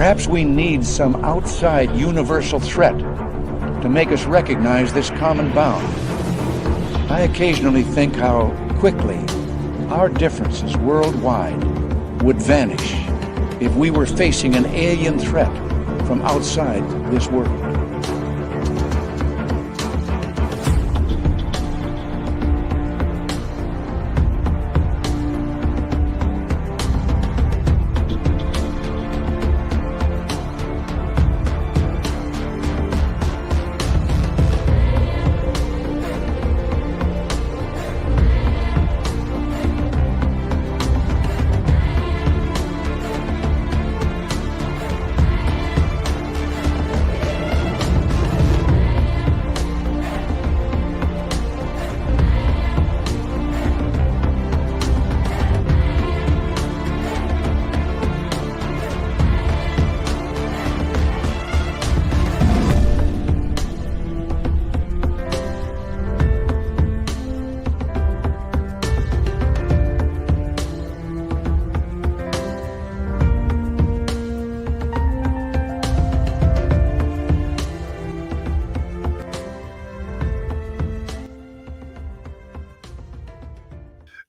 Perhaps we need some outside universal threat to make us recognize this common bound. I occasionally think how quickly our differences worldwide would vanish if we were facing an alien threat from outside this world.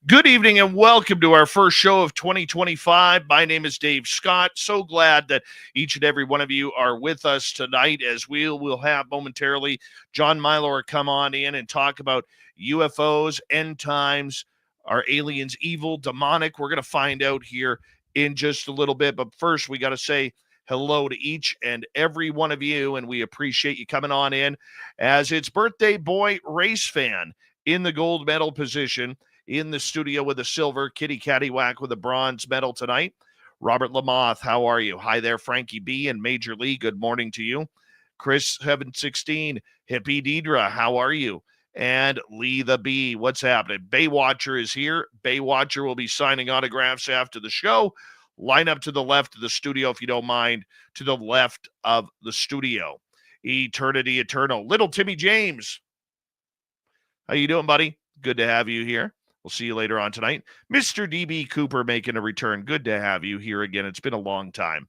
Good evening and welcome to our first show of 2025. My name is Dave Scott. So glad that each and every one of you are with us tonight, as we'll have momentarily John Milor come on in and talk about UFOs, end times, are aliens evil, demonic? We're going to find out here in just a little bit. But first, we got to say hello to each and every one of you, and we appreciate you coming on in as it's birthday boy race fan in the gold medal position. In the studio with a silver, Kitty Caddywhack with a bronze medal tonight. Robert Lamoth, how are you? Hi there, Frankie B and Major Lee. Good morning to you. Chris 716, Hippie Deidre, how are you? And Lee the Bee, what's happening? Baywatcher is here. Baywatcher will be signing autographs after the show. Line up to the left of the studio, if you don't mind, to the left of the studio. Eternity Eternal. Little Timmy James. How you doing, buddy? Good to have you here. We'll see you later on tonight. Mr. DB Cooper making a return. Good to have you here again. It's been a long time.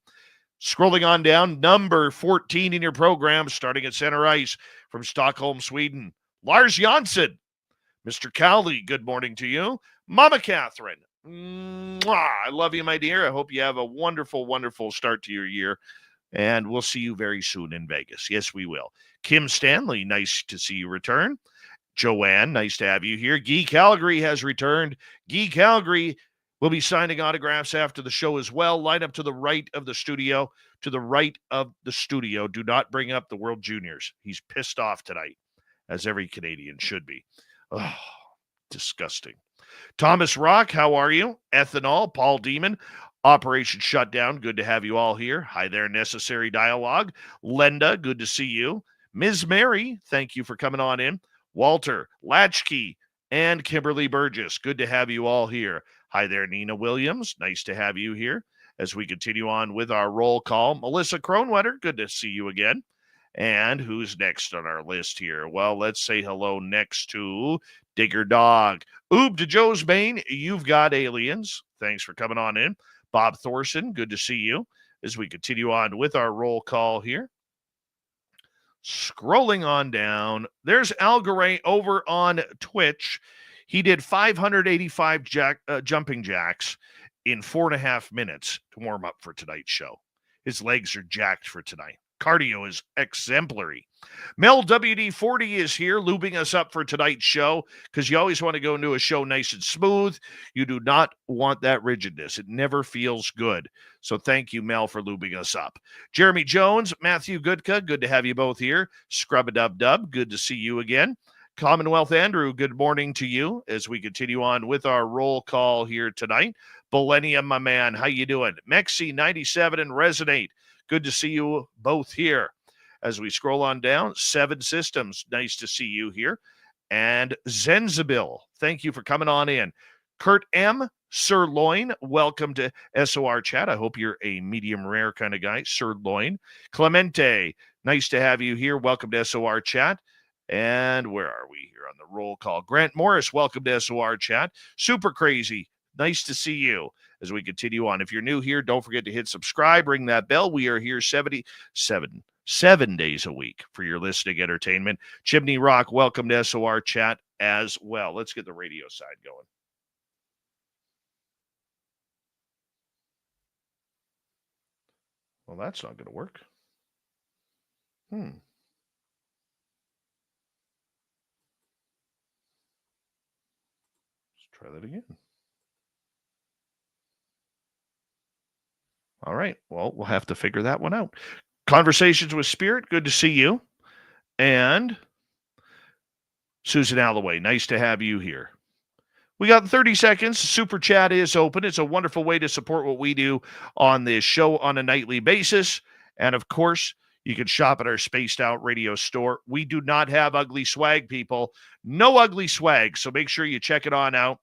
Scrolling on down, number 14 in your program, starting at center ice from Stockholm, Sweden. Lars Jansson. Mr. Cowley, good morning to you. Mama Catherine. Mwah, I love you, my dear. I hope you have a wonderful, wonderful start to your year. And we'll see you very soon in Vegas. Yes, we will. Kim Stanley, nice to see you return. Joanne, nice to have you here. Guy Calgary has returned. Guy Calgary will be signing autographs after the show as well. Line up to the right of the studio. To the right of the studio. Do not bring up the World Juniors. He's pissed off tonight, as every Canadian should be. Oh, disgusting. Thomas Rock, how are you? Ethanol, Paul Demon, Operation Shutdown. Good to have you all here. Hi there, Necessary Dialogue. Lenda, good to see you. Ms. Mary, thank you for coming on in. Walter, Latchkey, and Kimberly Burgess. Good to have you all here. Hi there, Nina Williams. Nice to have you here as we continue on with our roll call. Melissa Kronwetter, good to see you again. And who's next on our list here? Well, let's say hello next to Digger Dog. Oob to Joe's Bane, you've got aliens. Thanks for coming on in. Bob Thorson, good to see you as we continue on with our roll call here. Scrolling on down, there's Algaray over on Twitch. He did 585 jumping jacks in 4.5 minutes to warm up for tonight's show. His legs are jacked for tonight. Cardio is exemplary. Mel WD-40 is here, lubing us up for tonight's show, because you always want to go into a show nice and smooth. You do not want that rigidness. It never feels good. So thank you, Mel, for lubing us up. Jeremy Jones, Matthew Goodka, good to have you both here. Scrub-a-dub-dub, good to see you again. Commonwealth Andrew, good morning to you as we continue on with our roll call here tonight. Millennium, my man, how you doing? Mexi97 and Resonate, good to see you both here. As we scroll on down, Seven Systems, nice to see you here. And Zenzabil, thank you for coming on in. Kurt M., Sirloin, welcome to SOR Chat. I hope you're a medium rare kind of guy. Sirloin. Clemente, nice to have you here. Welcome to SOR Chat. And where are we here on the roll call? Grant Morris, welcome to SOR Chat. Super Crazy, nice to see you. as we continue on. If you're new here, don't forget to hit subscribe, ring that bell. We are here 7 days a week for your listening entertainment. Chimney Rock, welcome to SOR Chat as well. Let's get the radio side going. Well, that's not going to work. Let's try that again. All right. Well, we'll have to figure that one out. Conversations with Spirit, good to see you. And Susan Alloway, nice to have you here. We got 30 seconds. Super chat is open. It's a wonderful way to support what we do on this show on a nightly basis. And of course, you can shop at our Spaced Out Radio store. We do not have ugly swag, people. No ugly swag. So make sure you check it on out.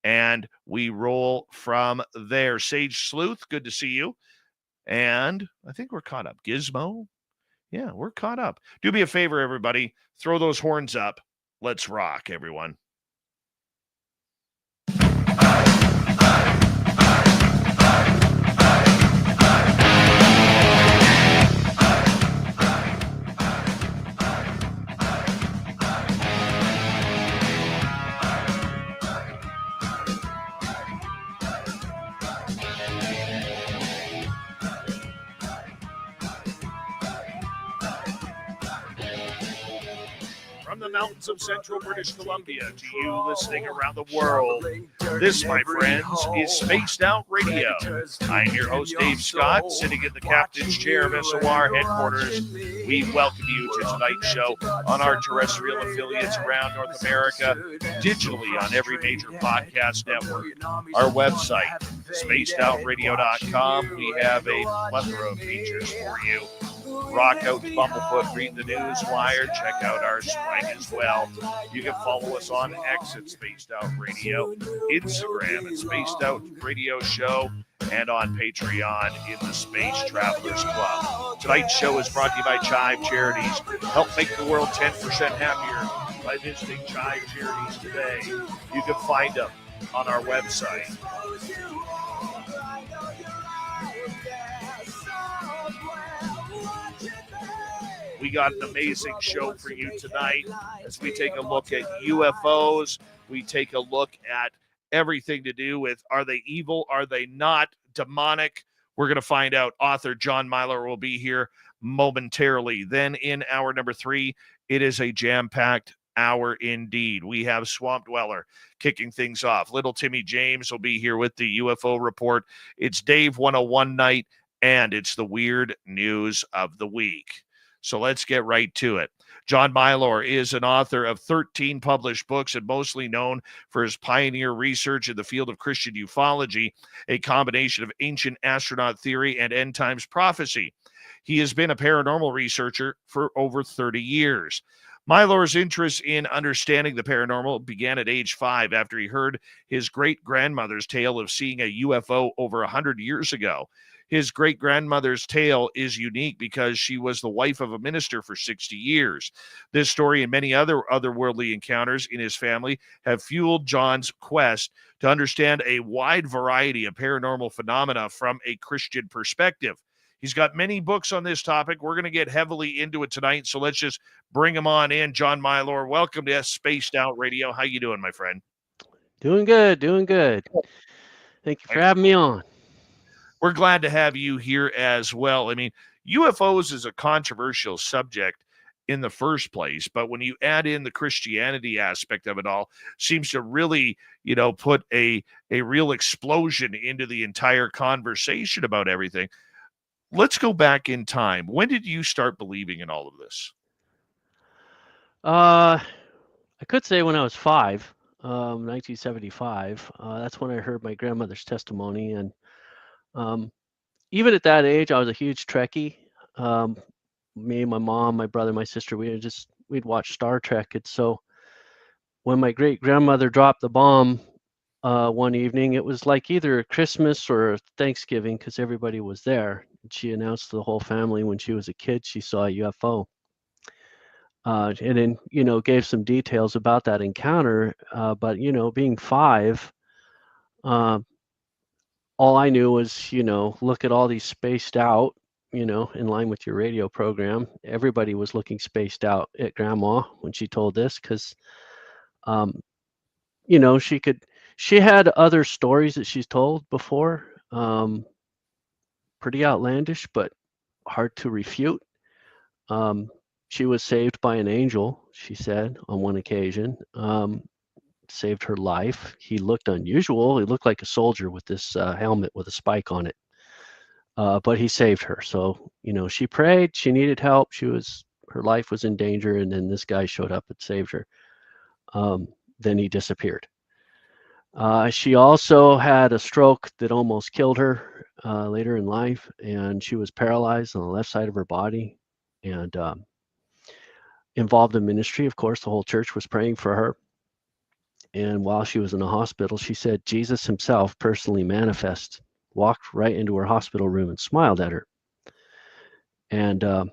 And we roll from there. Sage Sleuth, good to see you. And I think we're caught up. Gizmo, yeah, we're caught up. Do me a favor, everybody. Throw those horns up. Let's rock, everyone. From the mountains of central British Columbia to you listening around the world, this, my friends, is Spaced Out Radio. I'm your host, Dave Scott, sitting in the captain's chair of SOR headquarters. We welcome you to tonight's show on our terrestrial affiliates around North America, digitally on every major podcast network. Our website, spacedoutradio.com. We have a plethora of features for you. Rock out Bumblefoot, read the news wire, check out our site as well. You can follow us on X at Spaced Out Radio, Instagram at Spaced Out Radio Show, and on Patreon in the Space Travelers Club. Tonight's show is brought to you by Chive Charities. Help make the world 10% happier by visiting Chive Charities today. You can find them on our website. We got an amazing show for you tonight as we take a look at UFOs. We take a look at everything to do with, are they evil? Are they not demonic? We're going to find out. Author John Milor will be here momentarily. Then in hour number 3, it is a jam-packed hour indeed. We have Swamp Dweller kicking things off. Little Timmy James will be here with the UFO report. It's Dave 101 night, and it's the weird news of the week. So let's get right to it. John Milor is an author of 13 published books and mostly known for his pioneer research in the field of Christian ufology, a combination of ancient astronaut theory and end times prophecy. He has been a paranormal researcher for over 30 years. Milor's interest in understanding the paranormal began at age 5 after he heard his great-grandmother's tale of seeing a UFO over 100 years ago. His great-grandmother's tale is unique because she was the wife of a minister for 60 years. This story and many other otherworldly encounters in his family have fueled John's quest to understand a wide variety of paranormal phenomena from a Christian perspective. He's got many books on this topic. We're going to get heavily into it tonight, so let's just bring him on in. John Milor, welcome to Spaced Out Radio. How you doing, my friend? Doing good. Thank you for having me on. We're glad to have you here as well. I mean, UFOs is a controversial subject in the first place, but when you add in the Christianity aspect of it all, seems to really, put a real explosion into the entire conversation about everything. Let's go back in time. When did you start believing in all of this? I could say when I was 5, 1975. That's when I heard my grandmother's testimony, and even at that age, I was a huge Trekkie. Me, my mom, my brother, my sister, we'd watch Star Trek. And so when my great-grandmother dropped the bomb one evening, it was like either Christmas or Thanksgiving because everybody was there. And she announced to the whole family when she was a kid she saw a UFO. And then, gave some details about that encounter. But, being 5, all I knew was, look at all these spaced out, in line with your radio program. Everybody was looking spaced out at Grandma when she told this, because, she had other stories that she's told before, pretty outlandish, but hard to refute. She was saved by an angel, she said, on one occasion. Saved her life. He looked unusual. He looked like a soldier with this helmet with a spike on it. But he saved her. So, she prayed, she needed help. Her life was in danger. And then this guy showed up and saved her. Then he disappeared. She also had a stroke that almost killed her later in life. And she was paralyzed on the left side of her body and involved in ministry. Of course, the whole church was praying for her. And while she was in the hospital, she said Jesus himself personally walked right into her hospital room and smiled at her. And the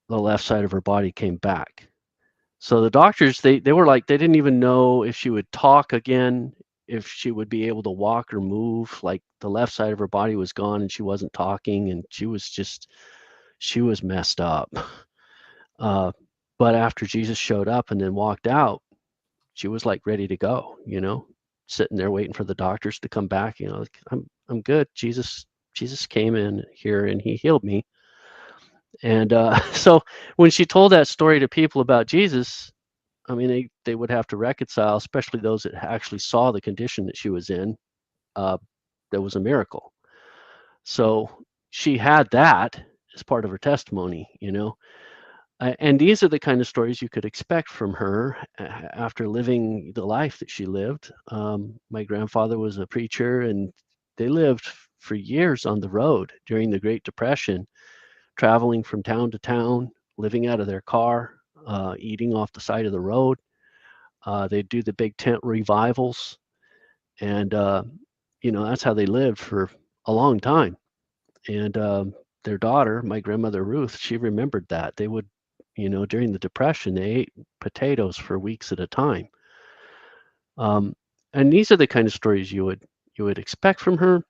left side of her body came back. So the doctors, they were like, they didn't even know if she would talk again, if she would be able to walk or move. Like the left side of her body was gone and she wasn't talking, and she was messed up. But after Jesus showed up and then walked out, she was like ready to go, sitting there waiting for the doctors to come back. Like, I'm good. Jesus came in here and he healed me. And so when she told that story to people about Jesus, I mean, they would have to reconcile, especially those that actually saw the condition that she was in. That was a miracle. So she had that as part of her testimony, and these are the kind of stories you could expect from her after living the life that she lived. My grandfather was a preacher, and they lived for years on the road during the Great Depression, traveling from town to town, living out of their car, eating off the side of the road. They'd do the big tent revivals, and that's how they lived for a long time. And their daughter, my grandmother Ruth, she remembered that. They would, during the Depression, they ate potatoes for weeks at a time. And these are the kind of stories you would expect from her.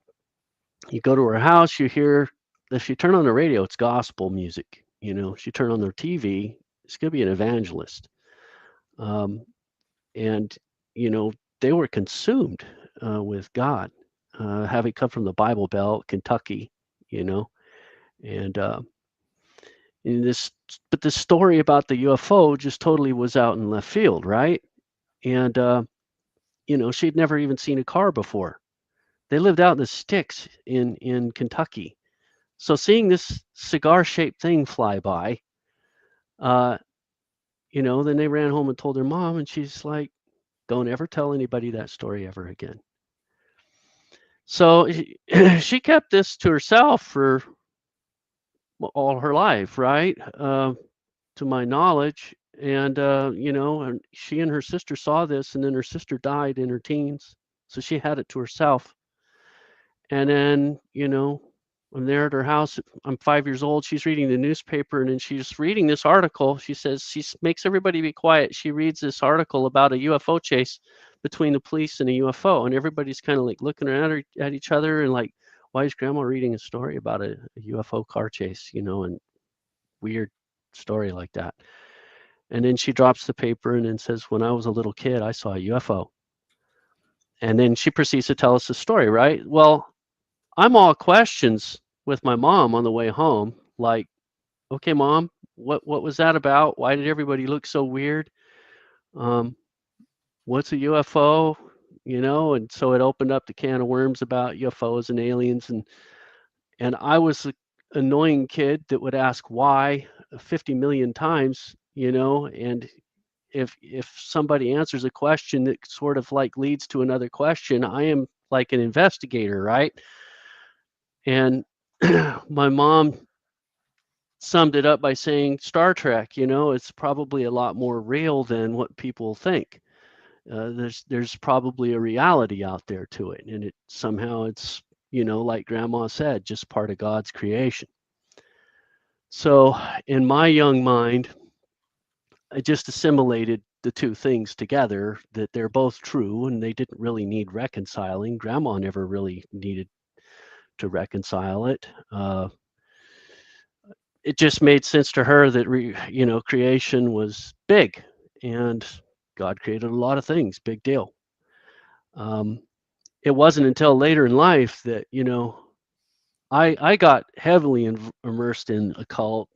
You go to her house, you hear, if you turn on the radio, it's gospel music. If you turn on their TV, it's going to be an evangelist. And, they were consumed with God, having come from the Bible Belt, Kentucky, and but the story about the UFO just totally was out in left field, right? And she'd never even seen a car before. They lived out in the sticks in Kentucky, so seeing this cigar-shaped thing fly by, then they ran home and told their mom, and she's like, "Don't ever tell anybody that story ever again." So she kept this to herself for all her life, right? To my knowledge. And, and she and her sister saw this, and then her sister died in her teens. So she had it to herself. And then, I'm there at her house. I'm 5 years old. She's reading the newspaper, and then she's reading this article. She says, she makes everybody be quiet. She reads this article about a UFO chase between the police and a UFO. And everybody's kind of like looking at each other and like, why is Grandma reading a story about a UFO car chase, and weird story like that. And then she drops the paper and then says, when I was a little kid, I saw a UFO. And then she proceeds to tell us the story, right? Well, I'm all questions with my mom on the way home, like, okay, Mom, what was that about? Why did everybody look so weird? What's a UFO? And so it opened up the can of worms about UFOs and aliens. And I was an annoying kid that would ask why 50 million times, and if somebody answers a question that sort of like leads to another question, I am like an investigator, right? And my mom summed it up by saying Star Trek, it's probably a lot more real than what people think. There's probably a reality out there to it, and it's like Grandma said, just part of God's creation. So in my young mind, I just assimilated the two things together, that they're both true and they didn't really need reconciling. Grandma never really needed to reconcile it. It just made sense to her that creation was big, and God created a lot of things. Big deal. It wasn't until later in life that I got heavily immersed in occult,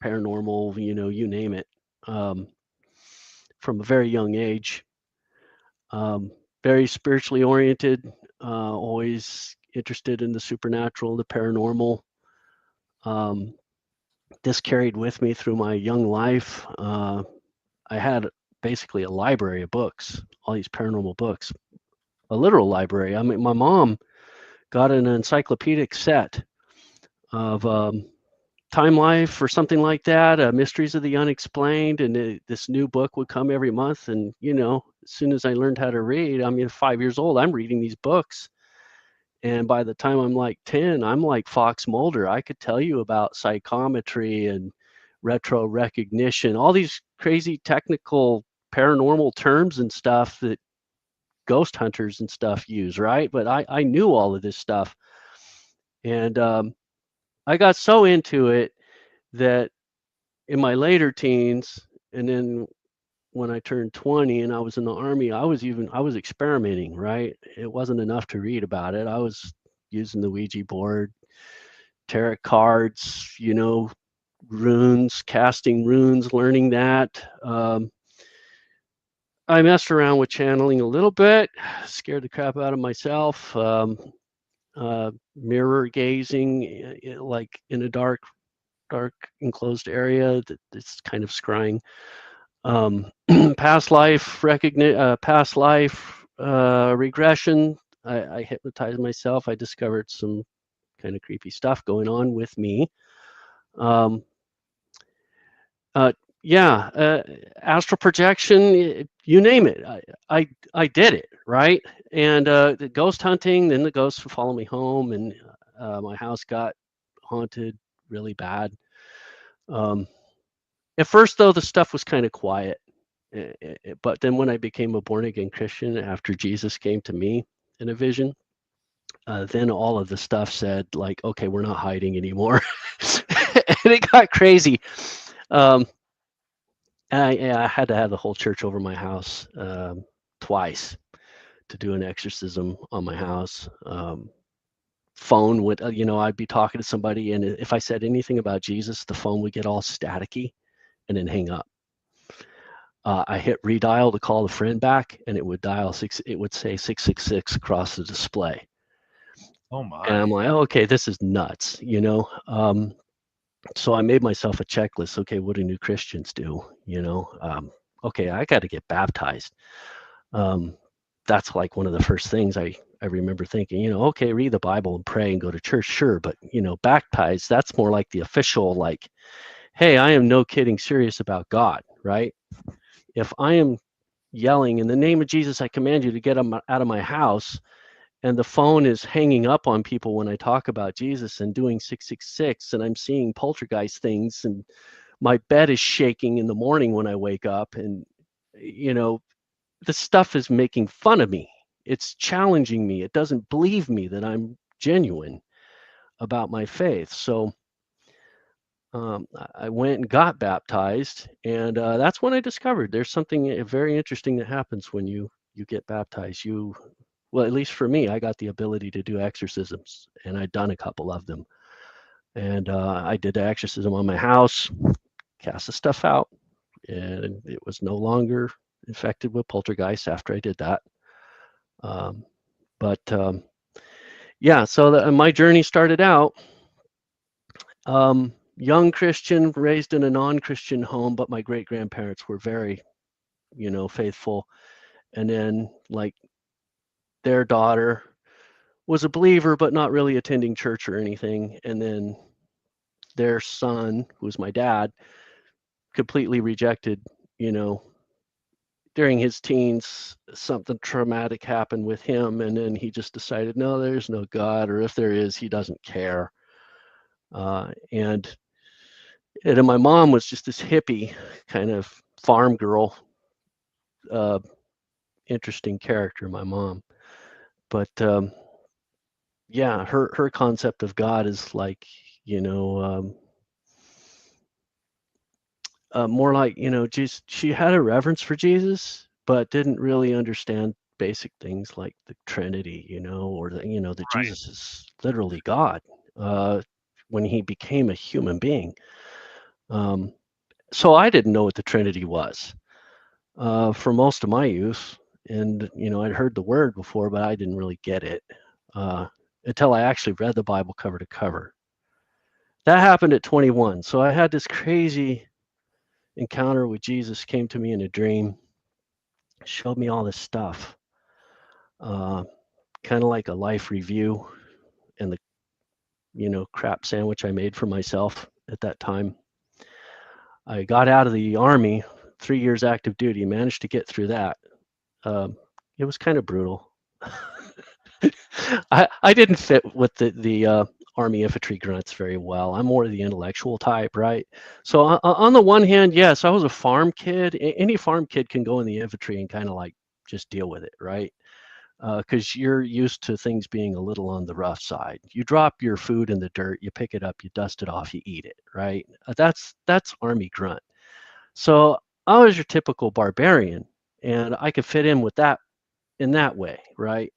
paranormal, you name it, from a very young age. Very spiritually oriented, always interested in the supernatural, the paranormal. This carried with me through my young life. I had basically a library of books, all these paranormal books, a literal library. I mean, my mom got an encyclopedic set of Time Life or something like that, Mysteries of the Unexplained, and this new book would come every month. And as soon as I learned how to read, I mean, 5 years old, I'm reading these books, and by the time I'm like 10, I'm like Fox Mulder. I could tell you about psychometry and retro recognition, all these crazy technical paranormal terms and stuff that ghost hunters and stuff use, right? But I knew all of this stuff, and I got so into it that in my later teens, and then when I turned 20 and I was in the Army, I was experimenting, right? It wasn't enough to read about it. I was using the Ouija board, tarot cards, runes, casting runes, learning that. I messed around with channeling a little bit, scared the crap out of myself. Mirror gazing, like in a dark enclosed area that's kind of scrying. Past life regression. I hypnotized myself. I discovered some kind of creepy stuff going on with me. Astral projection, you name it. I did it, right? And the ghost hunting, then the ghosts would follow me home, and my house got haunted really bad. At first, though, the stuff was kind of quiet. But then when I became a born-again Christian after Jesus came to me in a vision, then all of the stuff said, like, okay, we're not hiding anymore. And it got crazy. I had to have the whole church over my house twice to do an exorcism on my house. Phone would, I'd be talking to somebody, and if I said anything about Jesus, the phone would get all staticky and then hang up. I hit redial to call the friend back, and it would it would say 666 across the display. Oh my! And I'm like, oh, okay, this is nuts, So I made myself a checklist. Okay, what do new Christians do? Okay, I got to get baptized. That's like one of the first things I remember thinking. Okay, read the Bible and pray and go to church, sure, but baptized, that's more like the official, like, hey, I am no kidding serious about God, right? If I am yelling, in the name of Jesus, I command you to get out of my house, and the phone is hanging up on people when I talk about Jesus and doing 666, and I'm seeing poltergeist things, and my bed is shaking in the morning when I wake up, and, the stuff is making fun of me. It's challenging me. It doesn't believe me that I'm genuine about my faith. So I went and got baptized, and that's when I discovered there's something very interesting that happens when you get baptized. Well, at least for me, I got the ability to do exorcisms, and I'd done a couple of them. And I did the exorcism on my house, cast the stuff out, and it was no longer infected with poltergeist after I did that. So my journey started out young Christian, raised in a non-Christian home, but my great-grandparents were very, faithful. And then, like, their daughter was a believer, but not really attending church or anything. And then their son, who was my dad, completely rejected, during his teens, something traumatic happened with him. And then he just decided, no, there's no God, or if there is, he doesn't care. And my mom was just this hippie kind of farm girl, interesting character, my mom. But yeah, her concept of God is like, you know, more like, you know, just she had a reverence for Jesus, but didn't really understand basic things like the Trinity, you know, or the, you know, that Right. Jesus is literally God when he became a human being. So I didn't know what the Trinity was for most of my youth, and you know, I'd heard the word before, but I didn't really get it uh, until I actually read the Bible cover to cover. That happened at 21. So I had this crazy encounter with Jesus, came to me in a dream, showed me all this stuff, uh, kind of like a life review and the, you know, crap sandwich I made for myself at that time. I got out of the Army, 3 years active duty, managed to get through that. It was kind of brutal. I didn't fit with the Army infantry grunts very well. I'm more of the intellectual type, right? So on the one hand, yes, I was a farm kid. Any farm kid can go in the infantry and kind of like just deal with it, right? Because you're used to things being a little on the rough side. You drop your food in the dirt, you pick it up, you dust it off, you eat it, right? That's Army grunt. So I was your typical barbarian, and I could fit in with that in that way, right?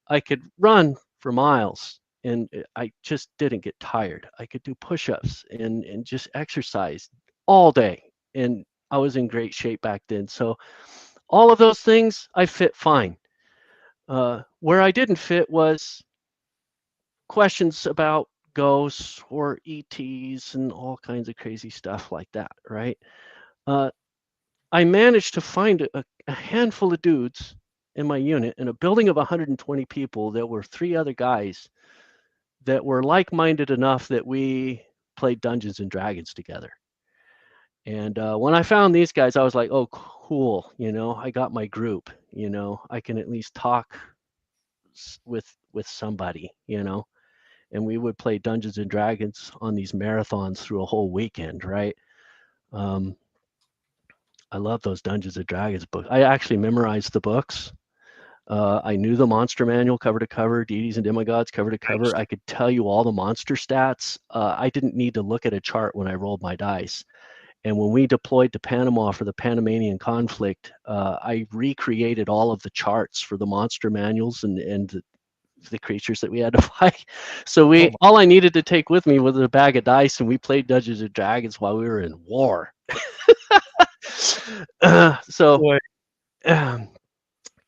I could run for miles and I just didn't get tired. I could do push-ups and just exercise all day. And I was in great shape back then. So all of those things I fit fine. Where I didn't fit was questions about ghosts or ETs and all kinds of crazy stuff like that, right? Uh, I managed to find a handful of dudes in my unit in a building of 120 people. There were 3 other guys that were like-minded enough that we played Dungeons and Dragons together. And when I found these guys, I was like, oh, cool. You know, I got my group. You know, I can at least talk with somebody. You know, and we would play Dungeons and Dragons on these marathons through a whole weekend, right? Um, I love those Dungeons and Dragons books. I actually memorized the books. I knew the monster manual cover to cover, deities and demigods cover to cover. I could tell you all the monster stats. I didn't need to look at a chart when I rolled my dice. And when we deployed to Panama for the Panamanian conflict, I recreated all of the charts for the monster manuals and the creatures that we had to fight. So all I needed to take with me was a bag of dice, and we played Dungeons and Dragons while we were in war. So.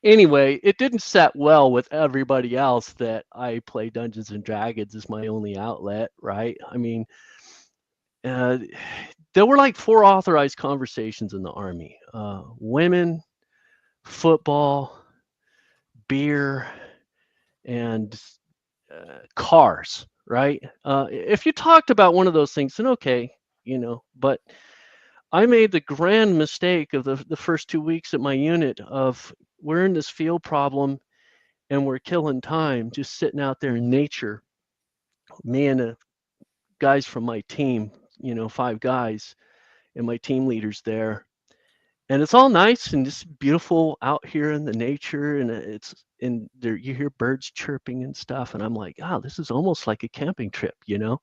Anyway, it didn't set well with everybody else that I play Dungeons and Dragons as my only outlet, right? I mean, there were like 4 authorized conversations in the Army: women, football, beer, and cars, right? If you talked about one of those things, then okay, you know, but I made the grand mistake of the first 2 weeks at my unit of we're in this field problem and we're killing time just sitting out there in nature. Me and the guys from my team, you know, 5 guys, and my team leaders there. And it's all nice and just beautiful out here in the nature, and it's in there you hear birds chirping and stuff, and I'm like, oh, this is almost like a camping trip, you know?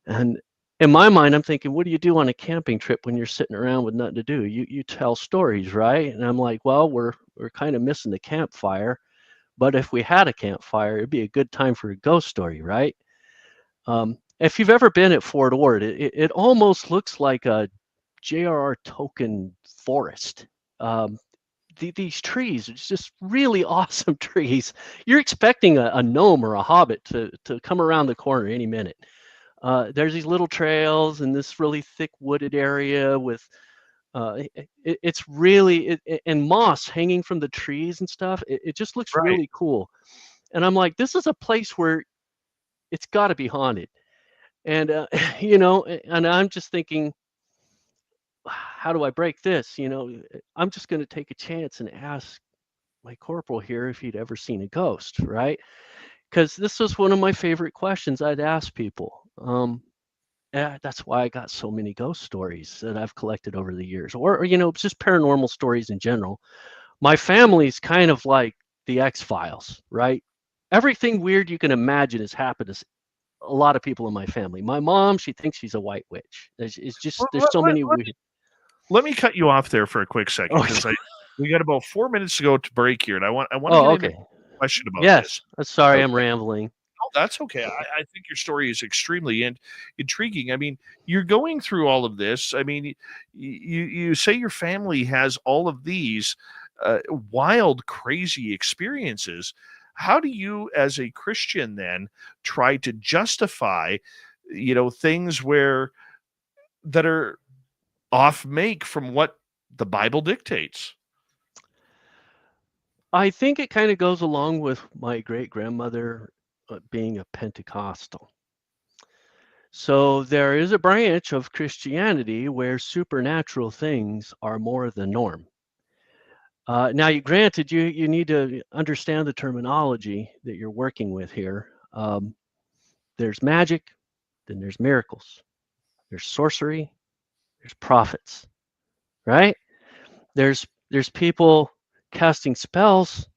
And in my mind, I'm thinking, what do you do on a camping trip when you're sitting around with nothing to do? You tell stories, right? And I'm like, well, we're kind of missing the campfire. But if we had a campfire, it'd be a good time for a ghost story, right? If you've ever been at Fort Ord, it almost looks like a J.R.R. Tolkien forest. These trees, it's just really awesome trees. You're expecting a gnome or a hobbit to come around the corner any minute. There's these little trails in this really thick wooded area with it's really and moss hanging from the trees and stuff. It just looks Right. really cool. And I'm like, this is a place where it's got to be haunted. And you know, and I'm just thinking, how do I break this? You know, I'm just going to take a chance and ask my corporal here if he'd ever seen a ghost, right? Because this was one of my favorite questions I'd ask people. That's why I got so many ghost stories that I've collected over the years, or you know, just paranormal stories in general. My family's kind of like the X-Files, right? everything weird you can imagine has happened to a lot of people in my family. My mom, she thinks she's a white witch. It's just there's so many weird. Let me cut you off there for a quick second Oh, because we got about 4 minutes to go to break here, and I want to oh, get into okay. a question about Yes. this. Sorry, Okay. I'm rambling. Oh, that's okay. I think your story is extremely intriguing. I mean, you're going through all of this. I mean, you say your family has all of these wild, crazy experiences. How do you, as a Christian, then try to justify, things that are off make from what the Bible dictates? I think it kind of goes along with my great grandmother being a Pentecostal. So there is a branch of Christianity where supernatural things are more the norm. Now, granted, you need to understand the terminology that you're working with here. There's magic, then there's miracles, there's sorcery, there's prophets, right? There's people casting spells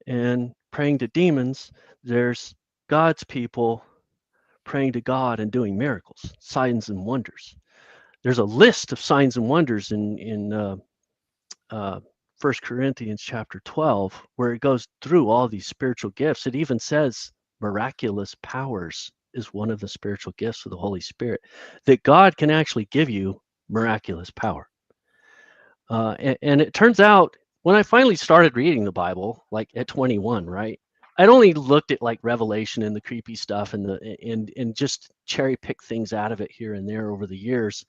and praying to demons. There's God's people praying to God and doing miracles, signs and wonders. There's a list of signs and wonders in 1 Corinthians chapter 12, where it goes through all these spiritual gifts. It even says miraculous powers is one of the spiritual gifts of the Holy Spirit, that God can actually give you miraculous power. And it turns out when I finally started reading the Bible, like at 21, right? I'd only looked at like Revelation and the creepy stuff and just cherry pick things out of it here and there over the years.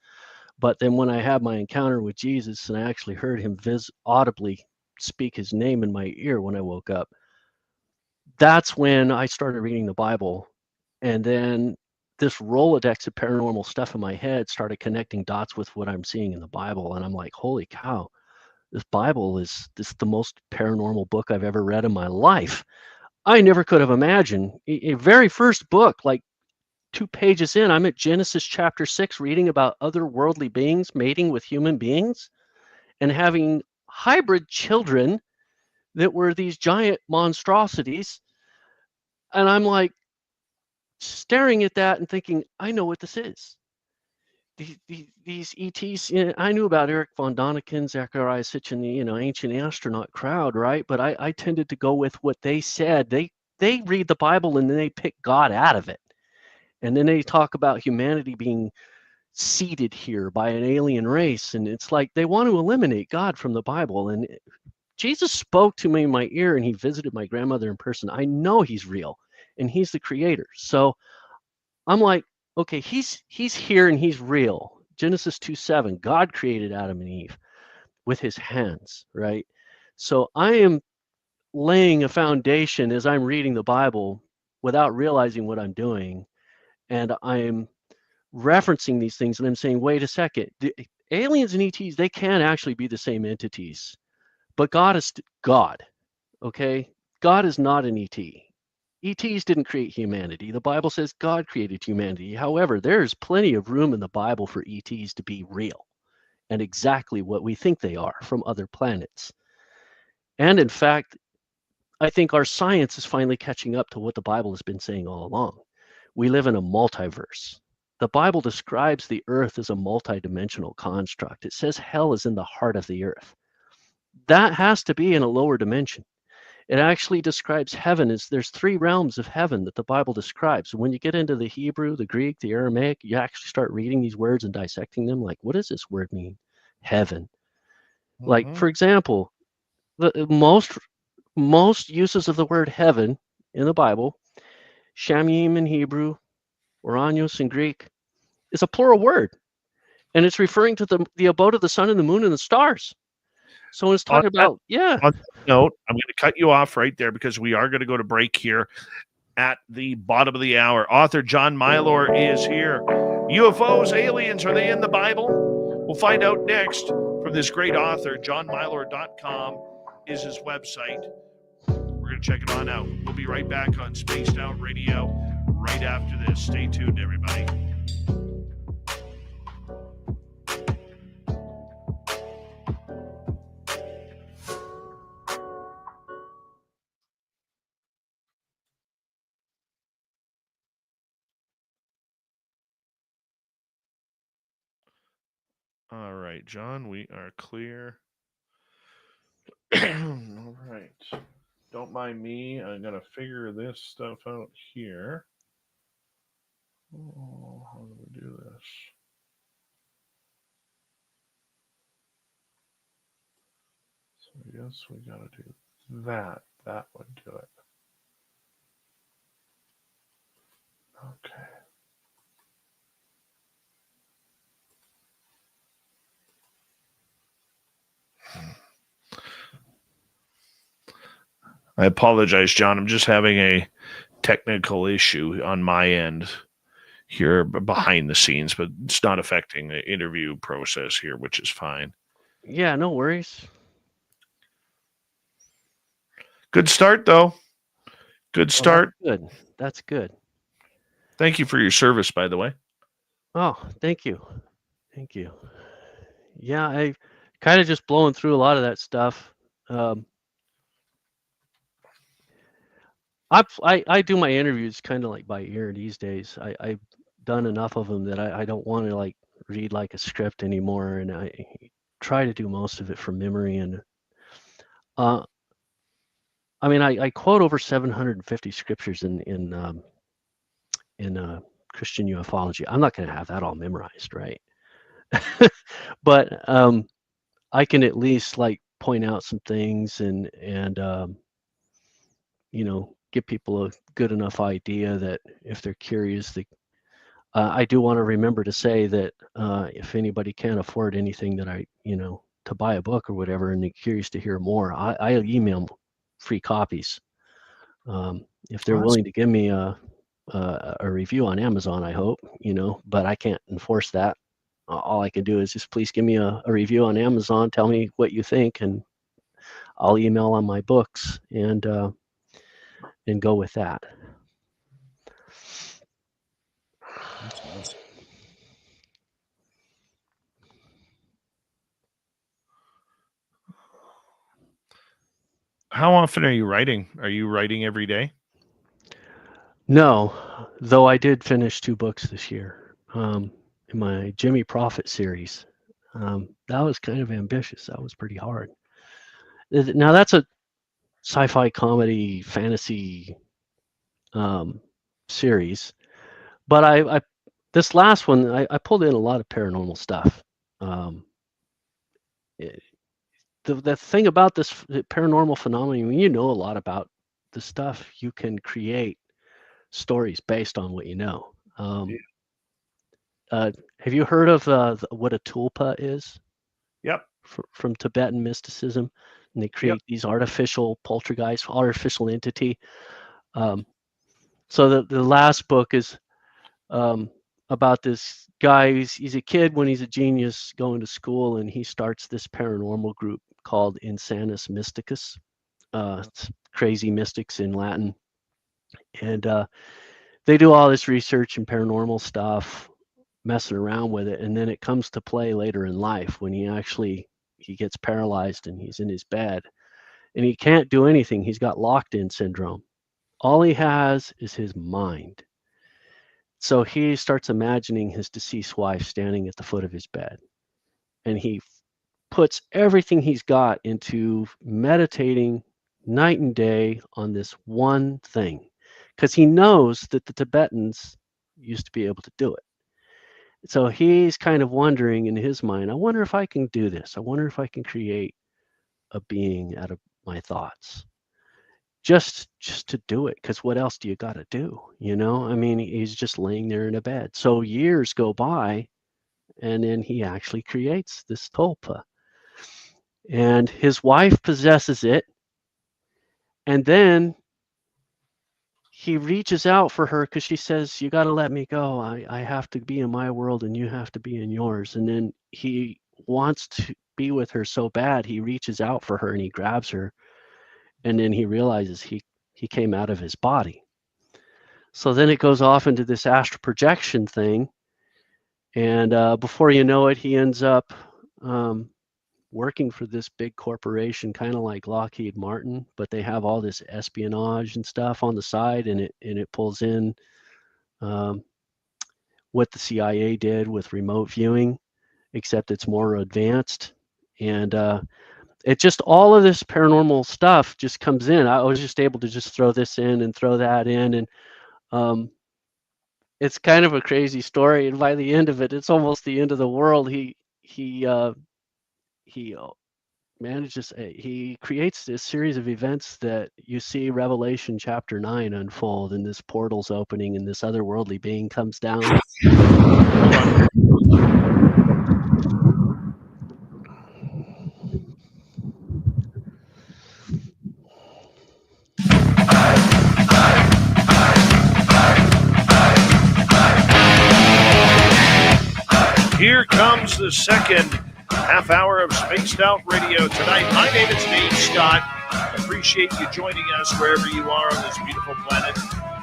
But then when I had my encounter with Jesus and I actually heard him audibly speak his name in my ear when I woke up, that's when I started reading the Bible. And then this Rolodex of paranormal stuff in my head started connecting dots with what I'm seeing in the Bible. And I'm like, holy cow, this Bible is the most paranormal book I've ever read in my life. I never could have imagined a very first book, like 2 pages in, I'm at Genesis chapter 6 reading about otherworldly beings mating with human beings and having hybrid children that were these giant monstrosities. And I'm like staring at that and thinking, I know what this is. These ETs, I knew about Eric von Daniken, Zachariah Sitchin, the ancient astronaut crowd, right? But I tended to go with what they said. They read the Bible and then they pick God out of it. And then they talk about humanity being seeded here by an alien race. And it's like they want to eliminate God from the Bible. And Jesus spoke to me in my ear and he visited my grandmother in person. I know he's real and he's the creator. So I'm like, okay, he's here and he's real. Genesis 2:7, God created Adam and Eve with his hands, right? So I am laying a foundation as I'm reading the Bible without realizing what I'm doing. And I'm referencing these things and I'm saying, wait a second, the aliens and ETs, they can actually be the same entities, but God is God, okay? God is not an ET. ETs didn't create humanity. The Bible says God created humanity. However, there's plenty of room in the Bible for ETs to be real and exactly what we think they are from other planets. And in fact, I think our science is finally catching up to what the Bible has been saying all along. We live in a multiverse. The Bible describes the earth as a multidimensional construct. It says hell is in the heart of the earth. That has to be in a lower dimension. It actually describes heaven as there's 3 realms of heaven that the Bible describes. When you get into the Hebrew, the Greek, the Aramaic, you actually start reading these words and dissecting them. Like, what does this word mean? Heaven. Like, for example, the most uses of the word heaven in the Bible, Shamim in Hebrew, Oranios in Greek, is a plural word. And it's referring to the abode of the sun and the moon and the stars. So when it's talking about, On that note, I'm going to cut you off right there because we are going to go to break here at the bottom of the hour. Author John Milor is here. UFOs, aliens, are they in the Bible? We'll find out next from this great author. JohnMilor.com is his website. We're going to check it on out. We'll be right back on Spaced Out Radio right after this. Stay tuned, everybody. All right, John, we are clear. All right. Don't mind me. I'm going to figure this stuff out here. Oh, how do we do this? So I guess we got to do that. That would do it. Okay. I apologize, John. I'm just having a technical issue on my end here behind the scenes, but it's not affecting the interview process here, which is fine. Yeah, no worries. Good start, though. Good start. Oh, that's good. That's good. Thank you for your service, by the way. Oh, thank you. Thank you. Yeah, I kind of just blowing through a lot of that stuff. I do my interviews kind of like by ear these days. I've done enough of them that I don't want to like read like a script anymore, and I try to do most of it from memory. And I mean, I quote over 750 scriptures in Christian ufology. I'm not going to have that all memorized, right? But I can at least like point out some things and you know, give people a good enough idea that if they're curious, I do want to remember to say that if anybody can't afford anything that to buy a book or whatever, and they're curious to hear more, I email free copies. If they're willing to give me a review on Amazon, I hope, but I can't enforce that. All I can do is just please give me a review on Amazon. Tell me what you think, and I'll email on my books and go with that. That's awesome. How often are you writing? Are you writing every day? No, though I did finish 2 books this year in my Jimmy Prophet series. That was kind of ambitious. That was pretty hard. Now that's a sci-fi comedy fantasy series, but I this last one I pulled in a lot of paranormal stuff. The thing about this paranormal phenomenon, when you know a lot about the stuff, you can create stories based on what you know. Have you heard of what a tulpa is? Yep. From Tibetan mysticism, and they create these artificial poltergeists, artificial entity. So the last book is about this guy. He's a kid when he's a genius going to school, and he starts this paranormal group called Insanus Mysticus. It's crazy mystics in Latin, and they do all this research and paranormal stuff, messing around with it, and then it comes to play later in life when he gets paralyzed and he's in his bed and he can't do anything. He's got locked-in syndrome. All he has is his mind. So he starts imagining his deceased wife standing at the foot of his bed, and he puts everything he's got into meditating night and day on this one thing, because he knows that the Tibetans used to be able to do it. So he's kind of wondering in his mind, I wonder if I can do this. I wonder if I can create a being out of my thoughts. Just to do it, because what else do you got to do? I mean, he's just laying there in a bed. So years go by, and then he actually creates this tulpa. And his wife possesses it. And then he reaches out for her because she says, you got to let me go. I have to be in my world and you have to be in yours. And then he wants to be with her so bad, he reaches out for her and he grabs her. And then he realizes he came out of his body. So then it goes off into this astral projection thing. And before you know it, he ends up working for this big corporation, kind of like Lockheed Martin, but they have all this espionage and stuff on the side, and it pulls in what the CIA did with remote viewing, except it's more advanced. And it just, all of this paranormal stuff just comes in. I was just able to just throw this in and throw that in. And it's kind of a crazy story. And by the end of it, it's almost the end of the world. He manages, he creates this series of events that you see Revelation chapter 9 unfold, and this portal's opening and this otherworldly being comes down. Here comes the second half hour of Spaced Out Radio tonight. My name is Dave Scott. Appreciate you joining us wherever you are on this beautiful planet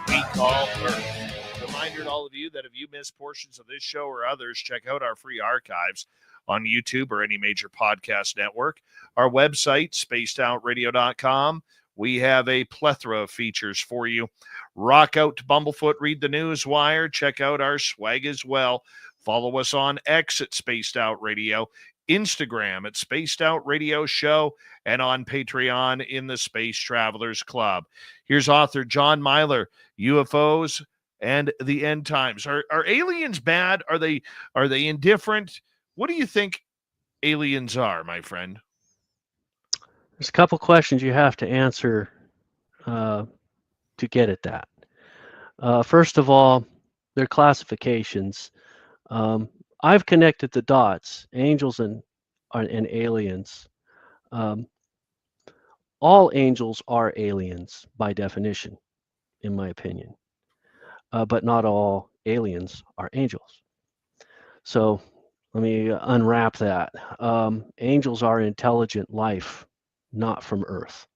we call Earth. Reminder to all of you that if you missed portions of this show or others, check out our free archives on YouTube or any major podcast network. Our website, spacedoutradio.com. We have a plethora of features for you. Rock out to Bumblefoot, read the news wire, check out our swag as well. Follow us on X at Spaced Out Radio, Instagram at Spaced Out Radio Show, and on Patreon in the Space Travelers Club. Here's author John Milor, UFOs and the End Times. Are aliens bad? Are they indifferent? What do you think aliens are, my friend? There's a couple questions you have to answer to get at that. First of all, their classifications. I've connected the dots, angels and aliens. All angels are aliens by definition, in my opinion, but not all aliens are angels. So let me unwrap that. Angels are intelligent life, not from Earth.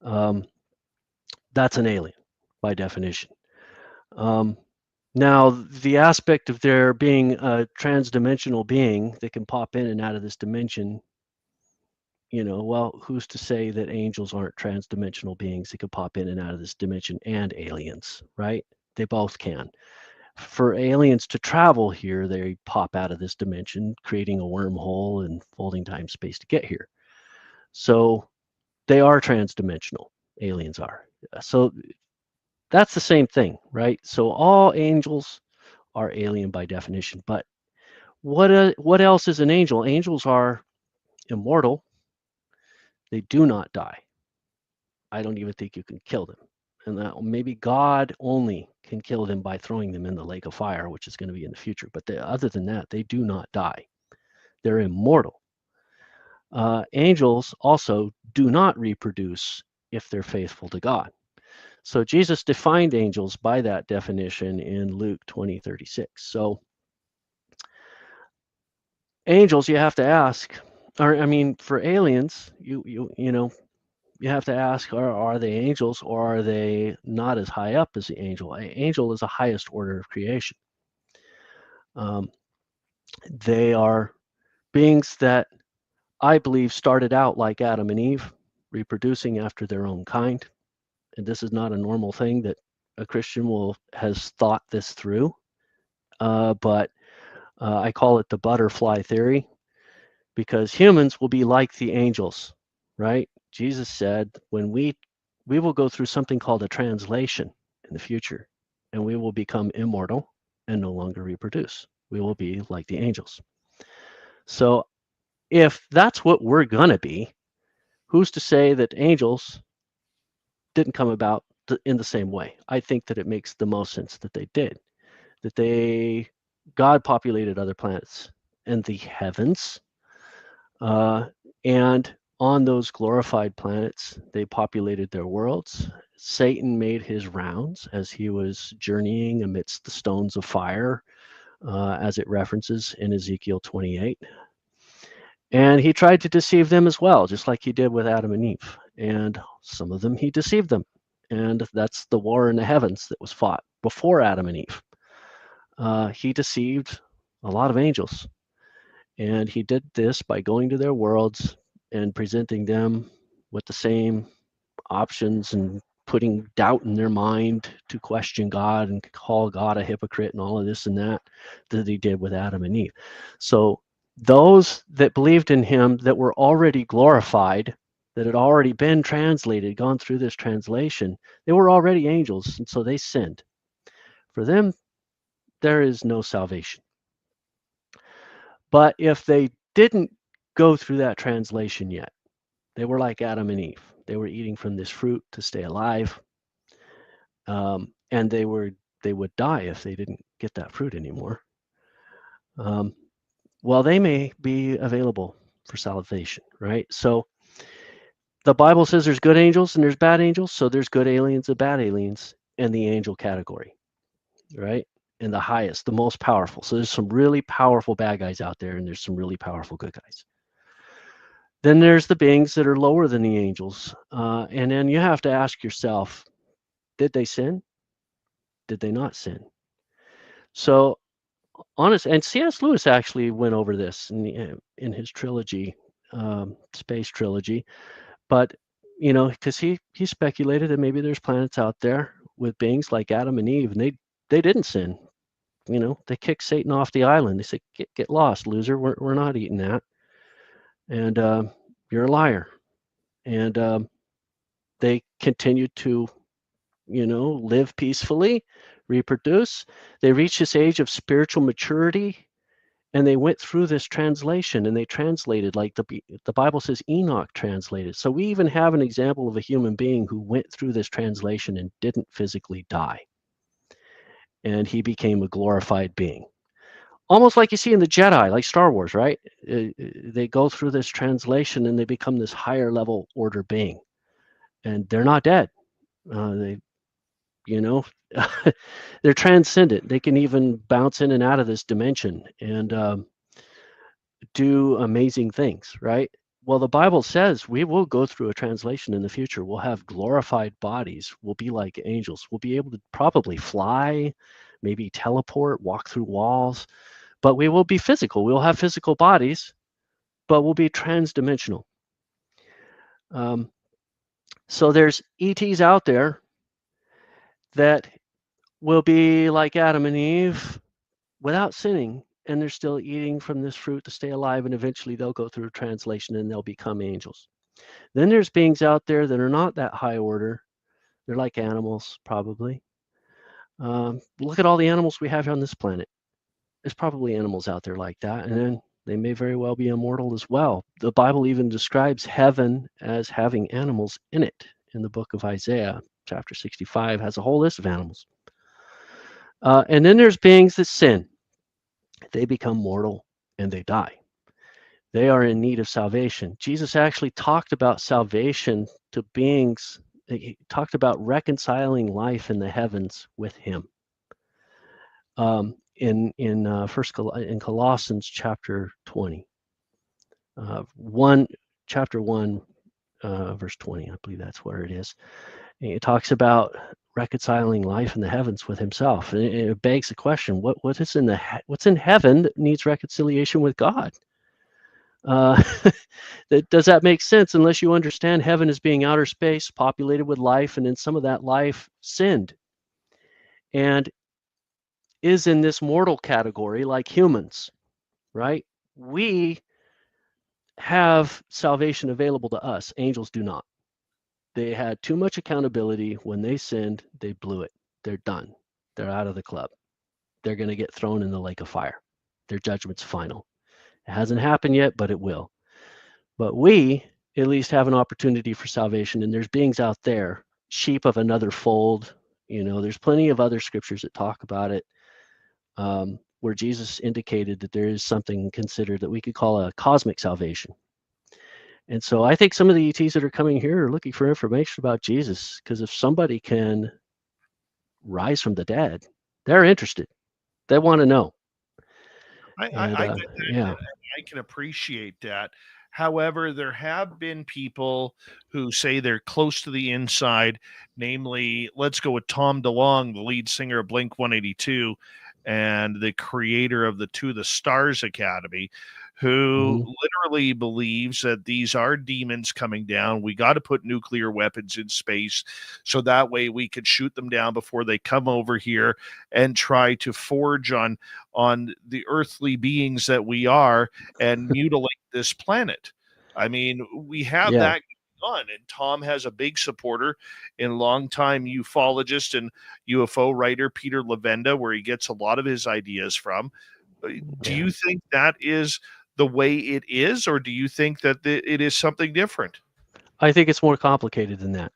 That's an alien by definition. Now, the aspect of there being a transdimensional being that can pop in and out of this dimension, well, who's to say that angels aren't transdimensional beings that could pop in and out of this dimension, and aliens, right? They both can. For aliens to travel here, they pop out of this dimension, creating a wormhole and folding time space to get here. So they are transdimensional, aliens are. So that's the same thing, right? So all angels are alien by definition. But what else is an angel? Angels are immortal. They do not die. I don't even think you can kill them. And that maybe God only can kill them by throwing them in the lake of fire, which is going to be in the future. But other than that, they do not die. They're immortal. Angels also do not reproduce if they're faithful to God. So Jesus defined angels by that definition in Luke 20:36. So angels, you have to ask, for aliens, you have to ask, are they angels, or are they not as high up as the angel? An angel is the highest order of creation. They are beings that I believe started out like Adam and Eve, reproducing after their own kind. And this is not a normal thing that a Christian has thought this through, but I call it the butterfly theory, because humans will be like the angels, right? Jesus said, when we will go through something called a translation in the future, and we will become immortal and no longer reproduce. We will be like the angels. So if that's what we're gonna be, who's to say that angels didn't come about in the same way? I think that it makes the most sense that they did. That God populated other planets and the heavens, and on those glorified planets, they populated their worlds. Satan made his rounds as he was journeying amidst the stones of fire, as it references in Ezekiel 28. And he tried to deceive them as well, just like he did with Adam and Eve. And some of them, he deceived them. And that's the war in the heavens that was fought before Adam and Eve. He deceived a lot of angels. And he did this by going to their worlds and presenting them with the same options and putting doubt in their mind to question God and call God a hypocrite and all of this and that he did with Adam and Eve. So those that believed in him that were already glorified, that had already been translated, gone through this translation, they were already angels, and so they sinned. For them, there is no salvation. But if they didn't go through that translation yet, they were like Adam and Eve. They were eating from this fruit to stay alive, and they would die if they didn't get that fruit anymore. Well, they may be available for salvation, right? So the Bible says there's good angels and there's bad angels. So there's good aliens and bad aliens in the angel category, right? And the highest, the most powerful. So there's some really powerful bad guys out there, and there's some really powerful good guys. Then there's the beings that are lower than the angels. And then you have to ask yourself, did they sin? Did they not sin? So honest, and C.S. Lewis actually went over this in his trilogy, space trilogy. But, you know, because he speculated that maybe there's planets out there with beings like Adam and Eve, and they didn't sin. You know, they kicked Satan off the island. They said, get lost, loser. We're not eating that. And you're a liar. And they continued to, you know, live peacefully, reproduce. They reached this age of spiritual maturity, and they went through this translation, and they translated, like the Bible says Enoch translated. So we even have an example of a human being who went through this translation and didn't physically die. And he became a glorified being. Almost like you see in the Jedi, like Star Wars, right? They go through this translation and they become this higher level order being. And they're not dead. They, you know, they're transcendent. They can even bounce in and out of this dimension and do amazing things, right? Well, the Bible says we will go through a translation in the future. We'll have glorified bodies. We'll be like angels. We'll be able to probably fly, maybe teleport, walk through walls, but we will be physical. We'll have physical bodies, but we'll be transdimensional. So there's ETs out there that will be like Adam and Eve without sinning, and they're still eating from this fruit to stay alive, and eventually they'll go through a translation and they'll become angels. Then there's beings out there that are not that high order. They're like animals, probably. Look at all the animals we have on this planet. There's probably animals out there like that, and then they may very well be immortal as well. The Bible even describes heaven as having animals in it. In the book of Isaiah, chapter 65, has a whole list of animals. And then there's beings that sin. They become mortal and they die. They are in need of salvation. Jesus actually talked about salvation to beings. He talked about reconciling life in the heavens with him. In Colossians chapter 20, chapter 1, verse 20, I believe that's where it is. And it talks about reconciling life in the heavens with himself. And it begs the question: what's in heaven that needs reconciliation with God? Does that make sense unless you understand heaven as being outer space populated with life, and then some of that life sinned and is in this mortal category like humans, right? We have salvation available to us. Angels do not. They had too much accountability. When they sinned, they blew it. They're done. They're out of the club. They're going to get thrown in the lake of fire. Their judgment's final. It hasn't happened yet, but it will. But we at least have an opportunity for salvation, and there's beings out there, sheep of another fold. You know, there's plenty of other scriptures that talk about it, where Jesus indicated that there is something considered that we could call a cosmic salvation. And so I think some of the ETs that are coming here are looking for information about Jesus, because if somebody can rise from the dead, they're interested. They want to know. I can appreciate that. However, there have been people who say they're close to the inside, namely, let's go with Tom DeLonge, the lead singer of Blink-182 and the creator of the To the Stars Academy, who Mhm. literally believes that these are demons coming down. We got to put nuclear weapons in space so that way we could shoot them down before they come over here and try to forge on the earthly beings that we are and mutilate this planet. I mean, we have Yeah. that on, and Tom has a big supporter in longtime ufologist and UFO writer Peter Levenda, where he gets a lot of his ideas from. Do Yeah. you think that is the way it is, or do you think that it is something different? I think it's more complicated than that.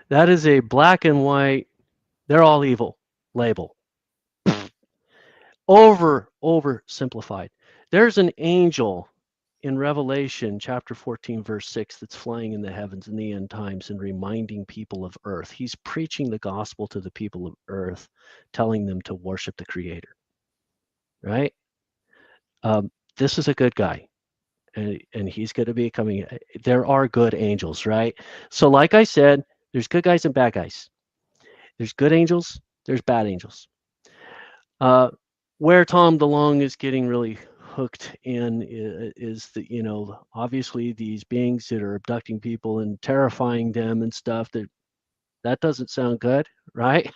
That is a black and white, they're all evil label. Over simplified. There's an angel in Revelation chapter 14, verse 6, that's flying in the heavens in the end times and reminding people of earth. He's preaching the gospel to the people of earth, telling them to worship the Creator, right? This is a good guy, and he's going to be coming. There are good angels, right? So, like I said, there's good guys and bad guys. There's good angels, there's bad angels. Where Tom DeLonge is getting really hooked in is that, obviously these beings that are abducting people and terrifying them and stuff, that doesn't sound good, right?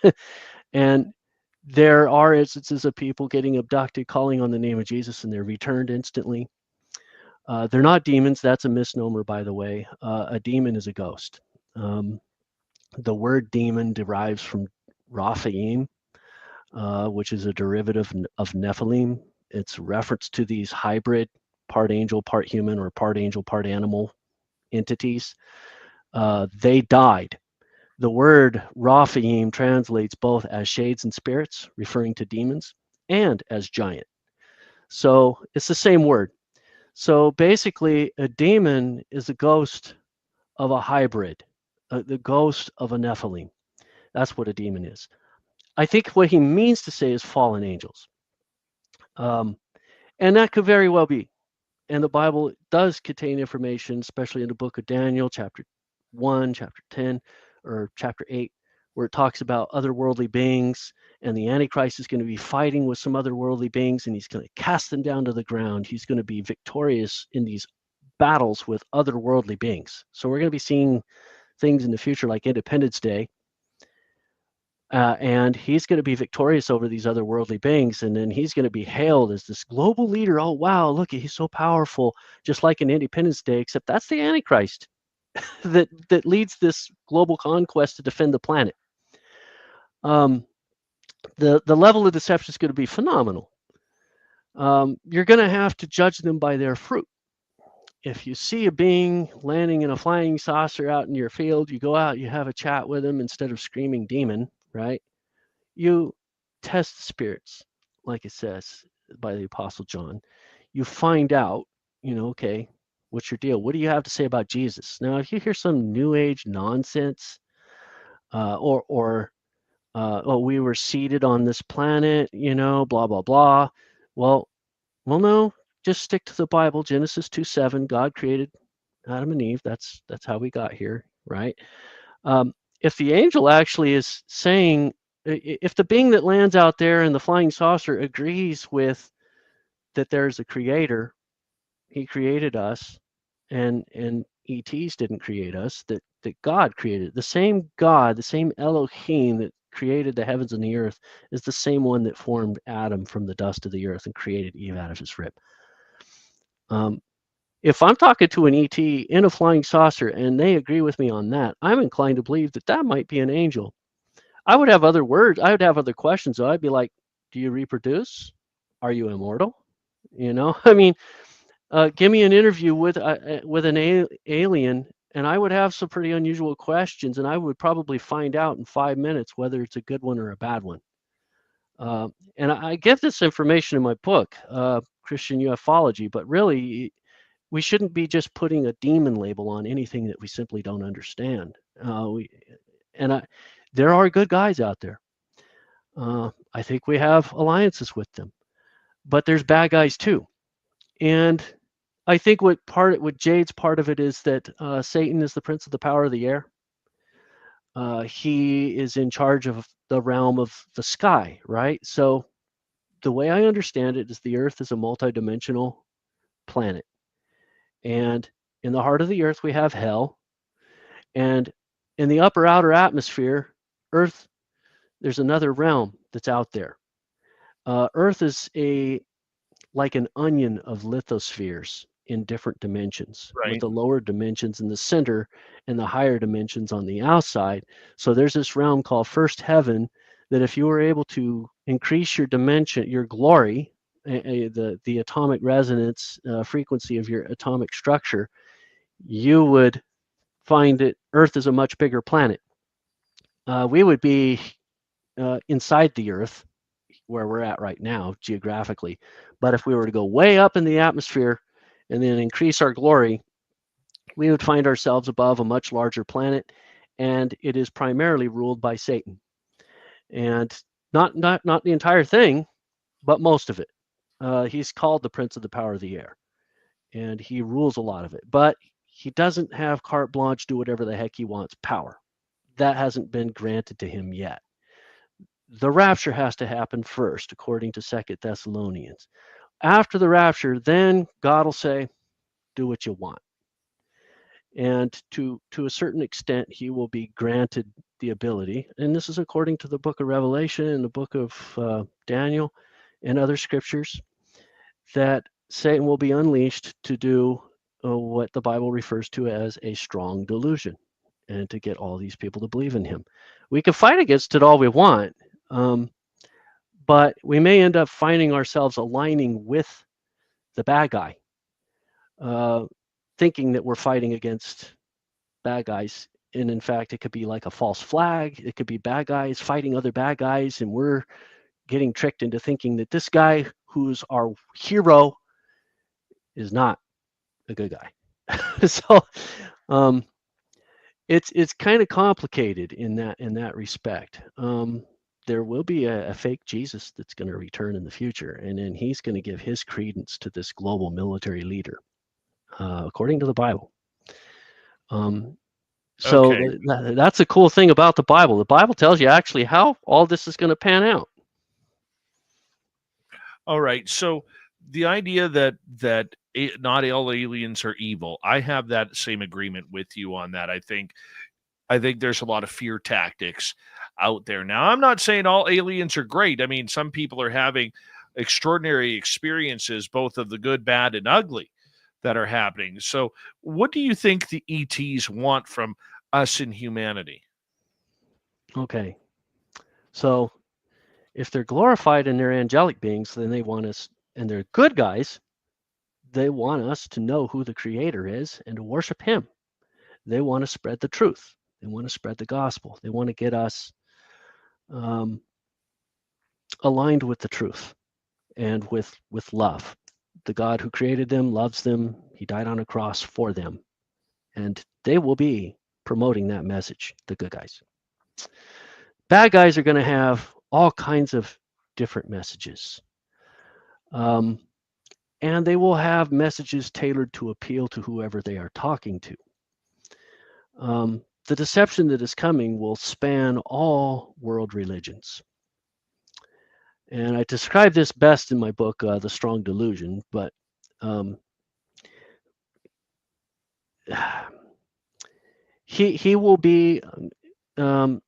And there are instances of people getting abducted, calling on the name of Jesus, and they're returned instantly. They're not demons. That's a misnomer, by the way. A demon is a ghost. The word demon derives from Raphaim, which is a derivative of Nephilim. It's a reference to these hybrid, part angel, part human, or part angel, part animal entities. They died. The word Raphaim translates both as shades and spirits, referring to demons, and as giant. So it's the same word. So basically, a demon is a ghost of a hybrid, the ghost of a Nephilim. That's what a demon is. I think what he means to say is fallen angels. Um, and that could very well be. And the Bible does contain information, especially in the book of Daniel, chapter 1, chapter 10, or chapter 8, where it talks about otherworldly beings, and the Antichrist is going to be fighting with some otherworldly beings, and he's going to cast them down to the ground. He's going to be victorious in these battles with otherworldly beings. So we're going to be seeing things in the future like Independence Day, and he's going to be victorious over these otherworldly beings, and then he's going to be hailed as this global leader. Oh, wow, look, he's so powerful, just like in Independence Day, except that's the Antichrist that leads this global conquest to defend the planet. The level of deception is going to be phenomenal. You're going to have to judge them by their fruit. If you see a being landing in a flying saucer out in your field, you go out, you have a chat with them instead of screaming demon, right? You test the spirits, like it says by the Apostle John. You find out, okay, what's your deal? What do you have to say about Jesus? Now, if you hear some new age nonsense, or oh, we were seated on this planet, blah blah blah. Well, no, just stick to the Bible. Genesis 2:7. God created Adam and Eve. That's how we got here, right? If the angel actually is saying, if the being that lands out there in the flying saucer agrees with that there's a creator, he created us, and ETs didn't create us, that God created. The same God, the same Elohim that created the heavens and the earth is the same one that formed Adam from the dust of the earth and created Eve out of his rib. If I'm talking to an ET in a flying saucer and they agree with me on that, I'm inclined to believe that that might be an angel. I would have other words. I would have other questions. So I'd be like, do you reproduce? Are you immortal? I mean, give me an interview with an alien, and I would have some pretty unusual questions, and I would probably find out in 5 minutes whether it's a good one or a bad one. And I give this information in my book, Christian Ufology, but really, we shouldn't be just putting a demon label on anything that we simply don't understand. There are good guys out there. I think we have alliances with them, but there's bad guys too. And I think what Jade's part of it is that Satan is the prince of the power of the air. He is in charge of the realm of the sky, right? So the way I understand it is the earth is a multidimensional planet. And in the heart of the Earth, we have hell. And in the upper outer atmosphere, Earth, there's another realm that's out there. Earth is like an onion of lithospheres in different dimensions, Right. with the lower dimensions in the center and the higher dimensions on the outside. So there's this realm called first heaven that if you were able to increase your dimension, your glory, the atomic resonance frequency of your atomic structure, you would find that Earth is a much bigger planet. We would be inside the Earth, where we're at right now geographically. But if we were to go way up in the atmosphere and then increase our glory, we would find ourselves above a much larger planet, and it is primarily ruled by Satan. And not the entire thing, but most of it. He's called the Prince of the Power of the Air, and he rules a lot of it. But he doesn't have carte blanche, do whatever the heck he wants power. That hasn't been granted to him yet. The rapture has to happen first, according to 2 Thessalonians. After the rapture, then God will say, do what you want. And to a certain extent, he will be granted the ability, and this is according to the book of Revelation and the book of Daniel and other scriptures, that Satan will be unleashed to do what the Bible refers to as a strong delusion, and to get all these people to believe in him. We can fight against it all we want, but we may end up finding ourselves aligning with the bad guy, thinking that we're fighting against bad guys. And in fact, it could be like a false flag. It could be bad guys fighting other bad guys, and we're getting tricked into thinking that this guy who's our hero is not a good guy. So it's kind of complicated in that respect. There will be a fake Jesus that's going to return in the future, and then he's going to give his credence to this global military leader, according to the Bible. So Okay. that's a cool thing about the Bible. The Bible tells you actually how all this is going to pan out. All right. So the idea that not all aliens are evil, I have that same agreement with you on that. I think there's a lot of fear tactics out there. Now, I'm not saying all aliens are great. I mean, some people are having extraordinary experiences, both of the good, bad, and ugly, that are happening. So what do you think the ETs want from us in humanity? Okay. So if they're glorified and they're angelic beings, then they want us, and they're good guys, they want us to know who the creator is and to worship him. They want to spread the truth. They want to spread the gospel. They want to get us aligned with the truth and with love. The God who created them loves them. He died on a cross for them. And they will be promoting that message, the good guys. Bad guys are going to have all kinds of different messages. And they will have messages tailored to appeal to whoever they are talking to. The deception that is coming will span all world religions. And I describe this best in my book, The Strong Delusion, but he will be, the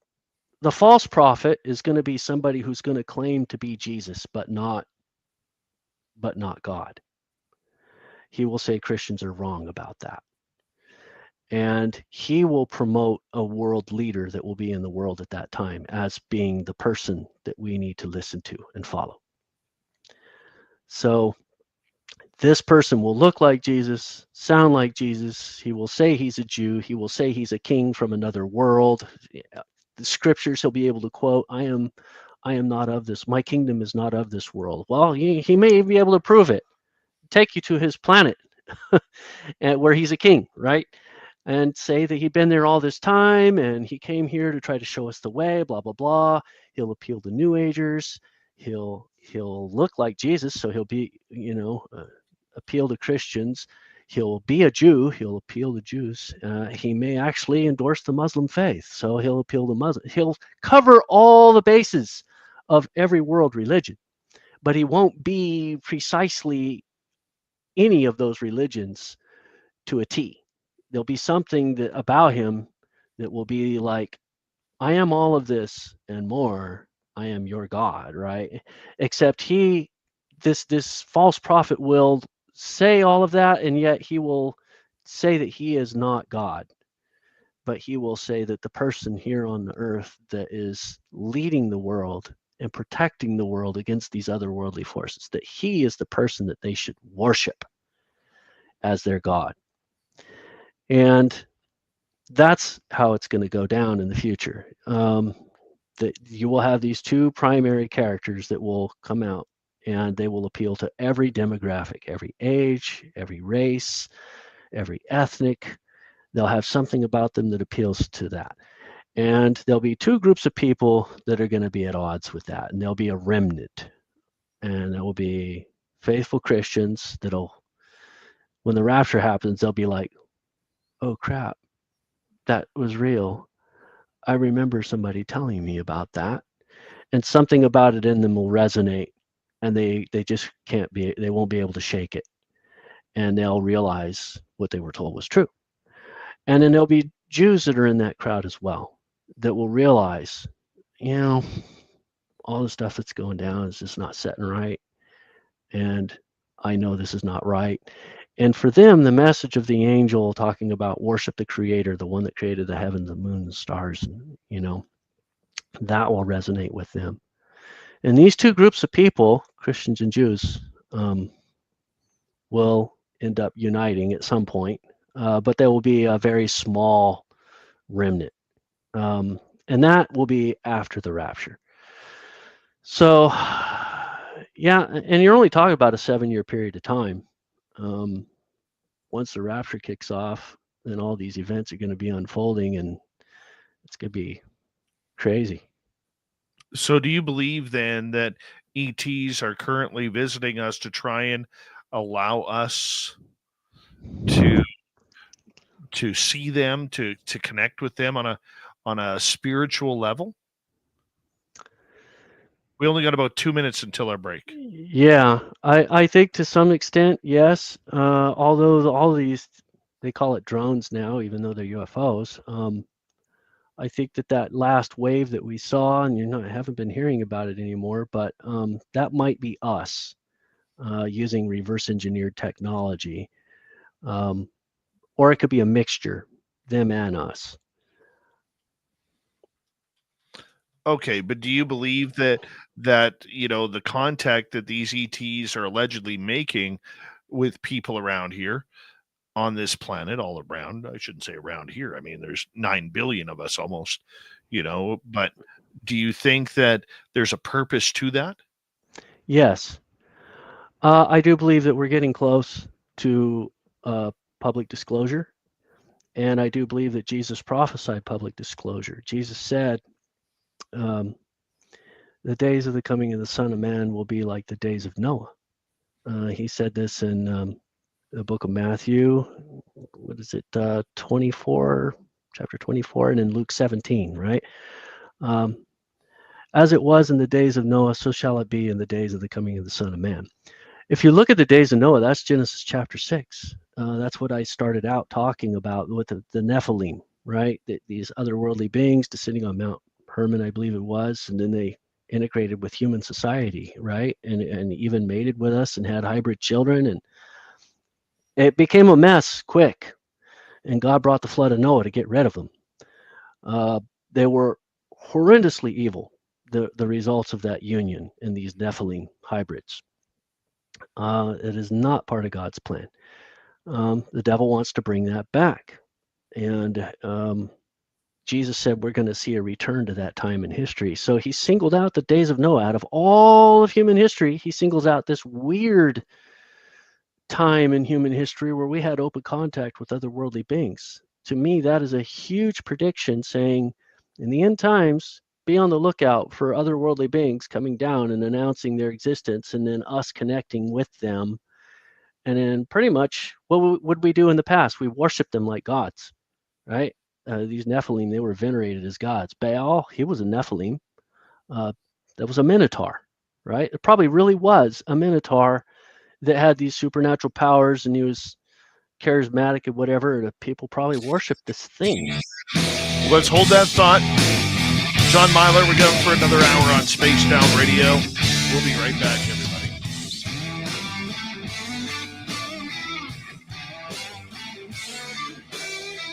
false prophet is going to be somebody who's going to claim to be Jesus, but not God. He will say Christians are wrong about that. And he will promote a world leader that will be in the world at that time as being the person that we need to listen to and follow. So this person will look like Jesus, sound like Jesus. He will say he's a Jew. He will say he's a king from another world. The scriptures he'll be able to quote, I am not of this. My kingdom is not of this world. Well, he may be able to prove it. Take you to his planet where he's a king, right? And say that he'd been there all this time and he came here to try to show us the way, blah, blah, blah. He'll appeal to New Agers. He'll look like Jesus, so he'll be, appeal to Christians. He'll be a Jew. He'll appeal to Jews. He may actually endorse the Muslim faith, so he'll appeal to Muslim. He'll cover all the bases of every world religion, but he won't be precisely any of those religions to a T. There'll be something that about him that will be like, I am all of this and more. I am your God, right? Except this false prophet will say all of that, and yet he will say that he is not God. But he will say that the person here on the earth that is leading the world and protecting the world against these otherworldly forces, that he is the person that they should worship as their God. And that's how it's going to go down in the future. That you will have these two primary characters that will come out, and they will appeal to every demographic, every age, every race, every ethnic. They'll have something about them that appeals to that. And there'll be two groups of people that are going to be at odds with that. And there'll be a remnant. And there will be faithful Christians that'll, when the rapture happens, they'll be like, oh crap, that was real. I remember somebody telling me about that. And something about it in them will resonate. And they just they won't be able to shake it. And they'll realize what they were told was true. And then there'll be Jews that are in that crowd as well that will realize, all the stuff that's going down is just not setting right. And I know this is not right. And for them, the message of the angel talking about worship the creator, the one that created the heavens, the moon, the stars, that will resonate with them. And these two groups of people, Christians and Jews, will end up uniting at some point. But there will be a very small remnant. And that will be after the rapture. So, yeah, and you're only talking about a 7-year period of time. Once the rapture kicks off, then all these events are going to be unfolding, and it's going to be crazy. So do you believe then that ETs are currently visiting us to try and allow us to see them, to connect with them on a spiritual level? We only got about 2 minutes until our break. Yeah, I think to some extent, yes. Although all these, they call it drones now, even though they're UFOs. I think that last wave that we saw, and I haven't been hearing about it anymore, but that might be us using reverse engineered technology. Or it could be a mixture, them and us. Okay, but do you believe that the contact that these ETs are allegedly making with people around here on this planet, all around, I shouldn't say around here, I mean there's 9 billion of us almost, but do you think that there's a purpose to that? Yes. I do believe that we're getting close to public disclosure. And I do believe that Jesus prophesied public disclosure. Jesus said, the days of the coming of the Son of Man will be like the days of Noah. He said this in the book of Matthew, what is it, 24, chapter 24, and in Luke 17, right? As it was in the days of Noah, so shall it be in the days of the coming of the Son of Man. If you look at the days of Noah, that's Genesis chapter 6. That's what I started out talking about with the Nephilim, right? These otherworldly beings descending on Mount Hermon, I believe it was, and then they integrated with human society, right? And even mated with us and had hybrid children, and it became a mess quick. And God brought the flood of Noah to get rid of them. They were horrendously evil, the results of that union in these Nephilim hybrids. It is not part of God's plan. The devil wants to bring that back. And Jesus said we're going to see a return to that time in history. So he singled out the days of Noah. Out of all of human history, he singles out this weird time in human history where we had open contact with otherworldly beings. To me, that is a huge prediction saying in the end times, be on the lookout for otherworldly beings coming down and announcing their existence, and then us connecting with them. And then pretty much what would we do in the past? We worshiped them like gods, right? These Nephilim, they were venerated as gods. Baal, he was a Nephilim. That was a Minotaur, right? It probably really was a Minotaur that had these supernatural powers, and he was charismatic and whatever. And people probably worship this thing. Let's hold that thought. John Milor, we're going for another hour on Space Down Radio. We'll be right back, everybody.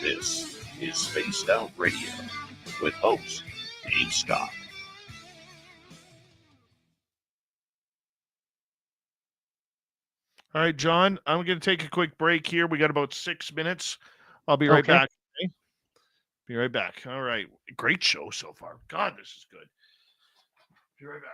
This is Spaced Out Radio with host Dave Scott. All right, John, I'm going to take a quick break here. We got about 6 minutes. I'll be right back. Okay? Be right back. All right. Great show so far. God, this is good. Be right back.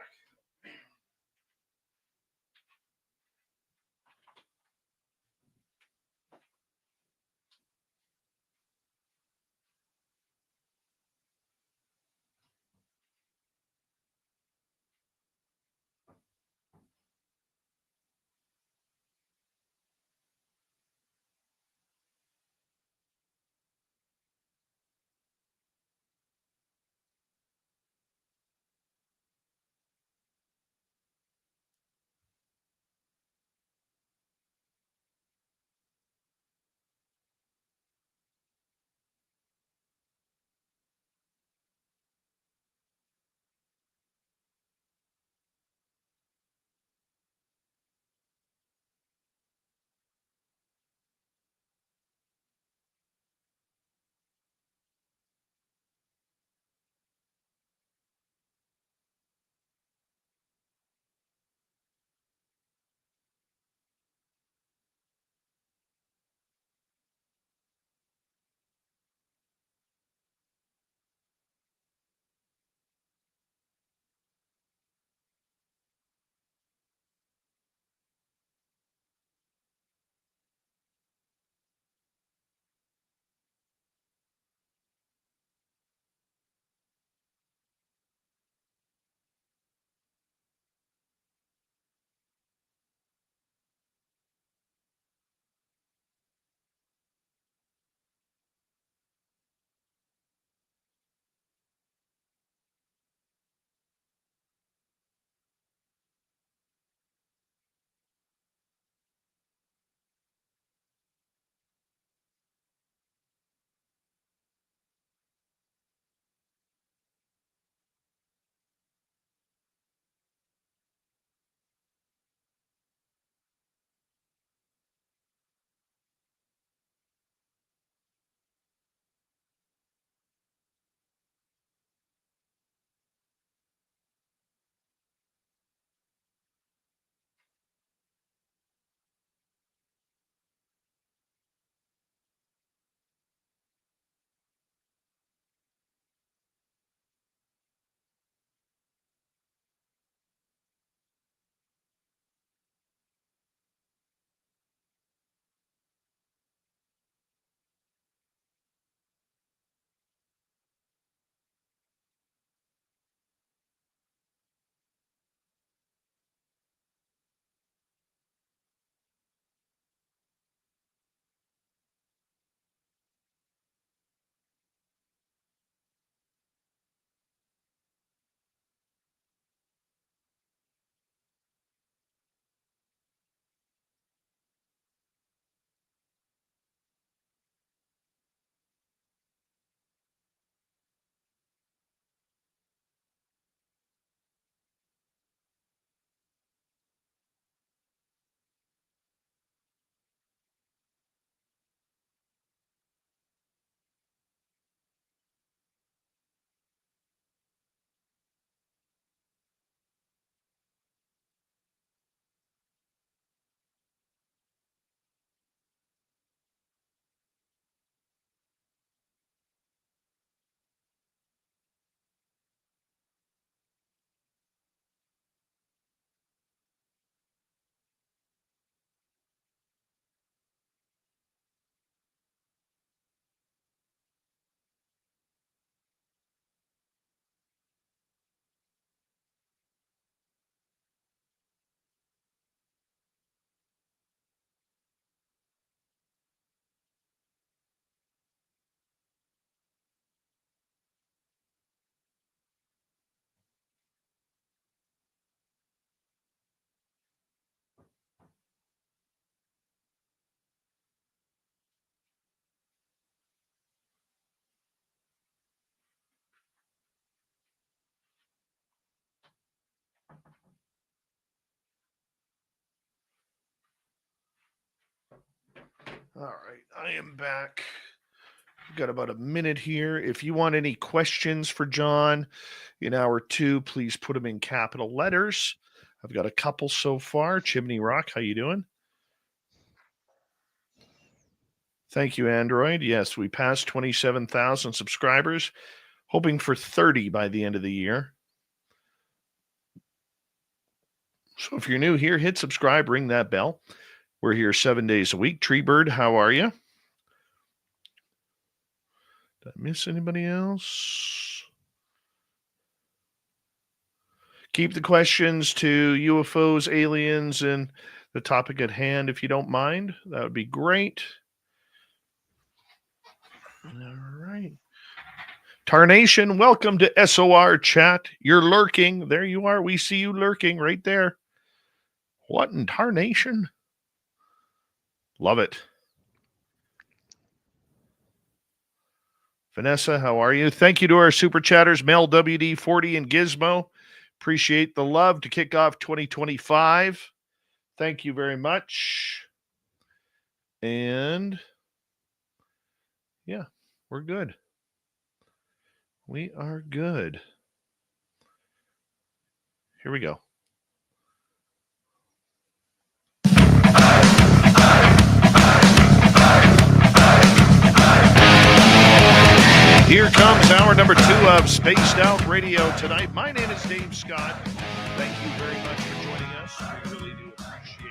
All right, I am back. We've got about a minute here. If you want any questions for John in hour two, please put them in capital letters. I've got a couple so far. Chimney Rock, how you doing? Thank you, Android. Yes, we passed 27,000 subscribers, hoping for 30 by the end of the year. So if you're new here, hit subscribe, ring that bell. We're here 7 days a week. Treebird, how are you? Did I miss anybody else? Keep the questions to UFOs, aliens, and the topic at hand if you don't mind. That would be great. All right. Tarnation, welcome to SOR chat. You're lurking. There you are. We see you lurking right there. What in tarnation? Love it. Vanessa, how are you? Thank you to our super chatters, Mel WD40 and Gizmo. Appreciate the love to kick off 2025. Thank you very much. And yeah, we're good. We are good. Here we go. Here comes hour number 2 of Spaced Out Radio tonight. My name is Dave Scott. Thank you very much for joining us. We really do appreciate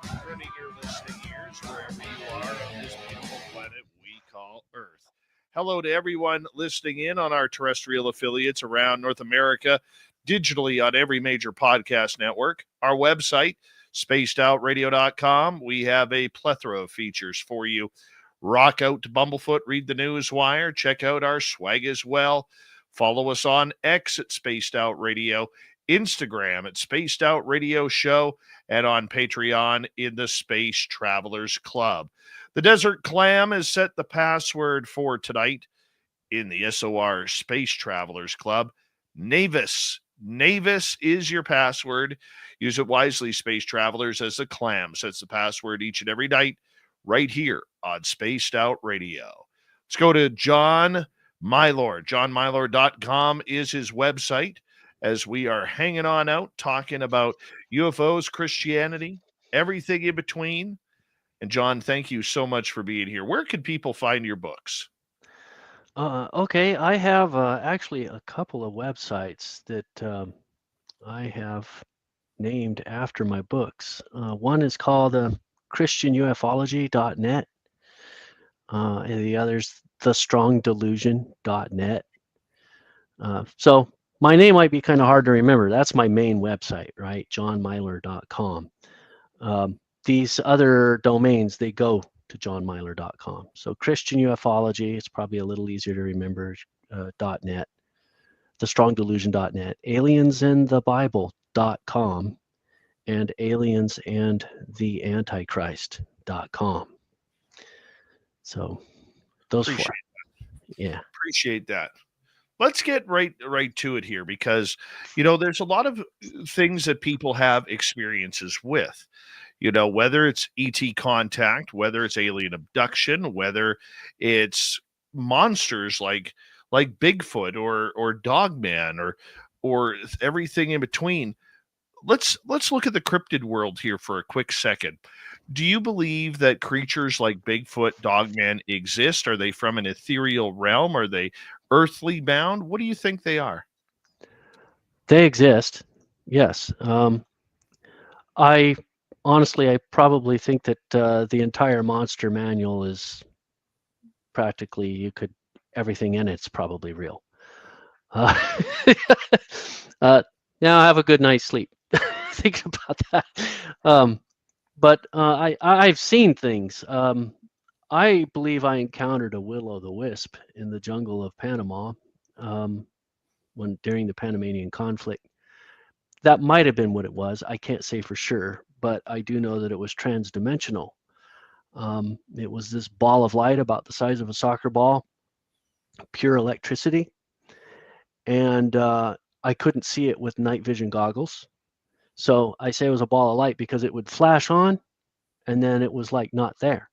spending your listening ears wherever you are on this beautiful planet we call Earth. Hello to everyone listening in on our terrestrial affiliates around North America, digitally on every major podcast network. Our website, spacedoutradio.com. We have a plethora of features for you. Rock out to Bumblefoot, read the news wire, check out our swag as well. Follow us on X at Spaced Out Radio, Instagram at Spaced Out Radio Show, and on Patreon in the Space Travelers Club. The Desert Clam has set the password for tonight in the SOR Space Travelers Club. Navis. Navis is your password. Use it wisely, Space Travelers, as the Clam sets the password each and every night right here on Spaced Out Radio. Let's go to John Milor. JohnMilor.com is his website as we are hanging on out, talking about UFOs, Christianity, everything in between. And John, thank you so much for being here. Where can people find your books? Okay, I have actually a couple of websites that I have named after my books. One is called ChristianUFology.net, and the other's TheStrongDelusion.net. So my name might be kind of hard to remember. That's my main website, right? JohnMilor.com. These other domains, they go to JohnMilor.com. So Christian Ufology, it's probably a little easier to remember, .net. TheStrongDelusion.net. AliensInTheBible.com. And aliensandtheantichrist.com. So those Appreciate four. Yeah. Appreciate that. Let's get right to it here because, you know, there's a lot of things that people have experiences with, you know, whether it's ET contact, whether it's alien abduction, whether it's monsters like Bigfoot or Dogman or everything in between. Let's look at the cryptid world here for a quick second. Do you believe that creatures like Bigfoot, Dogman exist? Are they from an ethereal realm? Are they earthly bound? What do you think they are? They exist. Yes. I probably think that the entire monster manual is practically, everything in it's probably real. Now have a good night's sleep. Think about that. But I've seen things. I believe I encountered a will-o'-the-wisp in the jungle of Panama during the Panamanian conflict. That might have been what it was. I can't say for sure, but I do know that it was transdimensional. It was this ball of light about the size of a soccer ball, pure electricity, and I couldn't see it with night vision goggles. So I say it was a ball of light because it would flash on and then it was like not there.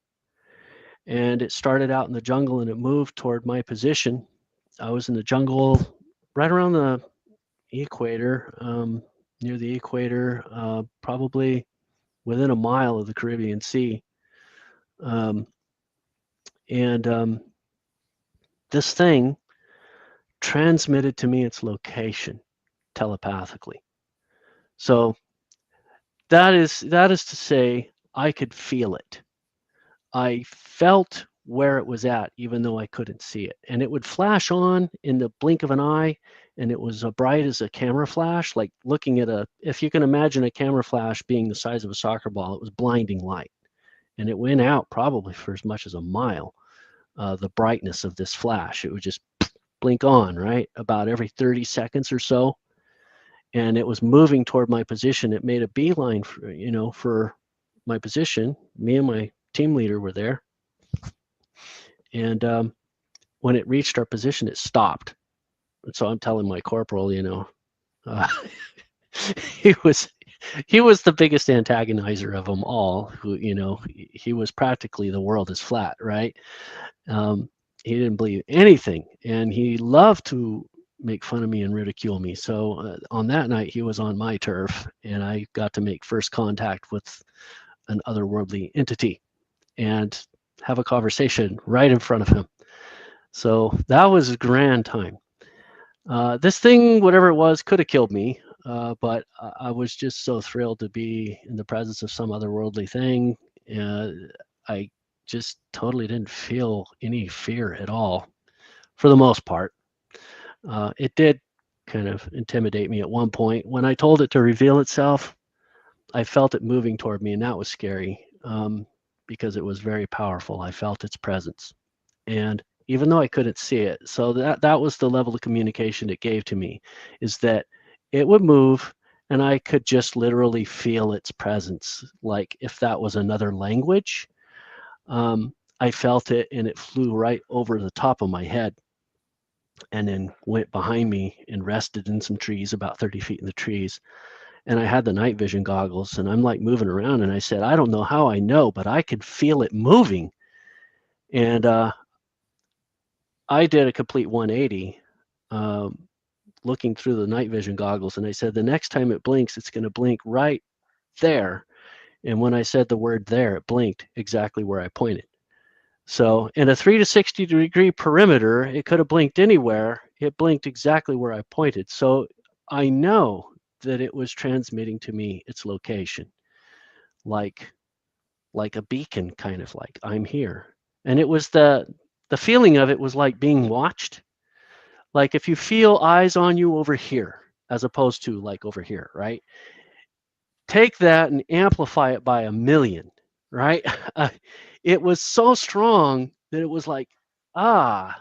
and it started out in the jungle and it moved toward my position. I was in the jungle right around the equator, near the equator, probably within a mile of the Caribbean Sea. This thing transmitted to me its location telepathically. So that is to say, I could feel it. I felt where it was at, even though I couldn't see it. And it would flash on in the blink of an eye, and it was as bright as a camera flash, like looking at if you can imagine a camera flash being the size of a soccer ball, it was blinding light. And it went out probably for as much as a mile, the brightness of this flash. It would just blink on, right? About every 30 seconds or so. And it was moving toward my position. It made a beeline for my position. Me and my team leader were there. And when it reached our position, it stopped. And so I'm telling my corporal, he was the biggest antagonizer of them all. Who, he was practically the world is flat, right? He didn't believe anything, and he loved to make fun of me and ridicule me. So on that night, he was on my turf, and I got to make first contact with an otherworldly entity and have a conversation right in front of him. So that was a grand time. This thing, whatever it was, could have killed me, but I was just so thrilled to be in the presence of some otherworldly thing. I just totally didn't feel any fear at all, for the most part. It did kind of intimidate me at one point. When I told it to reveal itself, I felt it moving toward me, and that was scary because it was very powerful. I felt its presence. And even though I couldn't see it, so that was the level of communication it gave to me, is that it would move and I could just literally feel its presence. Like if that was another language, I felt it, and it flew right over the top of my head and then went behind me and rested in some trees, about 30 feet in the trees. And I had the night vision goggles, and I'm like moving around, and I said, I don't know how I know, but I could feel it moving. And I did a complete 180 looking through the night vision goggles, and I said, the next time it blinks, it's going to blink right there. And when I said the word there, it blinked exactly where I pointed. So in a 3 to 60 degree perimeter, it could have blinked anywhere. It blinked exactly where I pointed. So I know that it was transmitting to me its location, like a beacon, kind of like I'm here. And it was the feeling of it was like being watched. Like if you feel eyes on you over here, as opposed to like over here, right? Take that and amplify it by 1,000,000, right? It was so strong that it was like, and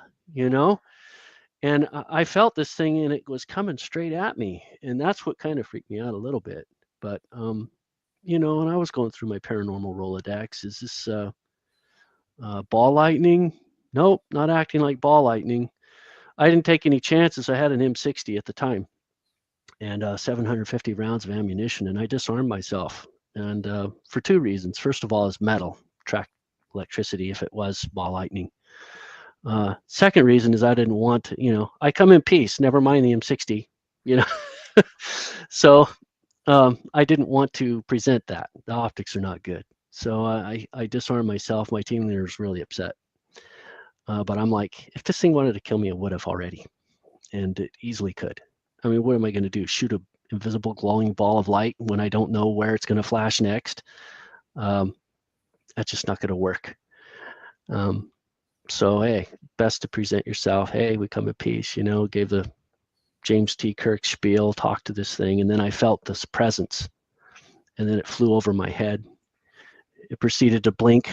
I felt this thing, and it was coming straight at me. And that's what kind of freaked me out a little bit. But, and I was going through my paranormal Rolodex. Is this ball lightning? Nope, not acting like ball lightning. I didn't take any chances. I had an M60 at the time and 750 rounds of ammunition, and I disarmed myself. And for two reasons. First of all, is metal, track electricity if it was ball lightning. Second reason is I didn't want to, I come in peace, never mind the M60, So I didn't want to present that. The optics are not good. So I disarmed myself. My team leader was really upset. But I'm like, if this thing wanted to kill me, it would have already. And it easily could. I mean, what am I going to do? Shoot an invisible glowing ball of light when I don't know where it's going to flash next? That's just not going to work. So, hey, best to present yourself. Hey, we come in peace, gave the James T. Kirk spiel, talked to this thing, and then I felt this presence. And then it flew over my head. It proceeded to blink,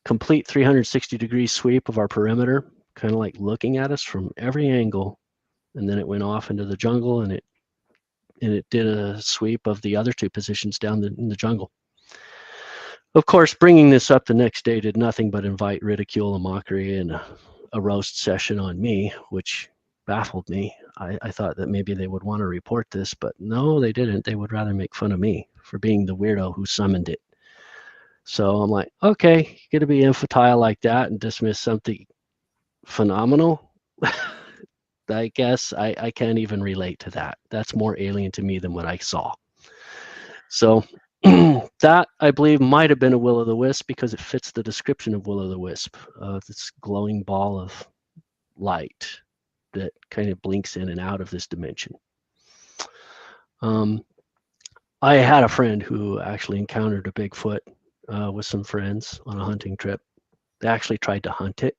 complete 360-degree sweep of our perimeter, kind of like looking at us from every angle. And then it went off into the jungle, and it did a sweep of the other two positions down in the jungle. Of course, bringing this up the next day did nothing but invite ridicule and mockery and a roast session on me, which baffled me. I thought that maybe they would want to report this, but no, they didn't. They would rather make fun of me for being the weirdo who summoned it. So I'm like, okay, you're gonna be infantile like that and dismiss something phenomenal. I guess I can't even relate to that. That's more alien to me than what I saw. So that I believe might have been a will-o'-the-wisp because it fits the description of will-o'-the-wisp, this glowing ball of light that kind of blinks in and out of this dimension. I had a friend who actually encountered a Bigfoot with some friends on a hunting trip. They actually tried to hunt it,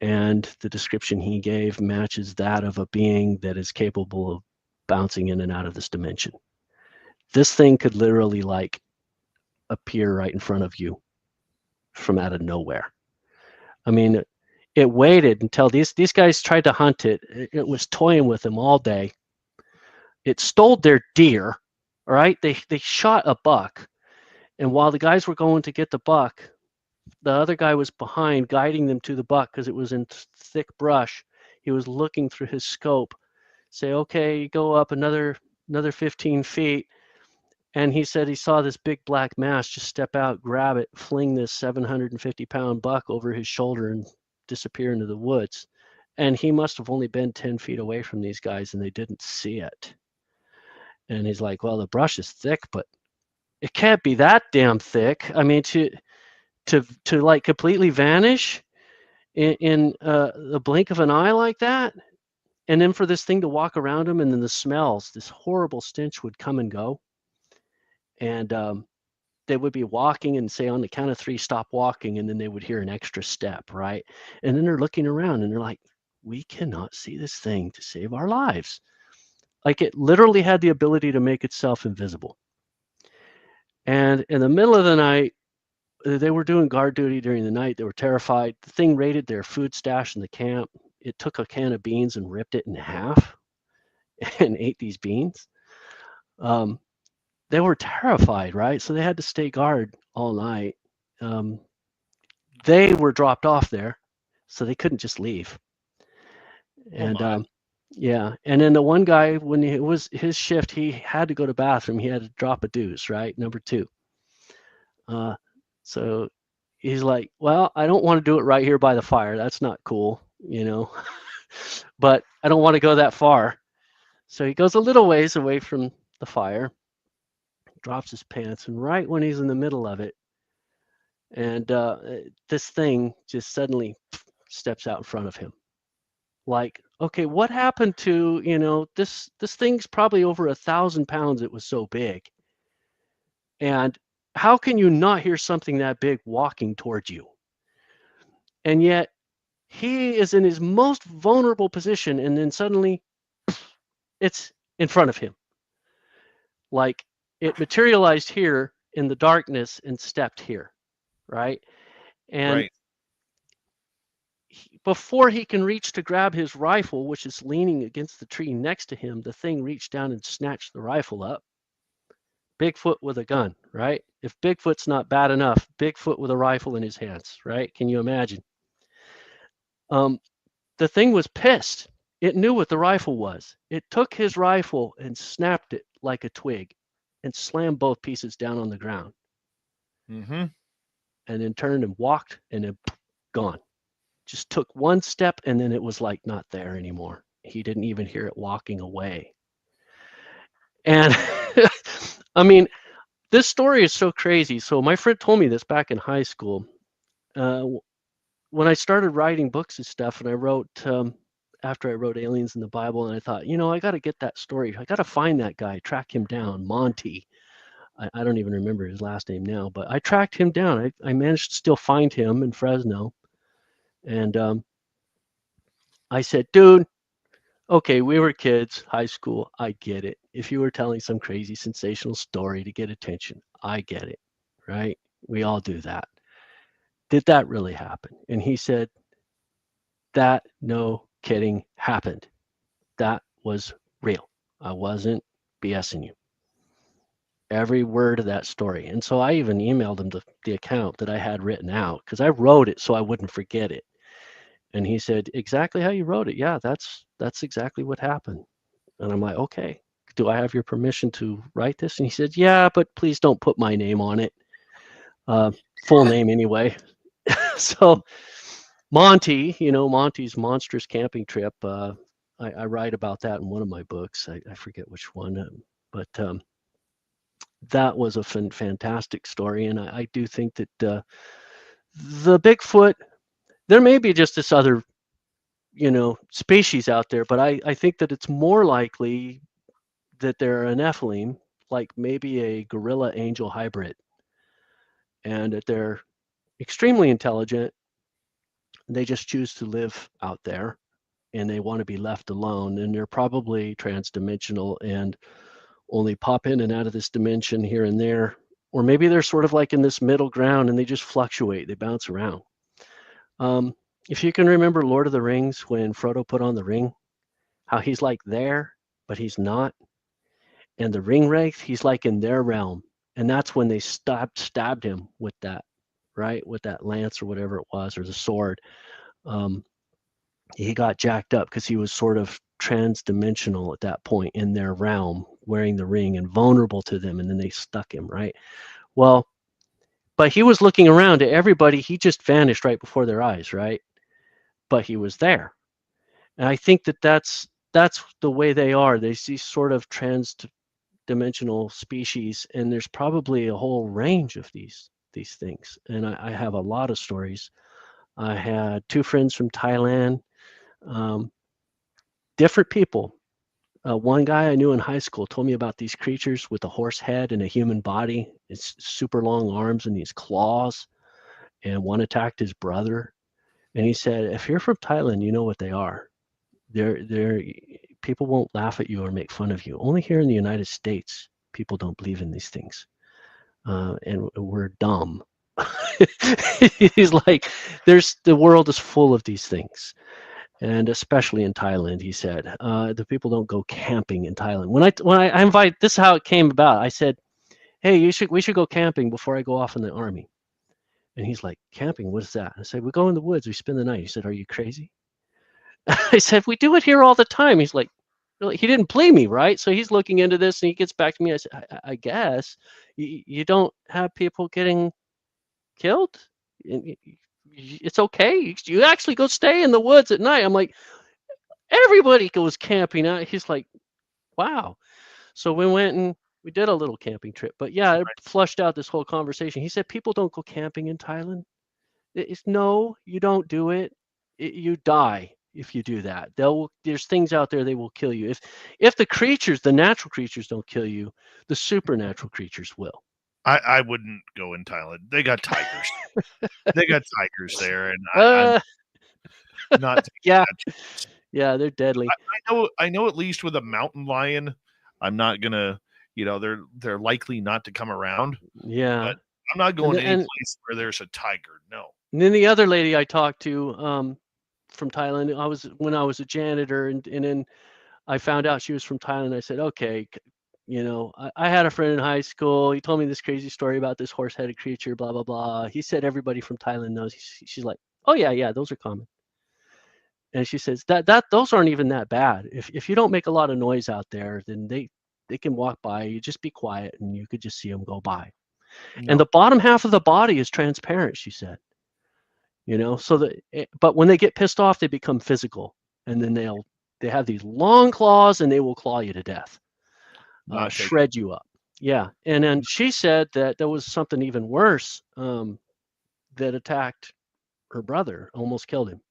and the description he gave matches that of a being that is capable of bouncing in and out of this dimension. This thing could literally like appear right in front of you from out of nowhere. I mean, it waited until these guys tried to hunt it. It was toying with them all day. It stole their deer. All right, they shot a buck, and while the guys were going to get the buck, the other guy was behind, guiding them to the buck because it was in thick brush. He was looking through his scope, say, "Okay, go up another 15 feet." And he said he saw this big black mass just step out, grab it, fling this 750-pound buck over his shoulder and disappear into the woods. And he must have only been 10 feet away from these guys and they didn't see it. And he's like, well, the brush is thick, but it can't be that damn thick. I mean, to like completely vanish in the blink of an eye like that. And then for this thing to walk around him, and then the smells, this horrible stench would come and go. And they would be walking and say on the count of 3, stop walking. And then they would hear an extra step, right? And then they're looking around and they're like, we cannot see this thing to save our lives. Like it literally had the ability to make itself invisible. And in the middle of the night, they were doing guard duty during the night. They were terrified. The thing raided their food stash in the camp. It took a can of beans and ripped it in half and ate these beans. They were terrified, right? So they had to stay guard all night. They were dropped off there, so they couldn't just leave. And yeah, and then the one guy, when it was his shift, he had to go to the bathroom. He had to drop a deuce, right? Number 2. So he's like, well, I don't want to do it right here by the fire. That's not cool, you know, but I don't want to go that far. So he goes a little ways away from the fire, drops his pants, and right when he's in the middle of it, and this thing just suddenly steps out in front of him. Like, okay, what happened to, you know, this thing's probably over 1,000 pounds. It was so big. And how can you not hear something that big walking towards you? And yet he is in his most vulnerable position, and then suddenly it's in front of him. Like it materialized here in the darkness and stepped here, right? And right. Before he can reach to grab his rifle, which is leaning against the tree next to him, the thing reached down and snatched the rifle up. Bigfoot with a gun, right? If Bigfoot's not bad enough, Bigfoot with a rifle in his hands, right? Can you imagine? The thing was pissed. It knew what the rifle was. It took his rifle and snapped it like a twig and slammed both pieces down on the ground. Mm-hmm. And then turned and walked, and then gone. Just took one step, and then it was like not there anymore. He didn't even hear it walking away. And I mean, this story is so crazy. So my friend told me this back in high school. When I started writing books and stuff, and I wrote, after I wrote Aliens in the Bible, and I thought, you know, I got to get that story. I got to find that guy, track him down, Monty. I don't even remember his last name now, but I tracked him down. I managed to still find him in Fresno. And I said, dude, okay, we were kids, high school. I get it. If you were telling some crazy sensational story to get attention, I get it, right? We all do that. Did that really happen? And he said, that, no kidding, happened. That was real. I wasn't BSing you. Every word of that story. And so I even emailed him the account that I had written out because I wrote it so I wouldn't forget it. And he said, exactly how you wrote it. Yeah, that's exactly what happened. And I'm like, okay, do I have your permission to write this? And he said, yeah, but please don't put my name on it. full name anyway. So Monty, Monty's monstrous camping trip. I write about that in one of my books. I forget which one, but that was a fantastic story. And I do think that the Bigfoot, there may be just this other, species out there, but I think that it's more likely that they're a Nephilim, like maybe a gorilla angel hybrid, and that they're extremely intelligent. They just choose to live out there and they want to be left alone. And they're probably transdimensional and only pop in and out of this dimension here and there. Or maybe they're sort of like in this middle ground and they just fluctuate, they bounce around. If you can remember Lord of the Rings, when Frodo put on the ring, how he's like there, but he's not. And the ring wraith, he's like in their realm. And that's when they stabbed him with that, right? With that lance or whatever it was, or the sword. He got jacked up because he was sort of trans-dimensional at that point in their realm, wearing the ring and vulnerable to them. And then they stuck him, right? Well, but he was looking around at everybody. He just vanished right before their eyes, right? But he was there. And I think that that's the way they are. They see sort of trans-dimensional species, and there's probably a whole range of these things. And I have a lot of stories. I had 2 friends from Thailand, different people. One guy I knew in high school told me about these creatures with a horse head and a human body. It's super long arms and these claws, and one attacked his brother. And he said, if you're from Thailand, you know what they are. They're people won't laugh at you or make fun of you. Only here in the United States, people don't believe in these things. And we're dumb. He's like, the world is full of these things. And especially in Thailand, he said, the people don't go camping in Thailand. When I invite, this is how it came about. I said, hey, we should go camping before I go off in the Army. And he's like, camping, what is that? I said, we go in the woods, we spend the night. He said, are you crazy? I said, we do it here all the time. He's like, really? He didn't believe me, right? So he's looking into this and he gets back to me. I said, I guess you don't have people getting killed? It's okay. You actually go stay in the woods at night. I'm like, everybody goes camping out. He's like, wow. So we went and we did a little camping trip. But yeah, it flushed out this whole conversation. He said, people don't go camping in Thailand. No, you don't do it. You die if you do that. There's things out there, they will kill you. If the natural creatures don't kill you, the supernatural creatures will. I wouldn't go in Thailand. They got tigers. They got tigers there, and I'm not. Yeah, they're deadly. I know. At least with a mountain lion, I'm not gonna. They're likely not to come around. Yeah, but I'm not going to any place where there's a tiger. No. And then the other lady I talked to from Thailand, when I was a janitor, and then I found out she was from Thailand. I said, okay. I had a friend in high school. He told me this crazy story about this horse-headed creature, blah, blah, blah. He said everybody from Thailand knows. She's like, oh, yeah, those are common. And she says those aren't even that bad. If you don't make a lot of noise out there, then they can walk by. You just be quiet, and you could just see them go by. No. And the bottom half of the body is transparent, she said. But when they get pissed off, they become physical. And then they have these long claws, and they will claw you to death. Shred you up. Yeah. And then she said that there was something even worse that attacked her brother, almost killed him.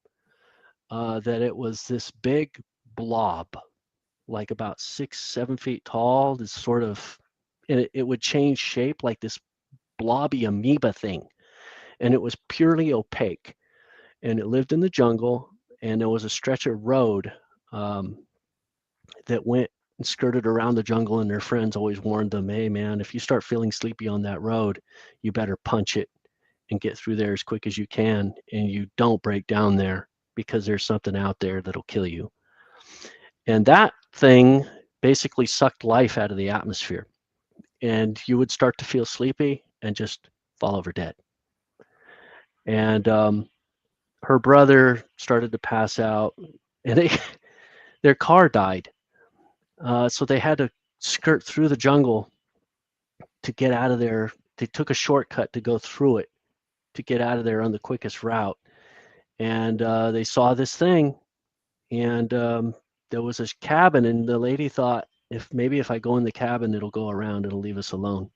That it was this big blob, like about 6-7 feet tall, this sort of, and it would change shape like this blobby amoeba thing. And it was purely opaque. And it lived in the jungle, and there was a stretch of road that went and skirted around the jungle, and their friends always warned them, hey man, if you start feeling sleepy on that road, you better punch it and get through there as quick as you can, and you don't break down there because there's something out there that'll kill you. And that thing basically sucked life out of the atmosphere, and you would start to feel sleepy and just fall over dead. And her brother started to pass out, and their car died. So they had to skirt through the jungle to get out of there they took a shortcut to go through it to get out of there on the quickest route. And they saw this thing, and there was a cabin, and the lady thought, if I go in the cabin, it'll go around, it'll leave us alone.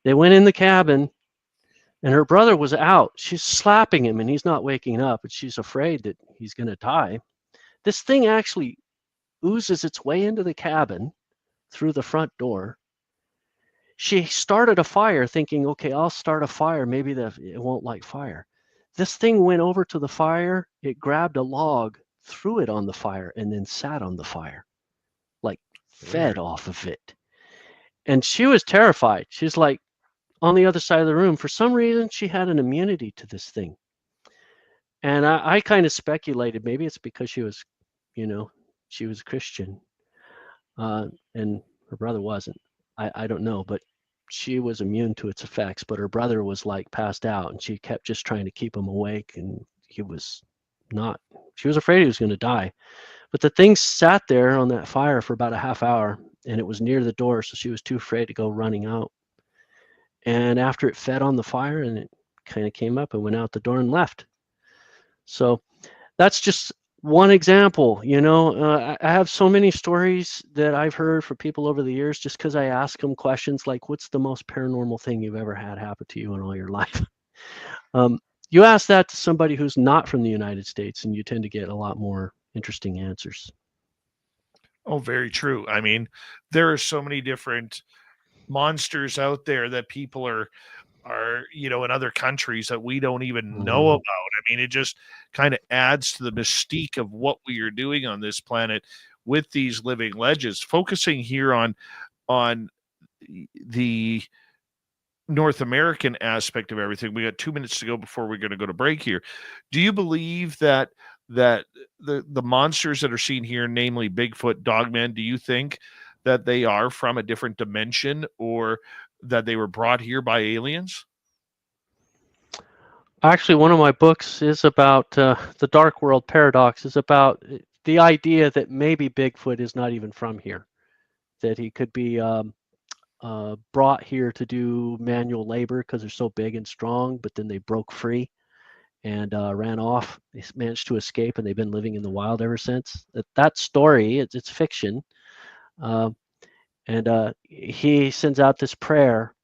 They went in the cabin, and her brother was out. She's slapping him, and he's not waking up, and she's afraid that he's going to die. This thing actually oozes its way into the cabin through the front door. She started a fire thinking, okay, I'll start a fire. Maybe it won't light fire. This thing went over to the fire. It grabbed a log, threw it on the fire, and then sat on the fire, like fed off of it. And she was terrified. She's like on the other side of the room. For some reason, she had an immunity to this thing. And I kind of speculated, maybe it's because she was a Christian, and her brother wasn't. I don't know, but she was immune to its effects, but her brother was like passed out, and she kept just trying to keep him awake, and she was afraid he was going to die. But the thing sat there on that fire for about a half hour, and it was near the door, so she was too afraid to go running out. And after it fed on the fire, and it kind of came up and went out the door and left. So that's just one example. I have so many stories that I've heard from people over the years just because I ask them questions like, what's the most paranormal thing you've ever had happen to you in all your life? You ask that to somebody who's not from the United States, and you tend to get a lot more interesting answers. Oh, very true. I mean, there are so many different monsters out there that people are in other countries that we don't even know about. I mean, it just kind of adds to the mystique of what we are doing on this planet with these living legends. Focusing here on the North American aspect of everything. We got 2 minutes to go before we're going to go to break here. Do you believe that the monsters that are seen here, namely Bigfoot, Dogman, do you think that they are from a different dimension, or that they were brought here by aliens? Actually, one of my books is about the Dark World Paradox, is about the idea that maybe Bigfoot is not even from here, that he could be brought here to do manual labor because they're so big and strong, but then they broke free and ran off. They managed to escape, and they've been living in the wild ever since. That story, it's fiction. And he sends out this prayer,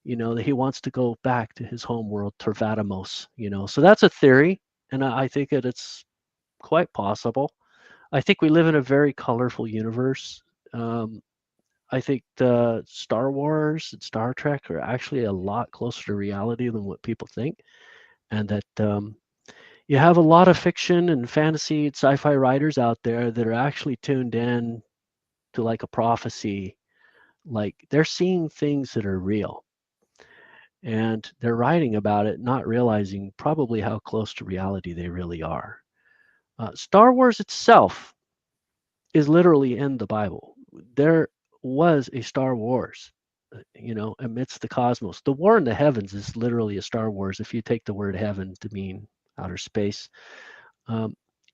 that he wants to go back to his home world, Tervatamos, So that's a theory, and I think that it's quite possible. I think we live in a very colorful universe. I think the Star Wars and Star Trek are actually a lot closer to reality than what people think, and that you have a lot of fiction and fantasy and sci-fi writers out there that are actually tuned in to like a prophecy, like they're seeing things that are real. And they're writing about it, not realizing probably how close to reality they really are. Star Wars itself is literally in the Bible. There was a Star Wars, amidst the cosmos. The war in the heavens is literally a Star Wars if you take the word heaven to mean outer space.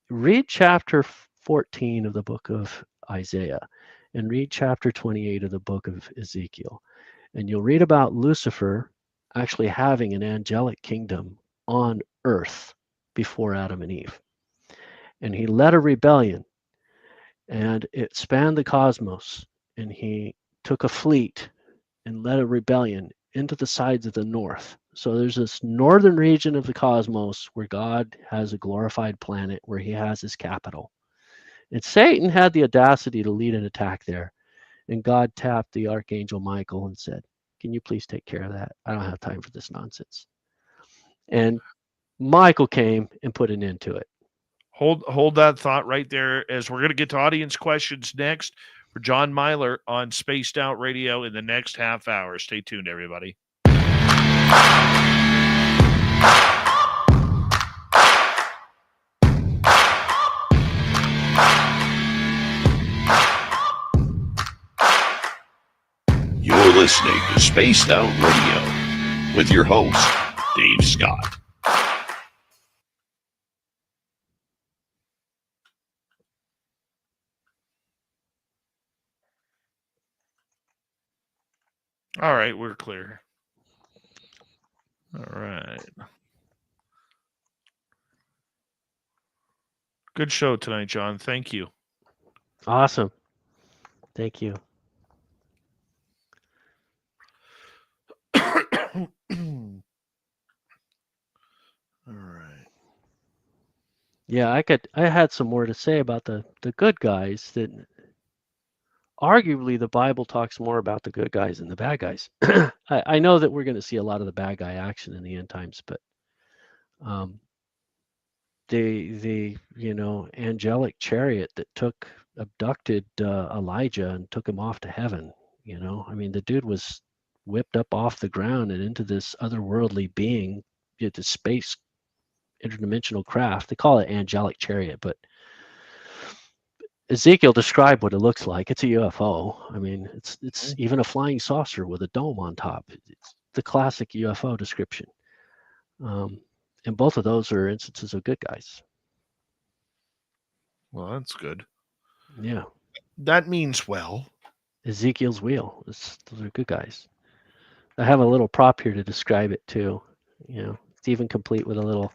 Read chapter 14 of the book of Isaiah, and read chapter 28 of the book of Ezekiel. And you'll read about Lucifer actually having an angelic kingdom on earth before Adam and Eve. And he led a rebellion, and it spanned the cosmos, and he took a fleet and led a rebellion into the sides of the north. So there's this northern region of the cosmos where God has a glorified planet where he has his capital. And Satan had the audacity to lead an attack there. And God tapped the archangel Michael and said, can you please take care of that? I don't have time for this nonsense. And Michael came and put an end to it. Hold that thought right there, as we're going to get to audience questions next for John Milor on Spaced Out Radio in the next half hour. Stay tuned, everybody. You're listening to Spaced Out Radio with your host, Dave Scott. All right, we're clear. All right. Good show tonight, John. Thank you. Awesome. Thank you. All right. Yeah, I had some more to say about the good guys. That arguably the Bible talks more about the good guys than the bad guys. I know that we're going to see a lot of the bad guy action in the end times, but the angelic chariot that abducted Elijah and took him off to heaven. I mean, the dude was whipped up off the ground and into this otherworldly being, the space interdimensional craft. They call it angelic chariot, but Ezekiel described what it looks like. It's a UFO. I mean, it's even a flying saucer with a dome on top. It's the classic UFO description. And both of those are instances of good guys. Well, that's good. Yeah. That means well. Ezekiel's wheel. Those are good guys. I have a little prop here to describe it too. It's even complete with a little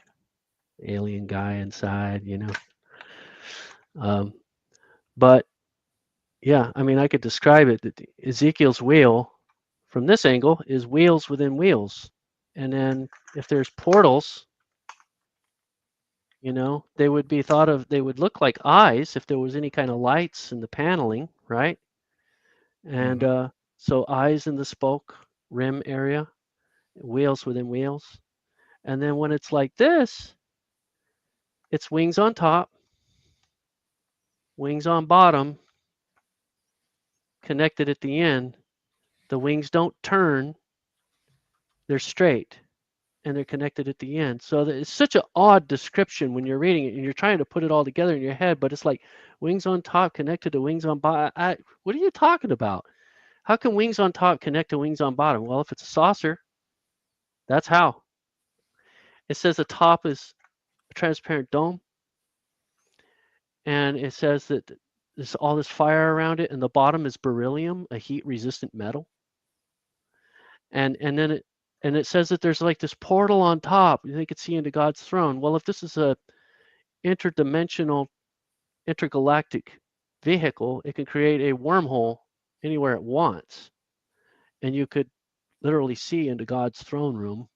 alien guy inside, But yeah, I mean, I could describe it that Ezekiel's wheel from this angle is wheels within wheels. And then if there's portals, they would look like eyes if there was any kind of lights in the paneling, right? And so eyes in the spoke rim area, wheels within wheels. And then when it's like this, it's wings on top, wings on bottom, connected at the end. The wings don't turn, they're straight, and they're connected at the end. So it's such an odd description when you're reading it and you're trying to put it all together in your head, but it's like wings on top connected to wings on bottom. What are you talking about? How can wings on top connect to wings on bottom? Well, if it's a saucer, that's how. It says the top is a transparent dome, and it says that there's all this fire around it, and the bottom is beryllium, a heat-resistant metal. And then it says that there's like this portal on top. They could see into God's throne. Well, if this is a interdimensional, intergalactic vehicle, it can create a wormhole anywhere it wants, and you could literally see into God's throne room.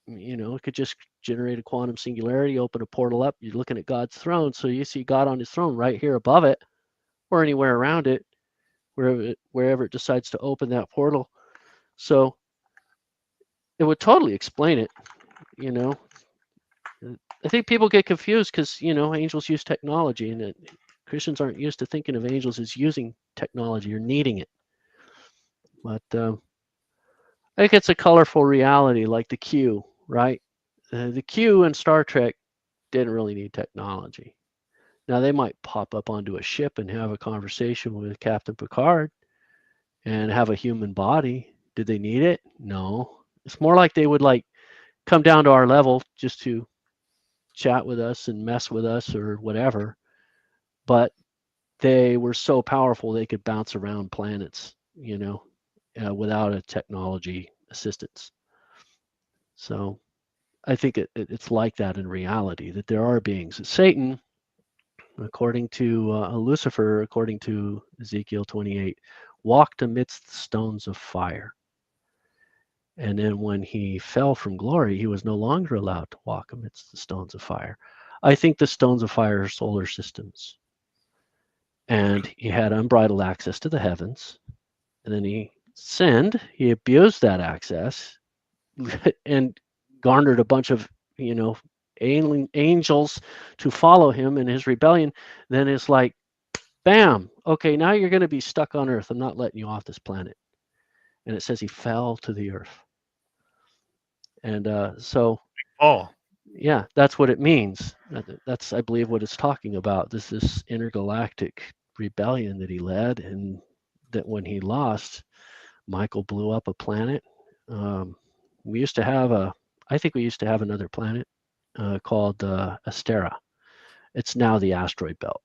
It could just generate a quantum singularity, open a portal up. You're looking at God's throne, so you see God on his throne right here above it, or anywhere around it, wherever it decides to open that portal. So it would totally explain it. I think people get confused because angels use technology, and Christians aren't used to thinking of angels as using technology or needing it. But I think it's a colorful reality, like the Q, right? The Q in Star Trek didn't really need technology. Now they might pop up onto a ship and have a conversation with Captain Picard and have a human body. Did they need it? No. It's more like they would come down to our level just to chat with us and mess with us or whatever. But they were so powerful they could bounce around planets, without a technology assistance. So I think it's like that in reality, that there are beings. Satan, according to Lucifer, according to Ezekiel 28, walked amidst the stones of fire. And then when he fell from glory, he was no longer allowed to walk amidst the stones of fire. I think the stones of fire are solar systems. And he had unbridled access to the heavens. And then he sinned. He abused that access and garnered a bunch of, angels to follow him in his rebellion. Then it's like, bam, okay, now you're going to be stuck on Earth. I'm not letting you off this planet. And it says he fell to the earth. And yeah, that's what it means. That's, I believe, what it's talking about. This intergalactic rebellion that he led, and that when he lost, Michael blew up a planet. We used to have another planet called Astera. It's now the asteroid belt.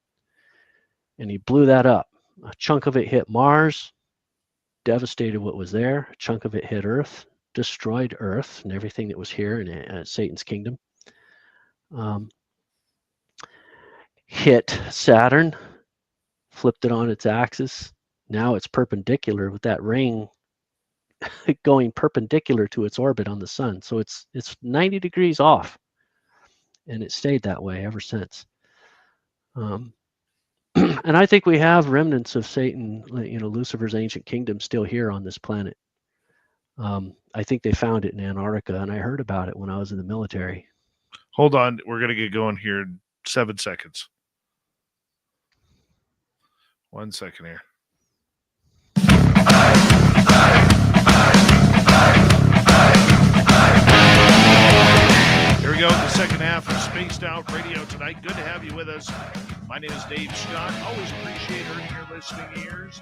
And he blew that up. A chunk of it hit Mars, devastated what was there. A chunk of it hit Earth, destroyed Earth and everything that was here in Satan's kingdom. Hit Saturn, flipped it on its axis. Now it's perpendicular with that ring going perpendicular to its orbit on the sun. So it's 90 degrees off, and it stayed that way ever since. And I think we have remnants of Satan, Lucifer's ancient kingdom still here on this planet. I think they found it in Antarctica, and I heard about it when I was in the military. Hold on. We're going to get going here in 7 seconds. 1 second here. Here we go, the second half of Spaced Out Radio tonight. Good to have you with us. My name is Dave Scott. Always appreciate earning your listening ears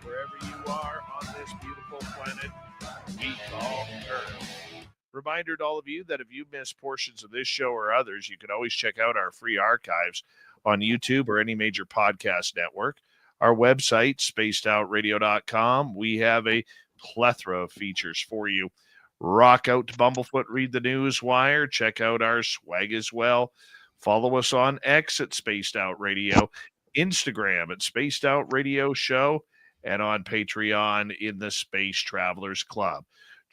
wherever you are on this beautiful planet we call Earth. Reminder to all of you that if you missed portions of this show or others, you can always check out our free archives on YouTube or any major podcast network. Our website, spacedoutradio.com. We have a plethora of features for you. Rock out to Bumblefoot, read the news wire, check out our swag as well. Follow us on X at Spaced Out Radio, Instagram at Spaced Out Radio Show, and on Patreon in the Space Travelers Club.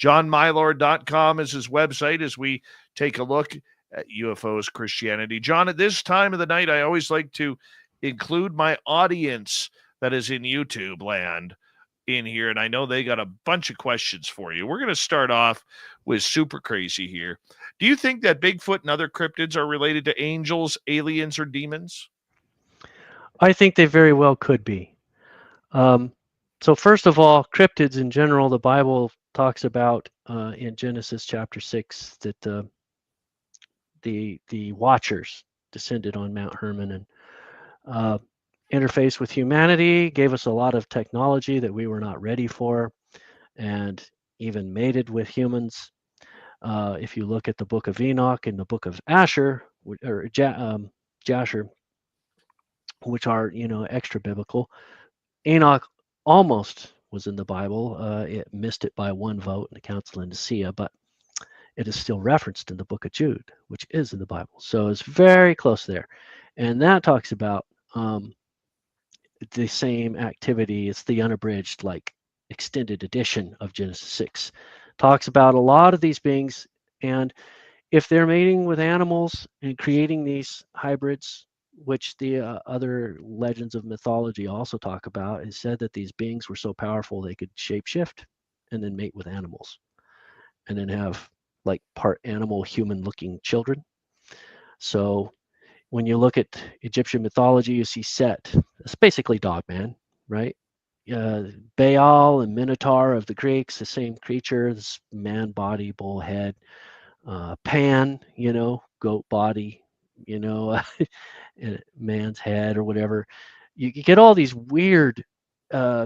JohnMilor.com is his website as we take a look at UFOs, Christianity. John, at this time of the night, I always like to include my audience that is in YouTube land in here, and I know they got a bunch of questions for you. We're going to start off with Super Crazy here. Do you think that Bigfoot and other cryptids are related to angels, aliens, or demons? I think they very well could be. So first of all, cryptids in general, the Bible talks about in Genesis chapter 6 that the Watchers descended on Mount Hermon and interfaced with humanity, gave us a lot of technology that we were not ready for, and even mated with humans. If you look at the book of Enoch and the book of Asher, or Jasher, which are, extra biblical, Enoch almost was in the Bible. It missed it by one vote in the Council of Nicaea, but it is still referenced in the book of Jude, which is in the Bible. So it's very close there. And that talks about the same activity. It's the unabridged, extended edition of Genesis 6. Talks about a lot of these beings, and if they're mating with animals and creating these hybrids, which the other legends of mythology also talk about, is said that these beings were so powerful they could shapeshift and then mate with animals and then have part animal human looking children. So when you look at Egyptian mythology, you see Set. It's basically dog man, right? Baal and Minotaur of the Greeks, the same creature, this man body, bull head. Pan, goat body, man's head or whatever. You get all these weird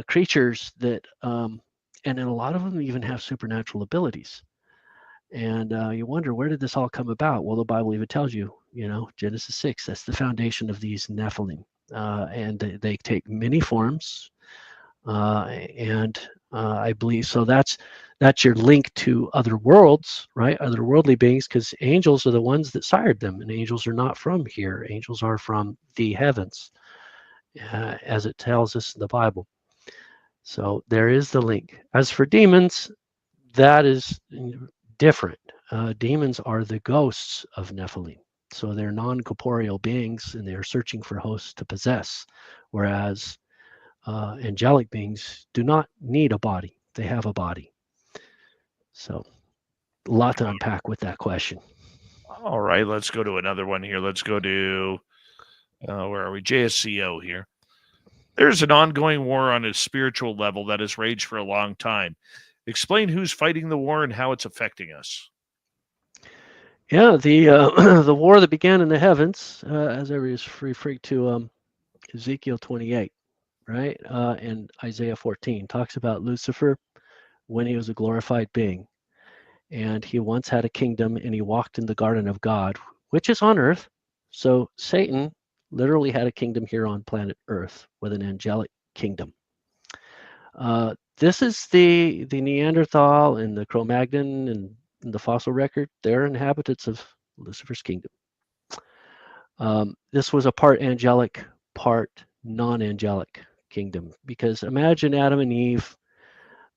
creatures that, and then a lot of them even have supernatural abilities. And you wonder, where did this all come about? Well, the Bible even tells you, Genesis 6, that's the foundation of these Nephilim. And they take many forms. And I believe, so that's your link to other worlds, right? Otherworldly beings, because angels are the ones that sired them, and angels are not from here. Angels are from the heavens, as it tells us in the Bible. So there is the link. As for demons, that is different. Demons are the ghosts of Nephilim. So they're non-corporeal beings, and they are searching for hosts to possess, whereas angelic beings do not need a body. They have a body. So a lot to unpack with that question. All right, let's go to another one here. Let's go to, where are we? JSCO here. There's an ongoing war on a spiritual level that has raged for a long time. Explain who's fighting the war and how it's affecting us. Yeah, the war that began in the heavens, as I was referring to Ezekiel 28, right? And Isaiah 14 talks about Lucifer when he was a glorified being. And he once had a kingdom, and he walked in the garden of God, which is on earth. So Satan literally had a kingdom here on planet Earth with an angelic kingdom. This is the Neanderthal and the Cro-Magnon and the fossil record. They're inhabitants of Lucifer's kingdom. This was a part angelic, part non-angelic kingdom, because imagine Adam and Eve,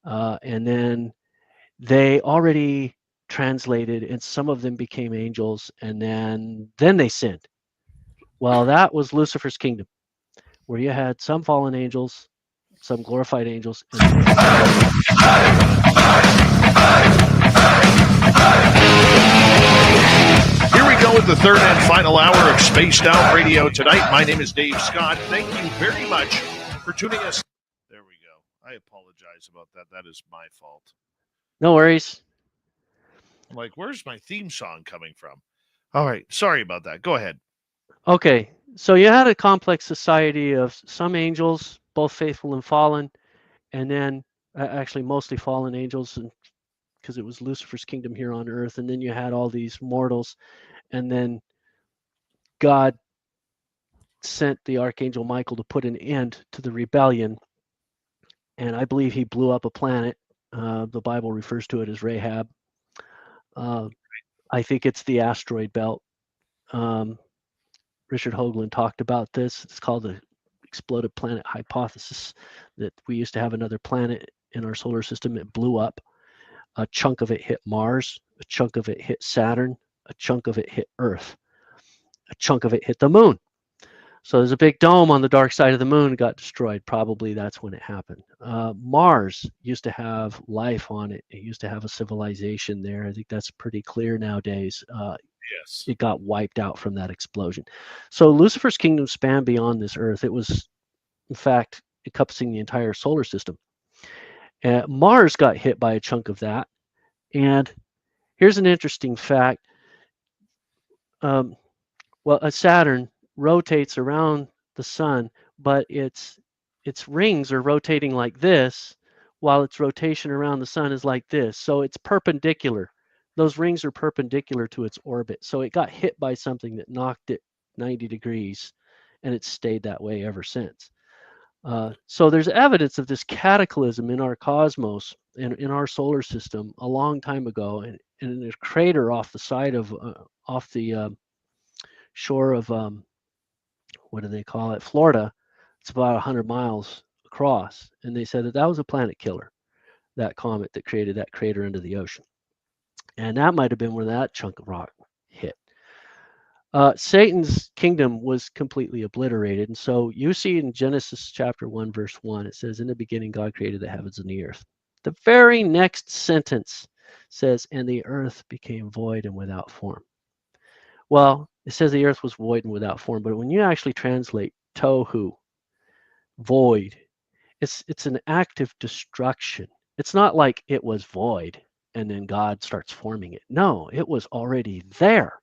and then they already translated, and some of them became angels, and then they sinned. Well, that was Lucifer's kingdom, where you had some fallen angels, some glorified angels, and Here we go with the third and final hour of Spaced Out Radio tonight. My name is Dave Scott. Thank you very much for tuning us. There we go. I apologize about that. That is my fault. no worries. I'm like, where's my theme song coming from? All right. Sorry about that. Go ahead. Okay, so you had a complex society of some angels, both faithful and fallen, and then actually mostly fallen angels, because it was Lucifer's kingdom here on earth. And then you had all these mortals, and then God sent the archangel Michael to put an end to the rebellion, and I believe he blew up a planet. The Bible refers to it as Rahab. I think it's the asteroid belt. Richard Hoagland talked about this. It's called the exploded planet hypothesis, that we used to have another planet in our solar system. It blew up. A chunk of it hit Mars. A chunk of it hit Saturn. A chunk of it hit Earth. A chunk of it hit the moon. So there's a big dome on the dark side of the moon, got destroyed. Probably that's when it happened. Mars used to have life on it. It used to have a civilization there. I think that's pretty clear nowadays. Yes. It got wiped out from that explosion. So Lucifer's kingdom spanned beyond this earth. It was, in fact, encompassing the entire solar system. Mars got hit by a chunk of that. And here's an interesting fact. A Saturn rotates around the sun, but its rings are rotating like this, while its rotation around the sun is like this. So it's perpendicular. Those rings are perpendicular to its orbit. So it got hit by something that knocked it 90 degrees, and it's stayed that way ever since. So there's evidence of this cataclysm in our cosmos, in our solar system, a long time ago, and in a crater off the side of, off the shore of, what do they call it, Florida. It's about 100 miles across, and they said that was a planet killer, that comet that created that crater into the ocean. And that might have been where that chunk of rock hit. Satan's kingdom was completely obliterated. And so you see in Genesis chapter 1, verse 1, it says, "In the beginning, God created the heavens and the earth." The very next sentence says, "And the earth became void and without form." Well, it says the earth was void and without form, but when you actually translate tohu, void, it's an active destruction. It's not like it was void and then God starts forming it. No, it was already there.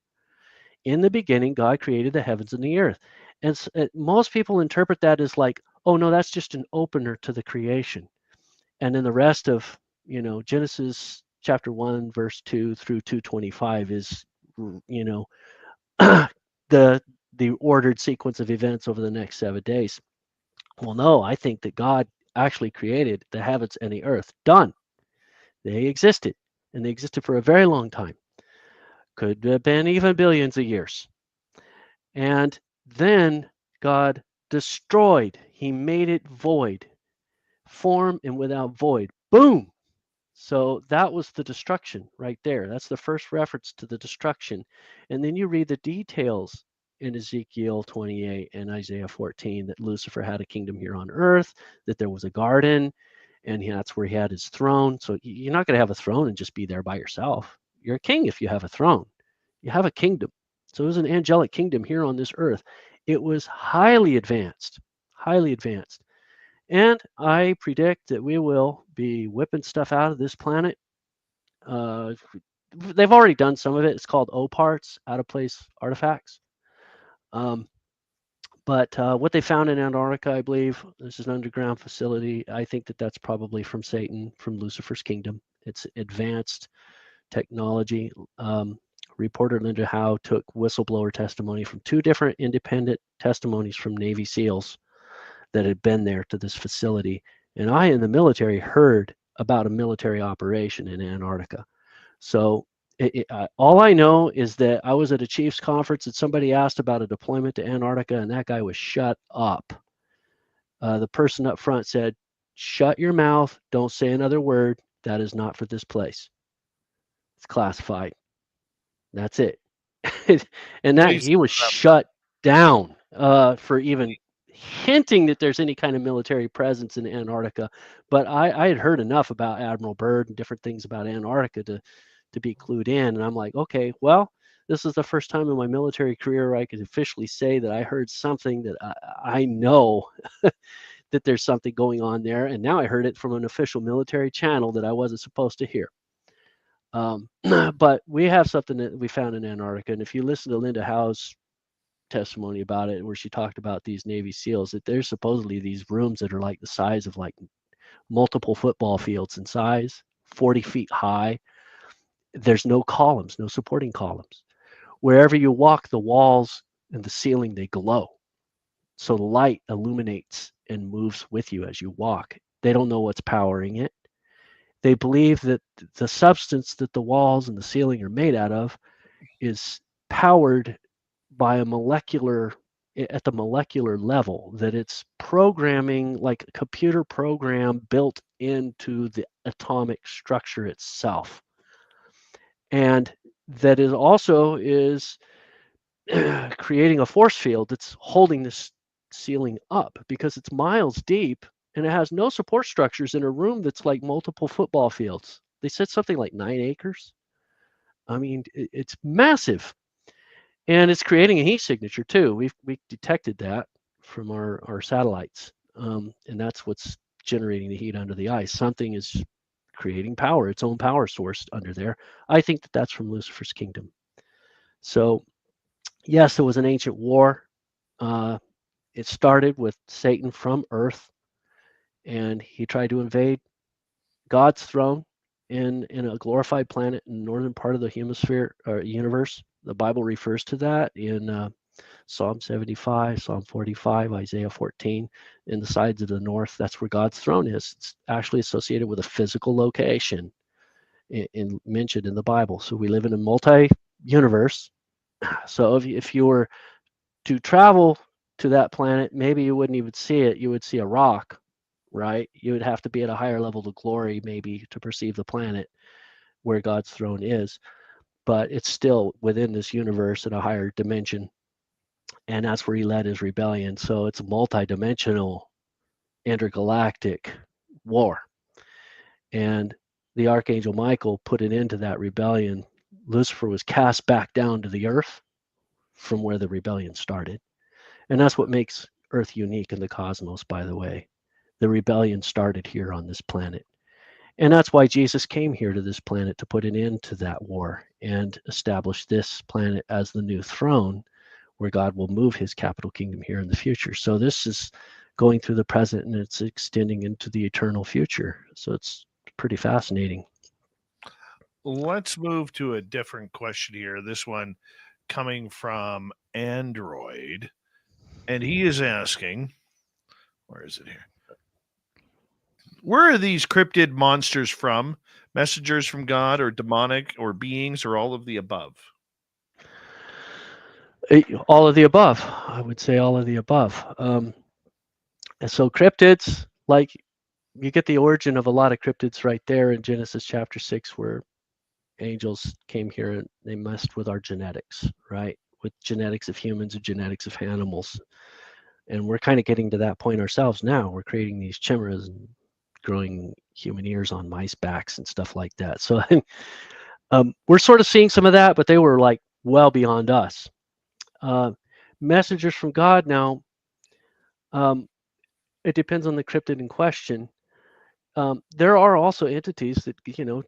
In the beginning, God created the heavens and the earth. And most people interpret that as like, oh no, that's just an opener to the creation. And then the rest of, Genesis chapter 1, verse 2 through 225 is, the ordered sequence of events over the next 7 days. Well, no, I think that God actually created the heavens and the earth. Done. They existed, and they existed for a very long time. Could have been even billions of years. And then God destroyed. He made it void. Form and without void. Boom! So that was the destruction right there. That's the first reference to the destruction. And then you read the details in Ezekiel 28 and Isaiah 14 that Lucifer had a kingdom here on earth, that there was a garden, and that's where he had his throne. So you're not going to have a throne and just be there by yourself. You're a king if you have a throne. You have a kingdom. So it was an angelic kingdom here on this earth. It was highly advanced, highly advanced. And I predict that we will be whipping stuff out of this planet. They've already done some of it. It's called O-parts, out-of-place artifacts. But what they found in Antarctica, I believe, this is an underground facility. I think that that's probably from Satan, from Lucifer's kingdom. It's advanced technology. Reporter Linda Howe took whistleblower testimony from 2 different independent testimonies from Navy SEALs that had been there to this facility. And I, in the military, heard about a military operation in Antarctica. So all I know is that I was at a Chiefs conference and somebody asked about a deployment to Antarctica, and that guy was shut up. The person up front said, "Shut your mouth. Don't say another word. That is not for this place. It's classified." That's it. And that Amazing. he was shut down for even hinting that there's any kind of military presence in Antarctica. But I had heard enough about Admiral Byrd and different things about Antarctica to be clued in. And I'm like, okay, well, this is the first time in my military career where I could officially say that I heard something that I know that there's something going on there. And now I heard it from an official military channel that I wasn't supposed to hear. But we have something that we found in Antarctica. And if you listen to Linda Howe's testimony about it, where she talked about these Navy SEALs, that there's supposedly these rooms that are like the size of like multiple football fields in size, 40 feet high. There's no columns, no supporting columns. Wherever you walk, the walls and the ceiling, they glow. So the light illuminates and moves with you as you walk. They don't know what's powering it. They believe that the substance that the walls and the ceiling are made out of is powered by a molecular, at the molecular level, that it's programming, like a computer program built into the atomic structure itself. And that is also is creating a force field that's holding this ceiling up, because it's miles deep and it has no support structures in a room that's like multiple football fields. They said something like 9 acres. I mean, it's massive. And it's creating a heat signature too. We detected that from our satellites. And that's what's generating the heat under the ice. Something is creating power, its own power source under there. I think that that's from Lucifer's kingdom. So yes, it was an ancient war. It started with Satan from Earth, and he tried to invade God's throne in a glorified planet in the northern part of the hemisphere or universe. The Bible refers to that in Psalm 75, Psalm 45, Isaiah 14. In the sides of the north, that's where God's throne is. It's actually associated with a physical location mentioned in the Bible. So we live in a multi-universe. So if you were to travel to that planet, maybe you wouldn't even see it. You would see a rock, right? You would have to be at a higher level of glory maybe to perceive the planet where God's throne is. But it's still within this universe in a higher dimension. And that's where he led his rebellion. So it's a multi-dimensional, intergalactic war. And the Archangel Michael put an end to that rebellion. Lucifer was cast back down to the earth from where the rebellion started. And that's what makes Earth unique in the cosmos, by the way. The rebellion started here on this planet. And that's why Jesus came here to this planet, to put an end to that war and establish this planet as the new throne where God will move his capital kingdom here in the future. So this is going through the present and it's extending into the eternal future. So it's pretty fascinating. Let's move to a different question here. This one coming from Android. And he is asking, where is it here? Where are these cryptid monsters from? Messengers from God, or demonic, or beings, or all of the above? All of the above. I would say all of the above. And so cryptids, like, you get the origin of a lot of cryptids right there in Genesis chapter 6, where angels came here and they messed with our genetics, right? With genetics of humans and genetics of animals. And we're kind of getting to that point ourselves now. We're creating these chimeras and growing human ears on mice backs and stuff like that. So we're sort of seeing some of that, but they were like well beyond us. Messengers from God now, it depends on the cryptid in question. There are also entities that,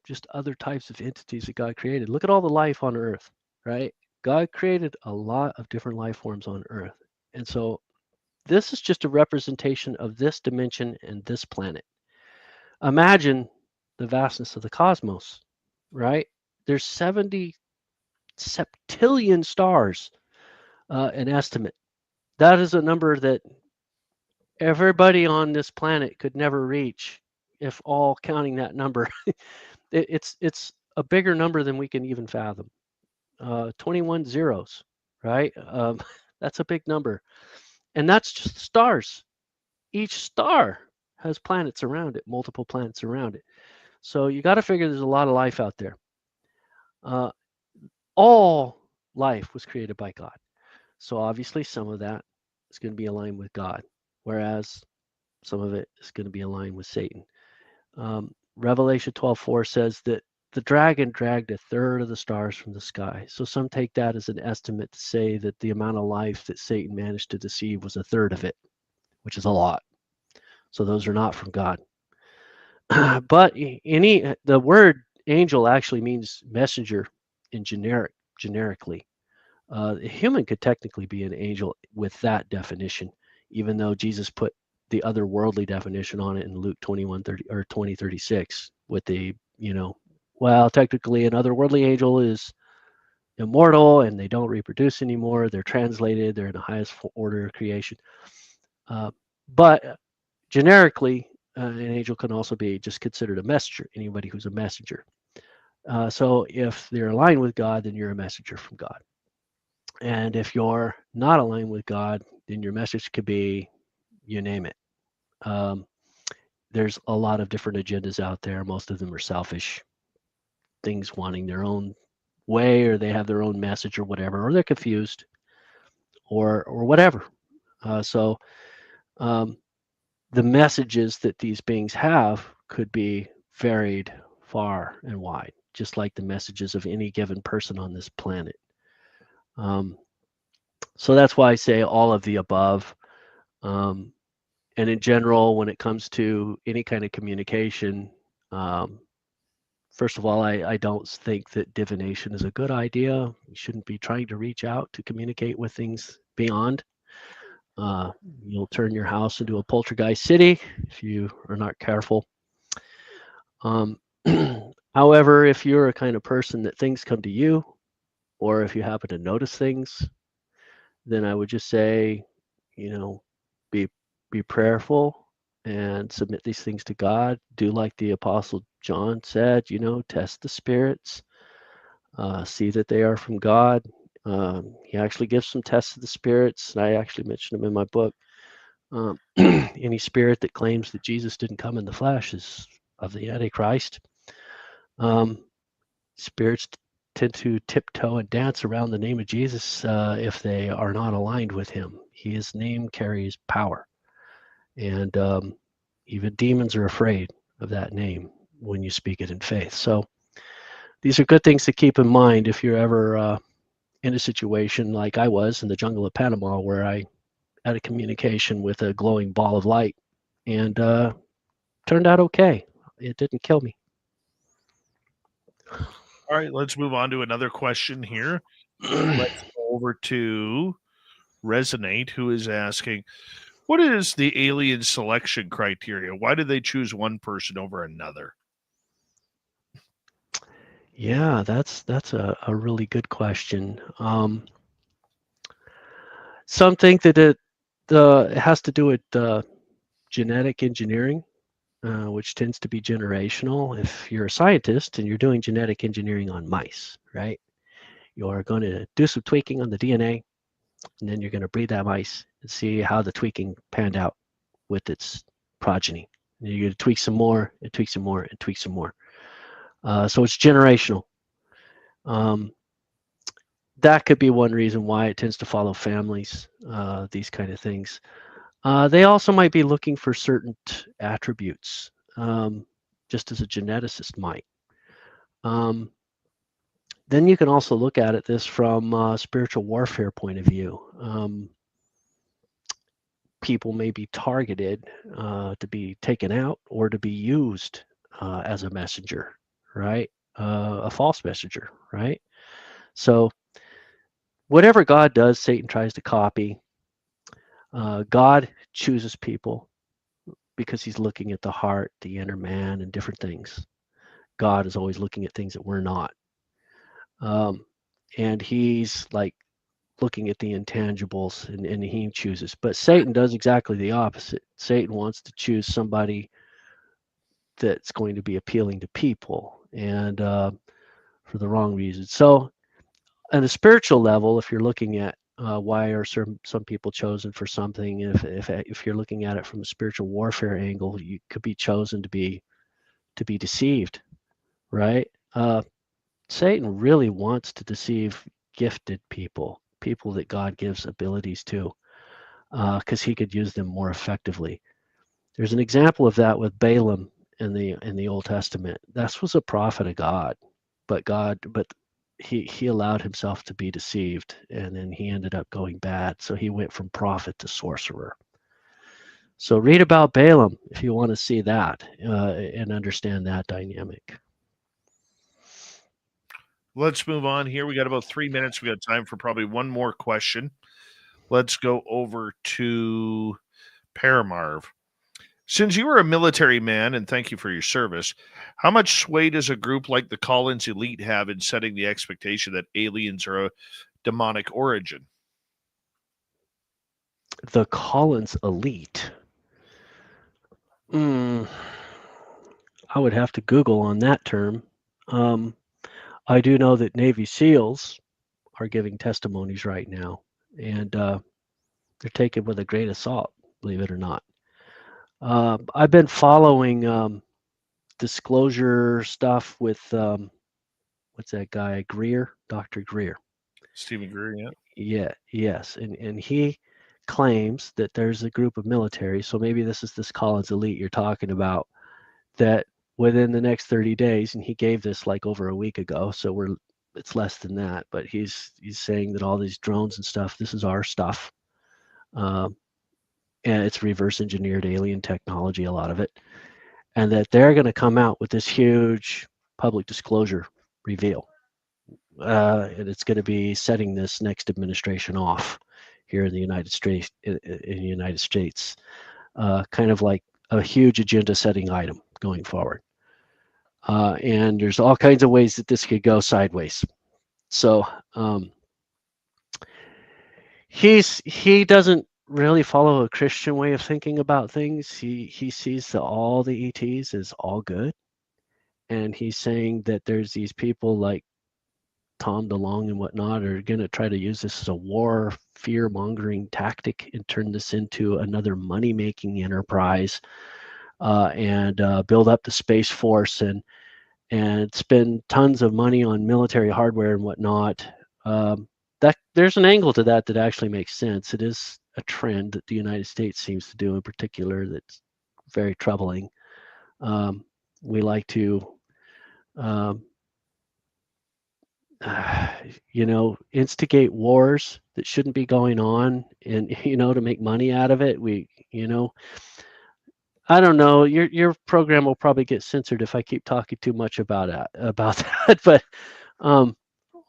just other types of entities that God created. Look at all the life on Earth, right? God created a lot of different life forms on Earth. And so this is just a representation of this dimension and this planet. Imagine the vastness of the cosmos, right? There's 70 septillion stars, an estimate. That is a number that everybody on this planet could never reach, if all counting that number. It's a bigger number than we can even fathom. 21 zeros, right? That's a big number. And that's just stars. Each star has planets around it, multiple planets around it. So you got to figure there's a lot of life out there. All life was created by God. So obviously some of that is going to be aligned with God, whereas some of it is going to be aligned with Satan. Revelation 12:4 says that the dragon dragged a third of the stars from the sky. So some take that as an estimate to say that the amount of life that Satan managed to deceive was a third of it, which is a lot. So those are not from God. But the word angel actually means messenger in generically. A human could technically be an angel with that definition, even though Jesus put the otherworldly definition on it in Luke 21:30 or 20:36 with the, well, technically an otherworldly angel is immortal and they don't reproduce anymore. They're translated. They're in the highest order of creation. But generically, an angel can also be just considered a messenger, anybody who's a messenger. So if they're aligned with God, then you're a messenger from God. And if you're not aligned with God, then your message could be, you name it. There's a lot of different agendas out there. Most of them are selfish things, wanting their own way, or they have their own message or whatever, or they're confused or whatever. So the messages that these beings have could be varied far and wide, just like the messages of any given person on this planet. So that's why I say all of the above. And in general, when it comes to any kind of communication, first of all, I don't think that divination is a good idea. You shouldn't be trying to reach out to communicate with things beyond. You'll turn your house into a poltergeist city if you are not careful. However, if you're a kind of person that things come to you, or if you happen to notice things, then I would just say, be prayerful and submit these things to God. Do like the Apostle John said, test the spirits, see that they are from God. He actually gives some tests of the spirits. I actually mentioned them in my book. Any spirit that claims that Jesus didn't come in the flesh is of the Antichrist. Spirits tend to tiptoe and dance around the name of Jesus if they are not aligned with him. His name carries power. And even demons are afraid of that name when you speak it in faith. So these are good things to keep in mind if you're ever in a situation like I was in the jungle of Panama, where I had a communication with a glowing ball of light, and turned out okay. It didn't kill me. All right, let's move on to another question here. Let's go over to Resonate, who is asking, what is the alien selection criteria? Why did they choose one person over another? Yeah, that's a really good question. Some think that it has to do with genetic engineering, which tends to be generational. If you're a scientist and you're doing genetic engineering on mice, right? You're going to do some tweaking on the DNA, and then you're going to breed that mice and see how the tweaking panned out with its progeny. And you're going to tweak some more, and tweak some more, and tweak some more. So it's generational. That could be one reason why it tends to follow families, these kind of things. They also might be looking for certain attributes, just as a geneticist might. Then you can also look at this from a spiritual warfare point of view. People may be targeted to be taken out or to be used as a messenger, right? A false messenger, right? So whatever God does, Satan tries to copy. God chooses people because he's looking at the heart, the inner man, and different things. God is always looking at things that we're not. And he's like looking at the intangibles, and he chooses. But Satan does exactly the opposite. Satan wants to choose somebody that's going to be appealing to people, and for the wrong reasons. So on a spiritual level, if you're looking at why are some people chosen for something, if you're looking at it from a spiritual warfare angle, you could be chosen to be deceived, right? Satan really wants to deceive gifted people that God gives abilities to, because he could use them more effectively. There's an example of that with Balaam in the Old Testament. This was a prophet of God, but he allowed himself to be deceived, and then he ended up going bad. So he went from prophet to sorcerer. So read about Balaam if you want to see that and understand that dynamic. Let's move on here. We got about 3 minutes. We got time for probably one more question. Let's go over to Paramarv. Since you were a military man, and thank you for your service, how much sway does a group like the Collins Elite have in setting the expectation that aliens are a demonic origin? The Collins Elite. I would have to Google on that term. I do know that Navy SEALs are giving testimonies right now, and they're taken with a grain of salt, believe it or not. I've been following disclosure stuff with what's that guy, Greer, Dr. Greer. Stephen Greer, yeah. Yeah, yes, and he claims that there's a group of military, so maybe this is this Collins Elite you're talking about, that within the next 30 days, and he gave this like over a week ago, so it's less than that, but he's saying that all these drones and stuff, this is our stuff, and it's reverse engineered alien technology, a lot of it, and that they're going to come out with this huge public disclosure reveal, and it's going to be setting this next administration off here in the United States, kind of like a huge agenda setting item going forward. And there's all kinds of ways that this could go sideways. So he doesn't really follow a Christian way of thinking about things. He sees all the ETs as all good, and he's saying that there's these people like Tom DeLonge and whatnot are going to try to use this as a war fear-mongering tactic and turn this into another money-making enterprise, and build up the Space Force and spend tons of money on military hardware and whatnot. That there's an angle to that actually makes sense. It is a trend that the United States seems to do in particular that's very troubling. We like to instigate wars that shouldn't be going on, and to make money out of it. I don't know. Your program will probably get censored if I keep talking too much about that. But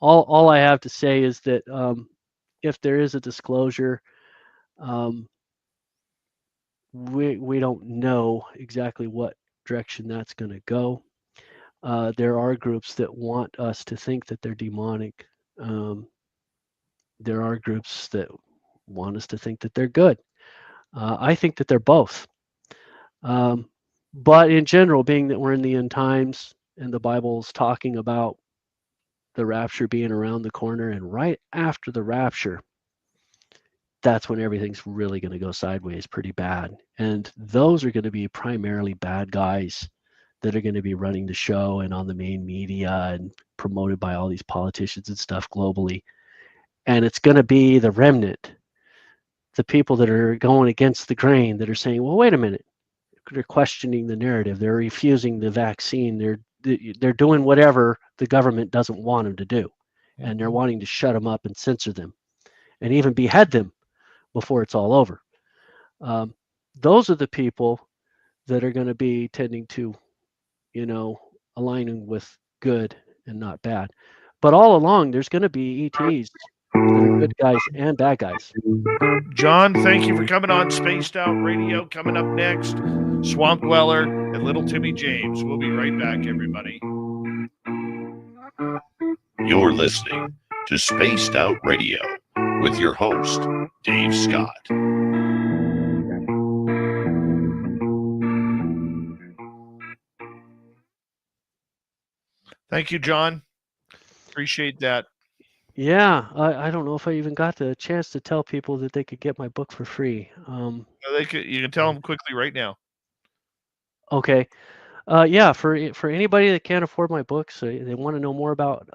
all I have to say is that if there is a disclosure, we don't know exactly what direction that's going to go. There are groups that want us to think that they're demonic. There are groups that want us to think that they're good. I think that they're both. But in general, being that we're in the end times and the Bible's talking about the rapture being around the corner, and right after the rapture, that's when everything's really going to go sideways pretty bad. And those are going to be primarily bad guys that are going to be running the show and on the main media and promoted by all these politicians and stuff globally. And it's going to be the remnant, the people that are going against the grain, that are saying, well, wait a minute. They're questioning the narrative. They're refusing the vaccine. They're doing whatever the government doesn't want them to do. And they're wanting to shut them up and censor them and even behead them before it's all over. Those are the people that are going to be tending to, aligning with good and not bad. But all along, there's going to be ETs that are good guys and bad guys. John, thank you for coming on Spaced Out Radio. Coming up next, Swamp Dweller and Little Timmy James. We'll be right back, everybody. You're listening to Spaced Out Radio with your host, Dave Scott. Thank you, John. Appreciate that. Yeah, I don't know if I even got the chance to tell people that they could get my book for free. You can tell them quickly right now. Okay. Yeah, for anybody that can't afford my books, they want to know more about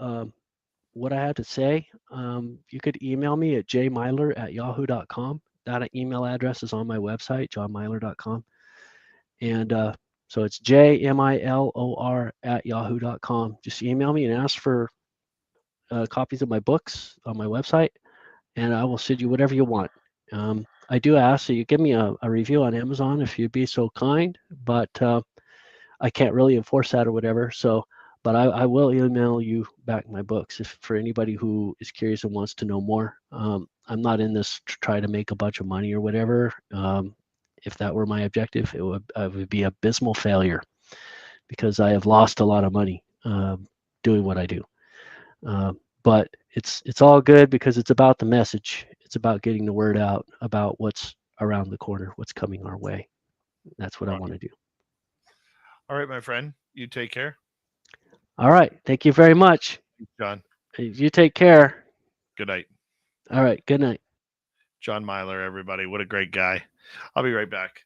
what I had to say, you could email me at jmyler@yahoo.com. That email address is on my website, johnmyler.com. And so it's jmilor@yahoo.com. Just email me and ask for copies of my books on my website, and I will send you whatever you want. I do ask that you give me a review on Amazon if you'd be so kind, but I can't really enforce that or whatever. So, but I will email you back my books if for anybody who is curious and wants to know more. I'm not in this to try to make a bunch of money or whatever. If that were my objective, I would be abysmal failure because I have lost a lot of money doing what I do. But it's all good because it's about the message. It's about getting the word out about what's around the corner, what's coming our way. That's what I want to do. All right, my friend. You take care. All right. Thank you very much. John. You take care. Good night. All right. Good night. John Milor, everybody. What a great guy. I'll be right back.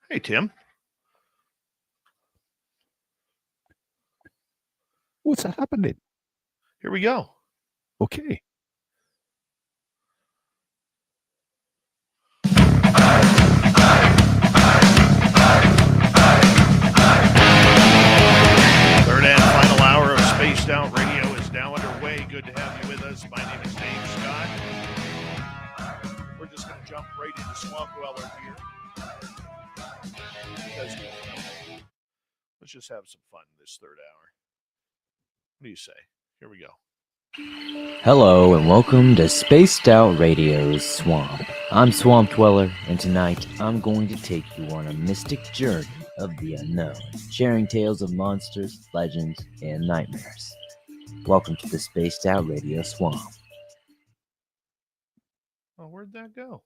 Hey, Tim. What's happening? Here we go. Okay. Third and final hour of Spaced Out Radio is now underway. Good to have you with us. My name is Dave Scott. We're just going to jump right into Swamp Dweller here. Because let's just have some fun this third hour. What do you say? Here we go. Hello and welcome to Spaced Out Radio's Swamp. I'm Swamp Dweller, and tonight I'm going to take you on a mystic journey of the unknown, sharing tales of monsters, legends, and nightmares. Welcome to the Spaced Out Radio Swamp. Oh, where'd that go?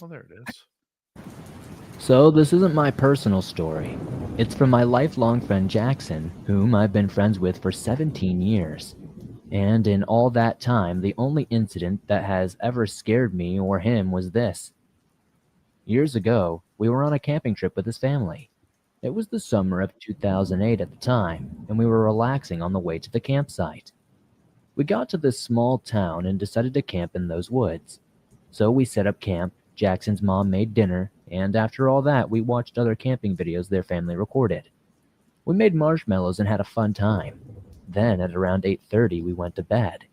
Oh, there it is. So this isn't my personal story. It's from my lifelong friend Jackson, whom I've been friends with for 17 years. And in all that time, the only incident that has ever scared me or him was this. Years ago, we were on a camping trip with his family. It was the summer of 2008 at the time, and we were relaxing on the way to the campsite. We got to this small town and decided to camp in those woods. So we set up camp, Jackson's mom made dinner, and after all that, we watched other camping videos their family recorded. We made marshmallows and had a fun time. Then at around 8:30 we went to bed.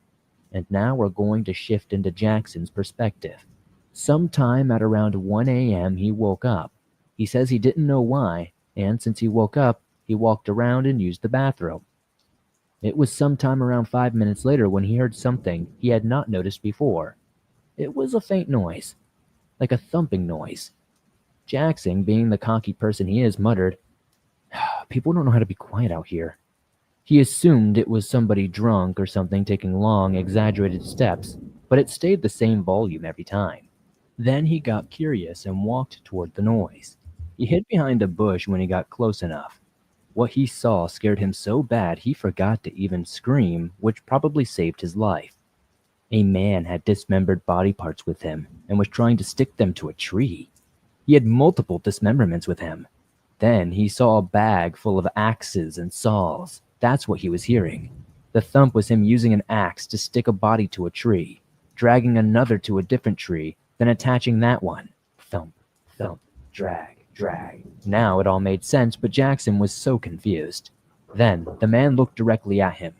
And now we're going to shift into Jackson's perspective. Sometime at around 1 a.m. he woke up. He says he didn't know why, and since he woke up, he walked around and used the bathroom. It was sometime around 5 minutes later when he heard something he had not noticed before. It was a faint noise, like a thumping noise. Jackson, being the cocky person he is, muttered, "People don't know how to be quiet out here." He assumed it was somebody drunk or something taking long, exaggerated steps, but it stayed the same volume every time. Then he got curious and walked toward the noise. He hid behind a bush when he got close enough. What he saw scared him so bad he forgot to even scream, which probably saved his life. A man had dismembered body parts with him and was trying to stick them to a tree. He had multiple dismemberments with him. Then he saw a bag full of axes and saws. That's what he was hearing. The thump was him using an axe to stick a body to a tree, dragging another to a different tree, then attaching that one. Thump, thump, drag, drag. Now it all made sense, but Jackson was so confused. Then the man looked directly at him.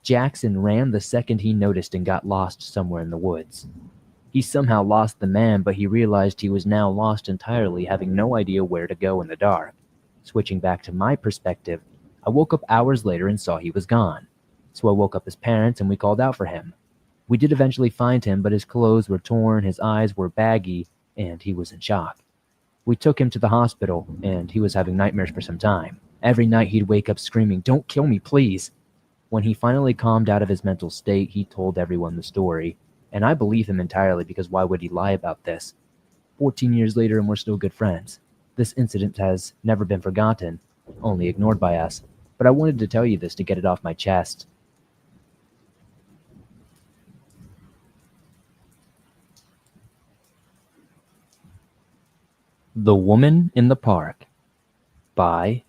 Jackson ran the second he noticed and got lost somewhere in the woods. He somehow lost the man, but he realized he was now lost entirely, having no idea where to go in the dark. Switching back to my perspective, I woke up hours later and saw he was gone. So I woke up his parents and we called out for him. We did eventually find him, but his clothes were torn, his eyes were baggy, and he was in shock. We took him to the hospital, and he was having nightmares for some time. Every night he'd wake up screaming, "Don't kill me, please." When he finally calmed out of his mental state, he told everyone the story. And I believe him entirely, because why would he lie about this? 14 years later and we're still good friends. This incident has never been forgotten, only ignored by us. But I wanted to tell you this to get it off my chest. The Woman in the Park by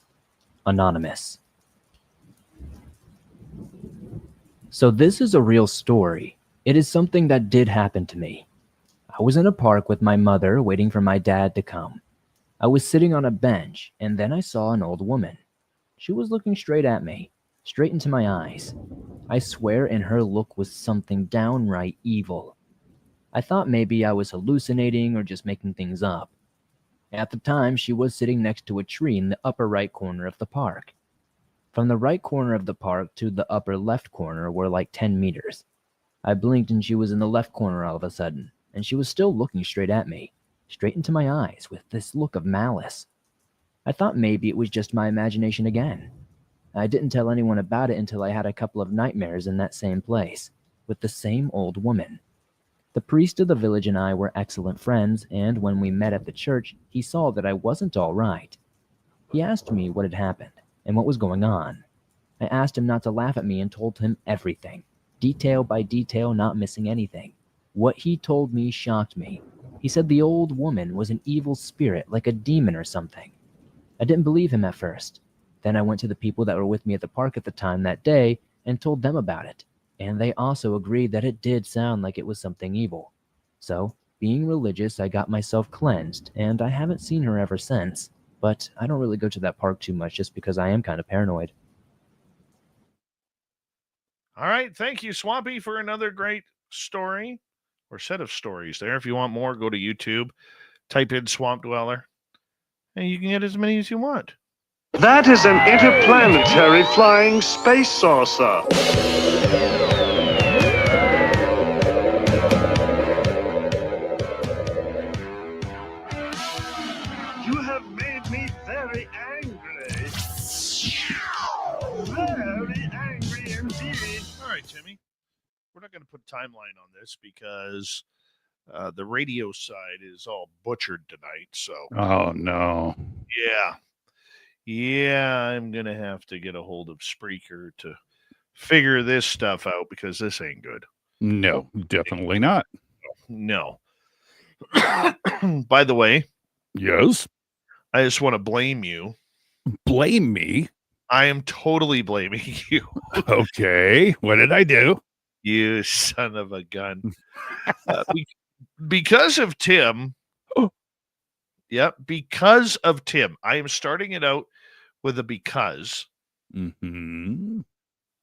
Anonymous. So this is a real story. It is something that did happen to me. I was in a park with my mother waiting for my dad to come. I was sitting on a bench, and then I saw an old woman. She was looking straight at me, straight into my eyes. I swear in her look was something downright evil. I thought maybe I was hallucinating or just making things up. At the time, she was sitting next to a tree in the upper right corner of the park. From the right corner of the park to the upper left corner were like 10 meters. I blinked and she was in the left corner all of a sudden, and she was still looking straight at me, straight into my eyes with this look of malice. I thought maybe it was just my imagination again. I didn't tell anyone about it until I had a couple of nightmares in that same place, with the same old woman. The priest of the village and I were excellent friends, and when we met at the church, he saw that I wasn't all right. He asked me what had happened and what was going on. I asked him not to laugh at me and told him everything, detail by detail, not missing anything. What he told me shocked me. He said the old woman was an evil spirit, like a demon or something. I didn't believe him at first. Then I went to the people that were with me at the park at the time that day and told them about it, and they also agreed that it did sound like it was something evil. So, being religious, I got myself cleansed, and I haven't seen her ever since, but I don't really go to that park too much just because I am kind of paranoid. All right. Thank you, Swampy, for another great story or set of stories there. If you want more, go to YouTube, type in Swamp Dweller, and you can get as many as you want. That is an interplanetary flying space saucer. You have made me very angry. Very angry indeed. All right, Timmy. We're not going to put a timeline on this because the radio side is all butchered tonight. So, Oh, no. yeah, I'm going to have to get a hold of Spreaker to figure this stuff out because this ain't good. No, definitely not. No. By the way, Yes. I just want to blame you. Blame me. I am totally blaming you. Okay. What did I do? You son of a gun. Because of Tim. Oh. Yep. Because of Tim. I am starting it out with a because. Mm-hmm.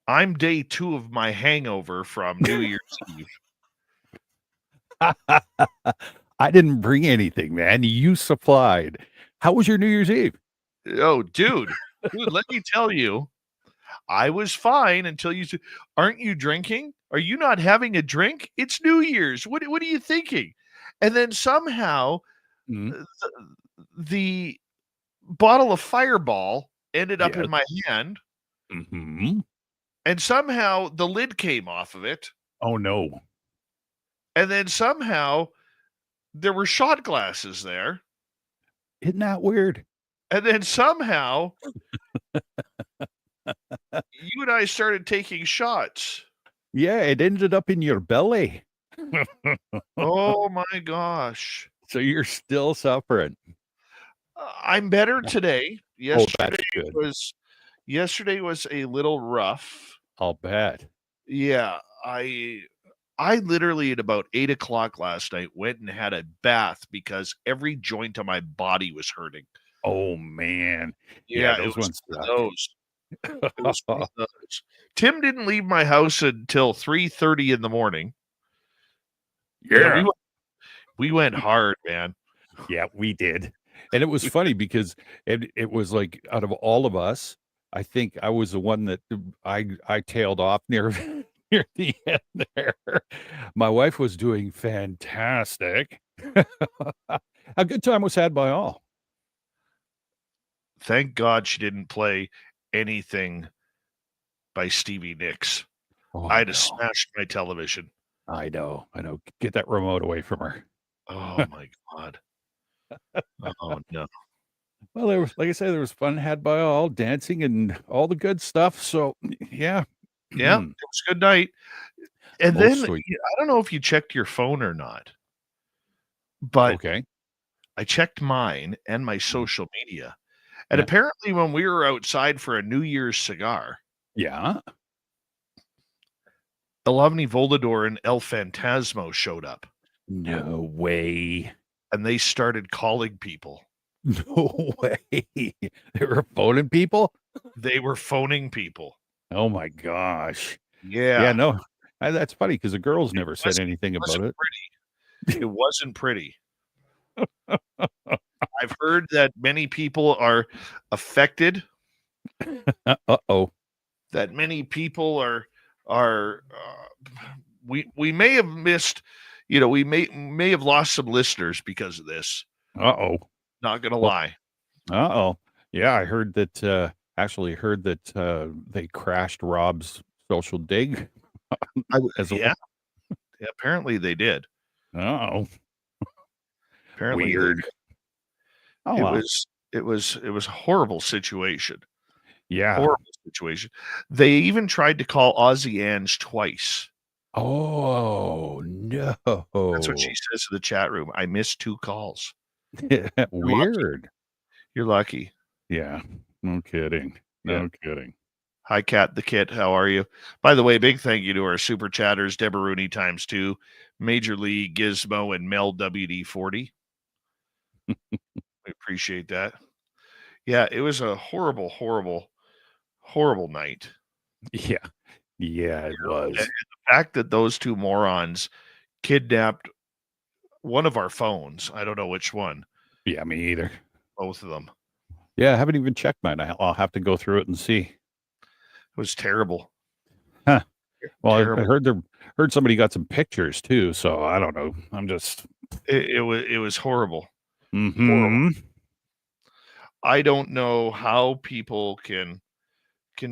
I'm day 2 of my hangover from New Year's Eve. I didn't bring anything, man. You supplied. How was your New Year's Eve? Oh, dude, let me tell you, I was fine until you said, aren't you drinking? Are you not having a drink? It's New Year's. What are you thinking? And then somehow the bottle of Fireball ended up in my hand. Mm-hmm. And somehow the lid came off of it. Oh, no. And then somehow there were shot glasses there. Isn't that weird? And then somehow you and I started taking shots. Yeah, it ended up in your belly. Oh my gosh. So you're still suffering. I'm better today. That's good. Yesterday was a little rough. I'll bet. Yeah, I literally at about 8:00 last night went and had a bath because every joint on my body was hurting. Oh man. Yeah, those it was ones one of suck. those. It was one of those. Tim didn't leave my house until 3:30 in the morning. Yeah. We went hard, man. Yeah, we did. And it was funny because it was like out of all of us, I think I was the one that I tailed off near the end there. My wife was doing fantastic. A good time was had by all. Thank God she didn't play anything by Stevie Nicks. Oh, I'd have smashed my television. I know. Get that remote away from her. Oh my God. Oh no. Well, there was, like I said, there was fun had by all, dancing and all the good stuff. So yeah. Yeah, it was a good night. And then Mostly. I don't know if you checked your phone or not, but Okay. I checked mine and my social media. And apparently when we were outside for a New Year's cigar, Yeah. Elovni Volador and El Fantasmo showed up. No way. And they started calling people. No way. They were phoning people? They were phoning people. Oh my gosh. Yeah. Yeah, no. That's funny because the girls never said anything about it. It wasn't pretty. I've heard that many people are affected. Uh-oh. That many people are we may have missed, we may have lost some listeners because of this. Uh-oh. Not gonna lie. Uh-oh. Yeah, I heard that they crashed Rob's social dig. Yeah, apparently they did. Uh-oh. Apparently Weird. Oh, it was a horrible situation. Yeah. Horrible situation. They even tried to call Ozzy Ange twice. Oh, no. That's what she says in the chat room. I missed 2 calls. Weird. You're lucky. Yeah. No kidding. No kidding. Hi, Cat the Kit. How are you? By the way, big thank you to our super chatters, Deborah Rooney ×2, Major League Gizmo, and Mel WD40. We appreciate that. Yeah, it was a horrible, horrible, horrible night. Yeah. Yeah, it was. And the fact that those 2 morons kidnapped one of our phones. I don't know which one. Yeah, me either. Both of them. Yeah, I haven't even checked mine. I'll have to go through it and see. It was terrible. Huh. Well, I Terrible. heard somebody got some pictures too, so I don't know. I'm just It was horrible. Mhm. Horrible. I don't know how people can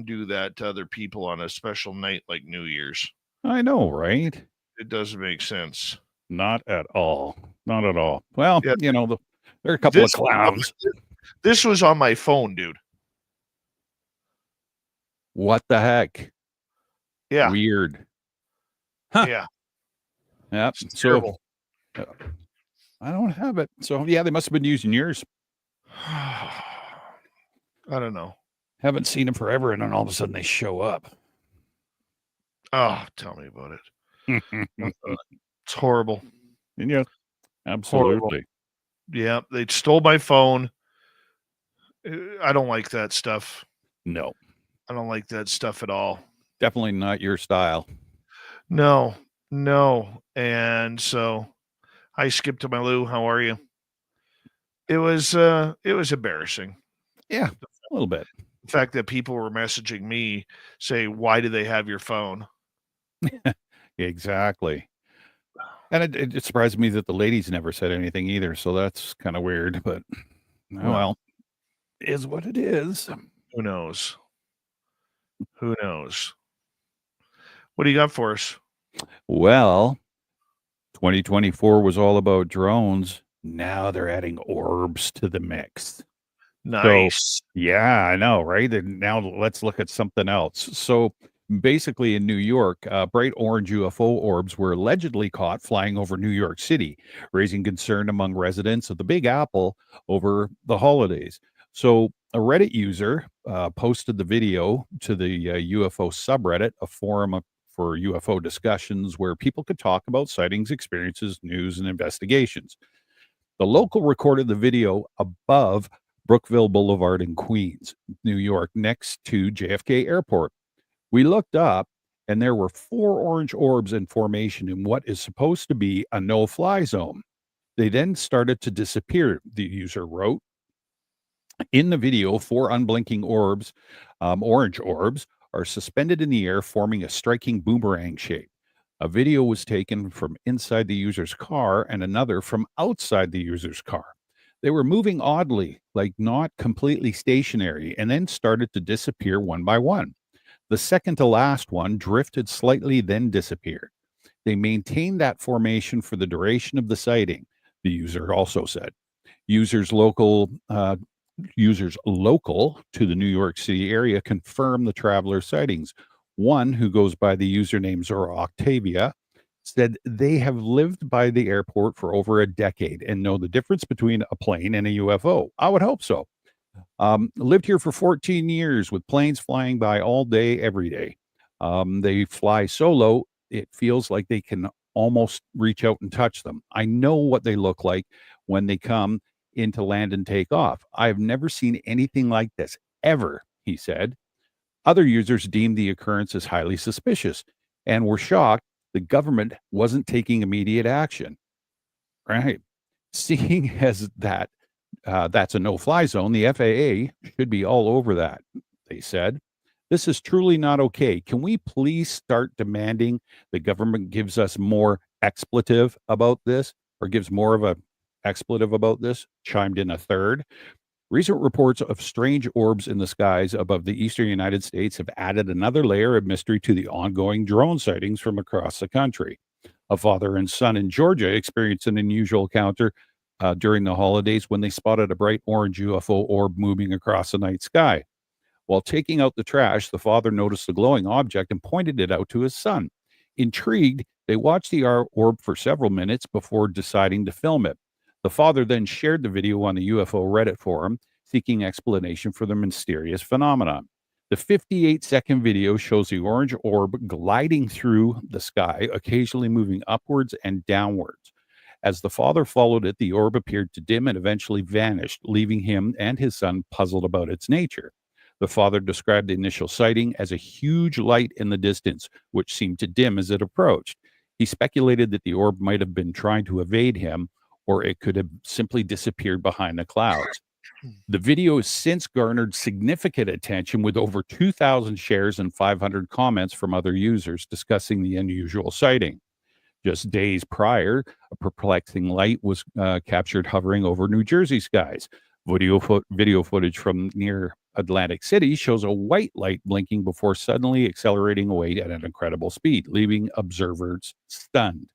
do that to other people on a special night like New Year's. I know, right? It doesn't make sense. Not at all. Not at all. Well, Yeah. you know, there are a couple of clowns. This was on my phone, dude. What the heck? Yeah. Weird. Huh. Yeah. Yep. It's So terrible. I don't have it. So yeah, they must have been using yours. I don't know. Haven't seen them forever, and then all of a sudden they show up. Oh, tell me about it. It's horrible. Yeah, absolutely. Horrible. Yeah, they stole my phone. I don't like that stuff. No, I don't like that stuff at all. definitely not your style. No. And so hi, Skip to my Lou. How are you? It was embarrassing. Yeah, a little bit. The fact that people were messaging me say, why do they have your phone? Exactly. And it surprised me that the ladies never said anything either. So that's kind of weird, but well, is what it is. Who knows? Who knows? What do you got for us? Well, 2024 was all about drones. Now they're adding orbs to the mix. Nice. So, yeah, I know, right? And now let's look at something else. So basically in New York, bright orange UFO orbs were allegedly caught flying over New York City, raising concern among residents of the Big Apple over the holidays. So a Reddit user posted the video to the UFO subreddit, a forum for UFO discussions where people could talk about sightings, experiences, news, and investigations. The local recorded the video above Brookville Boulevard in Queens, New York, next to JFK Airport. We looked up, and there were 4 orange orbs in formation in what is supposed to be a no-fly zone. They then started to disappear, the user wrote. In the video, 4 unblinking orbs, orange orbs, are suspended in the air, forming a striking boomerang shape. A video was taken from inside the user's car and another from outside the user's car. They were moving oddly, like not completely stationary, and then started to disappear one by one. The second to last one drifted slightly, then disappeared. They maintained that formation for the duration of the sighting, the user also said. Users local to the New York City area confirmed the traveler sightings. One, who goes by the username Zora Octavia, said they have lived by the airport for over a decade and know the difference between a plane and a UFO. I would hope so. Lived here for 14 years with planes flying by all day, every day. They fly so low, it feels like they can almost reach out and touch them. I know what they look like when they come into land and take off. I've never seen anything like this, ever, he said. Other users deemed the occurrence as highly suspicious and were shocked the government wasn't taking immediate action. Right. Seeing as that's a no-fly zone, the FAA should be all over that, they said. This is truly not okay. Can we please start demanding the government gives us more expletive about this, or gives more of a expletive about this? Chimed in a third. Recent reports of strange orbs in the skies above the eastern United States have added another layer of mystery to the ongoing drone sightings from across the country. A father and son in Georgia experienced an unusual encounter during the holidays when they spotted a bright orange UFO orb moving across the night sky. While taking out the trash, the father noticed the glowing object and pointed it out to his son. Intrigued, they watched the orb for several minutes before deciding to film it. The father then shared the video on the UFO Reddit forum, seeking explanation for the mysterious phenomenon. The 58-second video shows the orange orb gliding through the sky, occasionally moving upwards and downwards. As the father followed it, the orb appeared to dim and eventually vanished, leaving him and his son puzzled about its nature. The father described the initial sighting as a huge light in the distance, which seemed to dim as it approached. He speculated that the orb might have been trying to evade him, or it could have simply disappeared behind the clouds. The video has since garnered significant attention with over 2,000 shares and 500 comments from other users discussing the unusual sighting. Just days prior, a perplexing light was captured hovering over New Jersey skies. Video footage from near Atlantic City shows a white light blinking before suddenly accelerating away at an incredible speed, leaving observers stunned.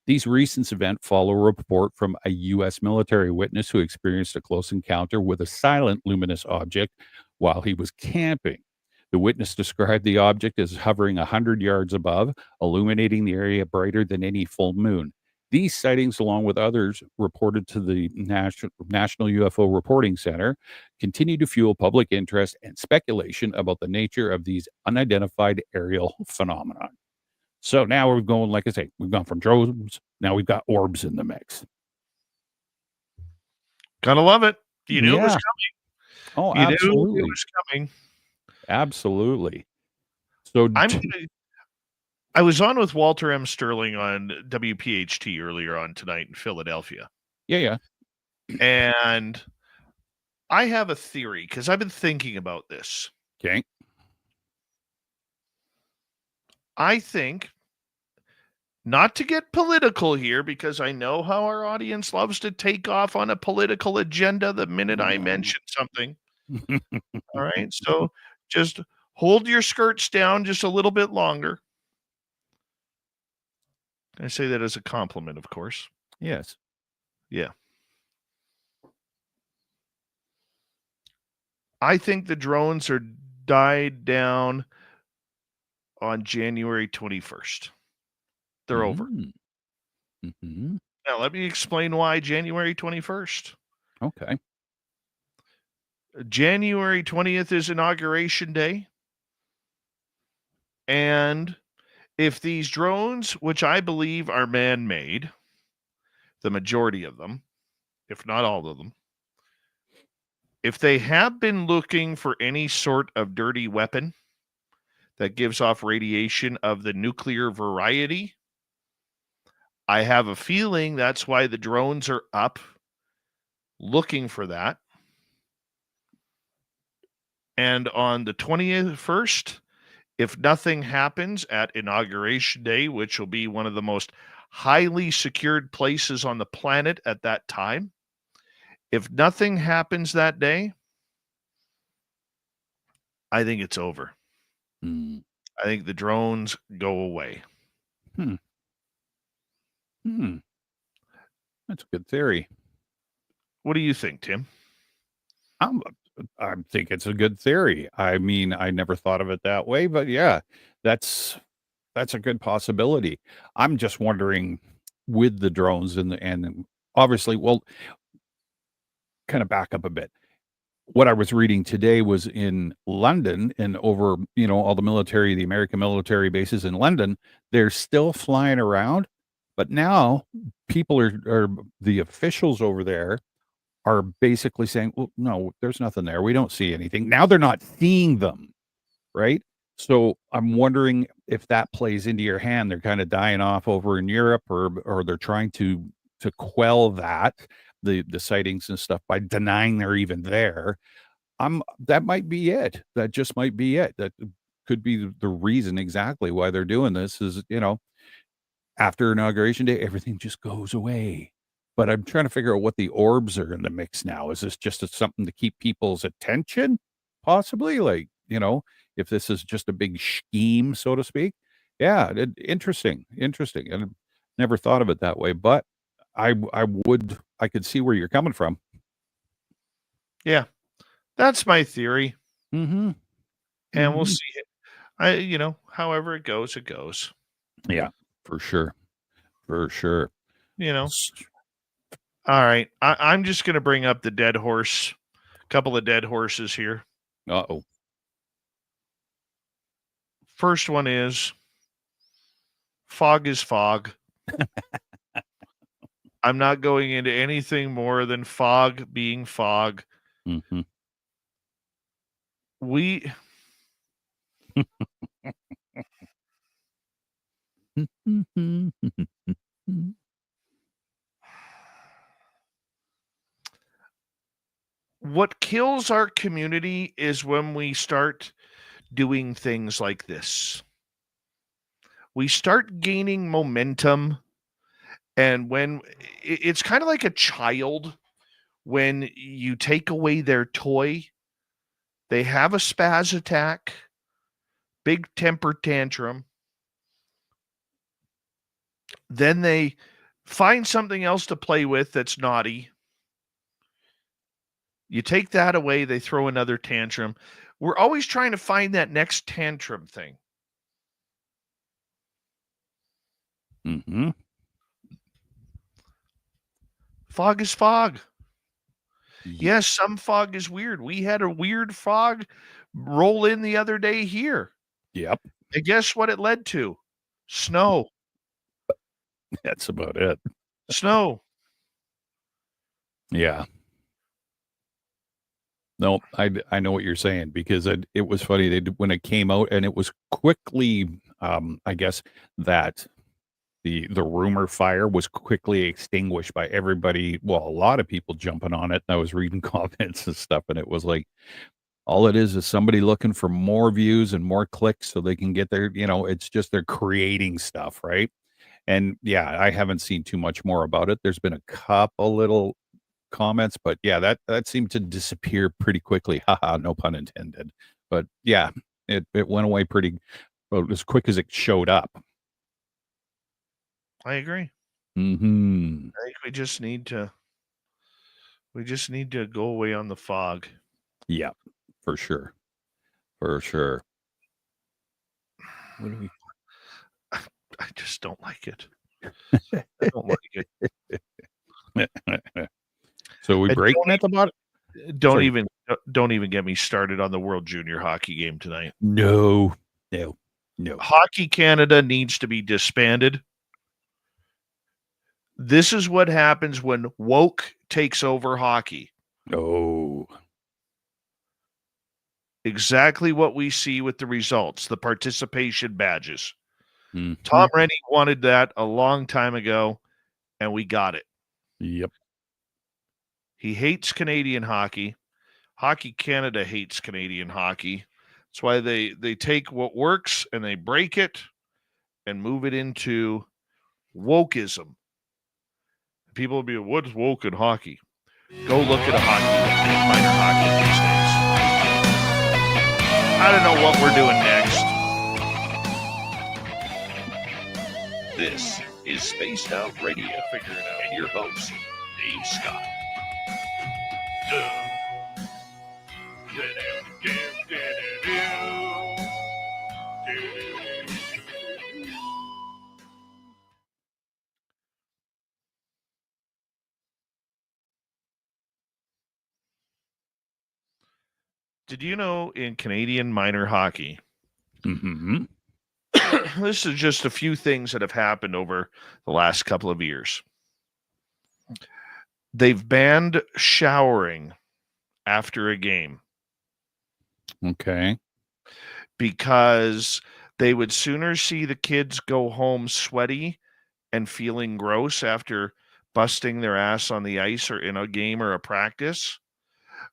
These recent events follow a report from a U.S. military witness who experienced a close encounter with a silent luminous object while he was camping. The witness described the object as hovering 100 yards above, illuminating the area brighter than any full moon. These sightings, along with others reported to the National UFO Reporting Center, continue to fuel public interest and speculation about the nature of these unidentified aerial phenomena. So now we're going, like I say, we've gone from drones, now we've got orbs in the mix. Gotta love it. You knew it was Yeah. coming. Oh, You knew absolutely. it was coming. Absolutely. So I was on with Walter M. Sterling on WPHT earlier on tonight in Philadelphia. yeah. And I have a theory because I've been thinking about this. Okay. I think, not to get political here, because I know how our audience loves to take off on a political agenda the minute I mention something. All right. So just hold your skirts down just a little bit longer. I say that as a compliment, of course. Yes. Yeah. I think the drones are died down on January 21st. They're over. Mm-hmm. Now, let me explain why January 21st. Okay. January 20th is Inauguration Day. And if these drones, which I believe are man-made, the majority of them, if not all of them, if they have been looking for any sort of dirty weapon that gives off radiation of the nuclear variety, I have a feeling that's why the drones are up looking for that. And on the 21st, if nothing happens at Inauguration Day, which will be one of the most highly secured places on the planet at that time, if nothing happens that day, I think it's over. I think the drones go away. That's a good theory. What do you think, Tim? I think it's a good theory. I mean, I never thought of it that way, but yeah, that's a good possibility. I'm just wondering with the drones and obviously, well, kind of back up a bit. What I was reading today was in London and over, all the American military bases in London, they're still flying around, but now people are the officials over there are basically saying, well, no, there's nothing there. We don't see anything. Now they're not seeing them, right? So I'm wondering if that plays into your hand. They're kind of dying off over in Europe, or they're trying to quell the sightings and stuff by denying they're even there. That might be it. That just might be it. That could be the reason exactly why they're doing this is, after Inauguration Day, everything just goes away. But I'm trying to figure out what the orbs are in the mix now. Is this just something to keep people's attention? Possibly, like, if this is just a big scheme, so to speak. Yeah, interesting. I never thought of it that way, but I could see where you're coming from. Yeah, that's my theory. Mm-hmm. And we'll see it. However it goes, it goes. Yeah, for sure. For sure. You know. All right. I'm just going to bring up the dead horse. A couple of dead horses here. Uh-oh. First one is fog is fog. I'm not going into anything more than fog being fog. Mm-hmm. We what kills our community is when we start doing things like this. We start gaining momentum, and when it's kind of like a child, when you take away their toy, they have a spaz attack, big temper tantrum. Then they find something else to play with that's naughty. You take that away, they throw another tantrum. We're always trying to find that next tantrum thing. Mm-hmm. Fog is fog. Yes, some fog is weird. We had a weird fog roll in the other day here. Yep. And guess what it led to? Snow. That's about it. Snow. Yeah. No, I know what you're saying, because it was funny when it came out, and it was quickly, I guess that the rumor fire was quickly extinguished by everybody. Well, a lot of people jumping on it. And I was reading comments and stuff, and it was like, all it is somebody looking for more views and more clicks so they can get their, it's just they're creating stuff, right? And yeah, I haven't seen too much more about it. There's been a couple little comments, but yeah, that seemed to disappear pretty quickly. Haha, no pun intended. But yeah, it went away pretty as quick as it showed up. I agree. Mm-hmm. I think we just need to go away on the fog. Yeah, for sure. For sure. What do we? I just don't like it. I don't like it. So we And breaking it about it? Don't Sorry. even get me started on the World Junior Hockey game tonight. No. Hockey Canada needs to be disbanded. This is what happens when woke takes over hockey. Oh. Exactly what we see with the results, the participation badges. Mm-hmm. Tom Rennie wanted that a long time ago, and we got it. Yep. He hates Canadian hockey. Hockey Canada hates Canadian hockey. That's why they take what works and they break it and move it into wokeism. People will be, what's woke in hockey? Go look at a minor hockey these days. I don't know what we're doing next. This is Spaced Out Radio. Figure it out. And your host, Dave Scott. Did you know in Canadian minor hockey, Mm-hmm. this is just a few things that have happened over the last couple of years. They've banned showering after a game. Okay. Because they would sooner see the kids go home sweaty and feeling gross after busting their ass on the ice or in a game or a practice,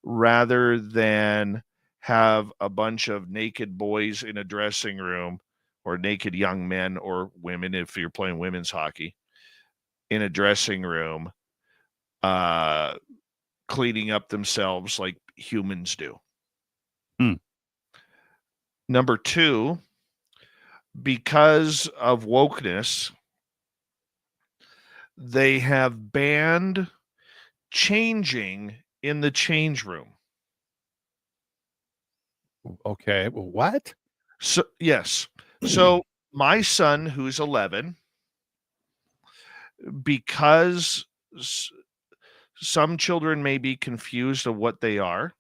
rather than have a bunch of naked boys in a dressing room, or naked young men or women, if you're playing women's hockey, in a dressing room, cleaning up themselves like humans do. Number two, because of wokeness, they have banned changing in the change room. Okay. Well, what? So, yes. So my son, who's 11, because some children may be confused of what they are,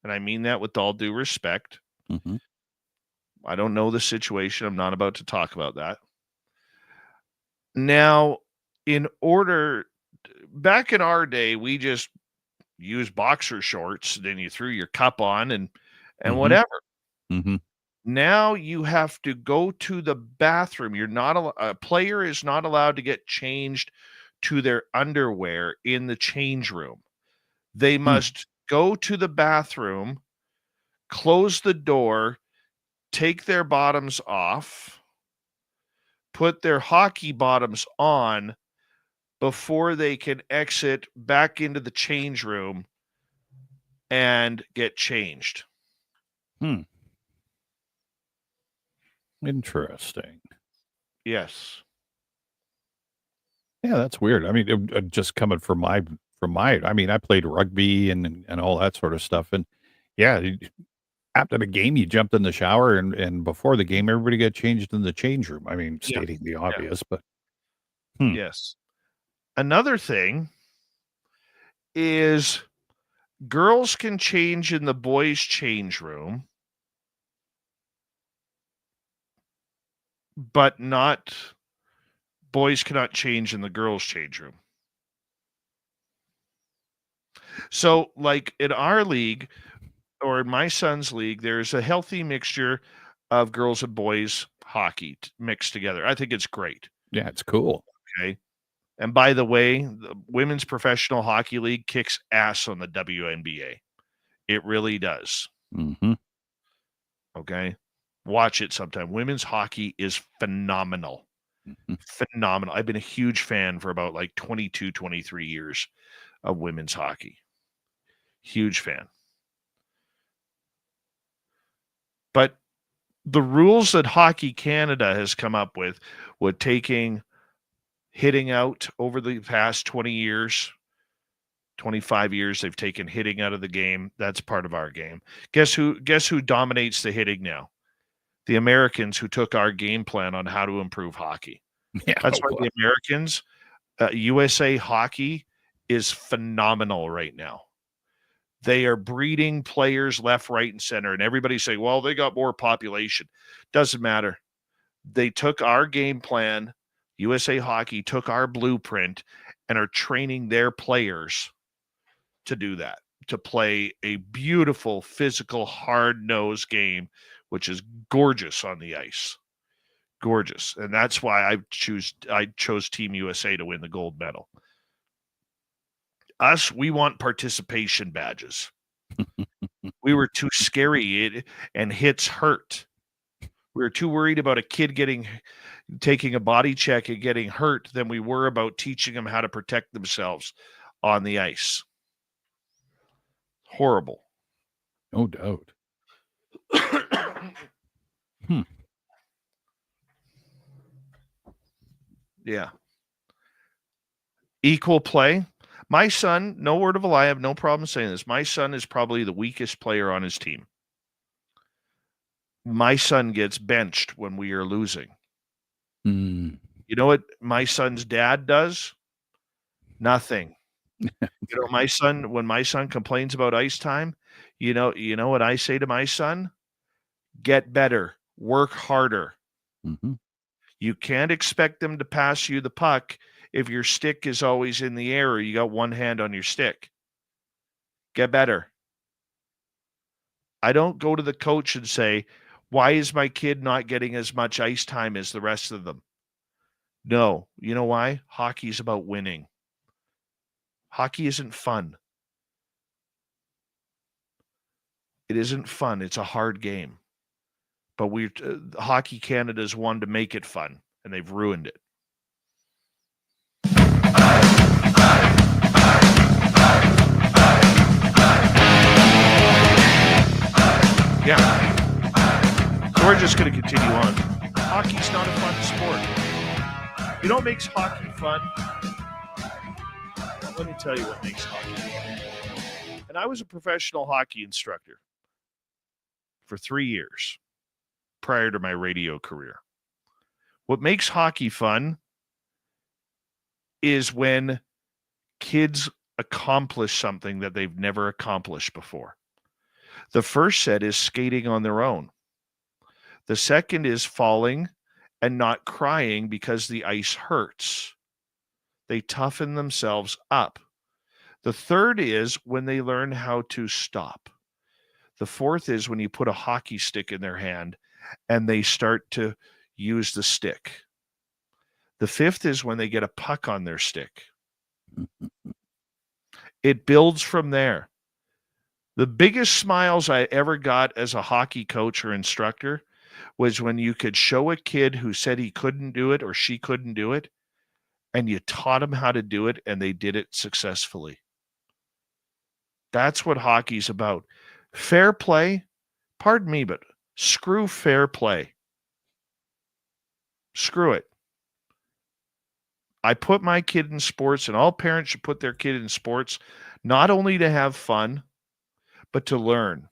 and I mean that with all due respect. Mhm. I don't know the situation. I'm not about to talk about that. Now, back in our day, we just used boxer shorts, then you threw your cup on and Mhm. whatever. Mhm. Now you have to go to the bathroom. A player is not allowed to get changed to their underwear in the change room. They must go to the bathroom, close the door, take their bottoms off, put their hockey bottoms on before they can exit back into the change room and get changed. Interesting. Yes. Yeah, that's weird. I mean, just coming from my, I mean, I played rugby and all that sort of stuff. And yeah, after the game, you jumped in the shower and before the game, everybody got changed in the change room. I mean, Yeah. stating the obvious, but Yes. Another thing is girls can change in the boys' change room, but boys cannot change in the girls' change room. So, like in our league or in my son's league, there's a healthy mixture of girls and boys hockey mixed together. I think it's great. yeah, it's cool. Okay. And by the way, the Women's Professional Hockey League kicks ass on the WNBA. It really does. Mm-hmm. Okay. Watch it sometime. Women's hockey is phenomenal. Mm-hmm. Phenomenal. I've been a huge fan for about like 22, 23 years of women's hockey. Huge fan. But the rules that Hockey Canada has come up with taking hitting out over the past 20 years, 25 years, they've taken hitting out of the game. That's part of our game. Guess who dominates the hitting now? The Americans, who took our game plan on how to improve hockey. Yeah, That's why the Americans, USA Hockey is phenomenal right now. They are breeding players left, right, and center. And everybody's saying, well, they got more population. Doesn't matter. They took our game plan. USA Hockey took our blueprint and are training their players to do that, to play a beautiful, physical, hard-nosed game, which is gorgeous on the ice. Gorgeous. And that's why I chose Team USA to win the gold medal. Us, we want participation badges. We were too scary and hits hurt. We were too worried about a kid taking a body check and getting hurt than we were about teaching them how to protect themselves on the ice. Horrible. no doubt. Yeah. Equal play. My son, no word of a lie, I have no problem saying this. My son is probably the weakest player on his team. My son gets benched when we are losing. Mm. You know what my son's dad does? Nothing. When my son complains about ice time, you know what I say to my son? Get better, work harder. Mm-hmm. You can't expect them to pass you the puck if your stick is always in the air or you got one hand on your stick. Get better. I don't go to the coach and say, why is my kid not getting as much ice time as the rest of them? No. You know why? Hockey is about winning. Hockey isn't fun. It isn't fun. It's a hard game. But Hockey Canada's won to make it fun, and they've ruined it. Yeah. So we're just going to continue on. Hockey's not a fun sport. You know what makes hockey fun? Let me tell you what makes hockey fun. And I was a professional hockey instructor for 3 years prior to my radio career. What makes hockey fun is when kids accomplish something that they've never accomplished before. The first set is skating on their own. The second is falling and not crying because the ice hurts. They toughen themselves up. The third is when they learn how to stop. The fourth is when you put a hockey stick in their hand and they start to use the stick. The fifth is when they get a puck on their stick. It builds from there. The biggest smiles I ever got as a hockey coach or instructor was when you could show a kid who said he couldn't do it or she couldn't do it, and you taught them how to do it, and they did it successfully. That's what hockey's about. Fair play, pardon me, but screw fair play. Screw it. I put my kid in sports, and all parents should put their kid in sports, not only to have fun, but to learn.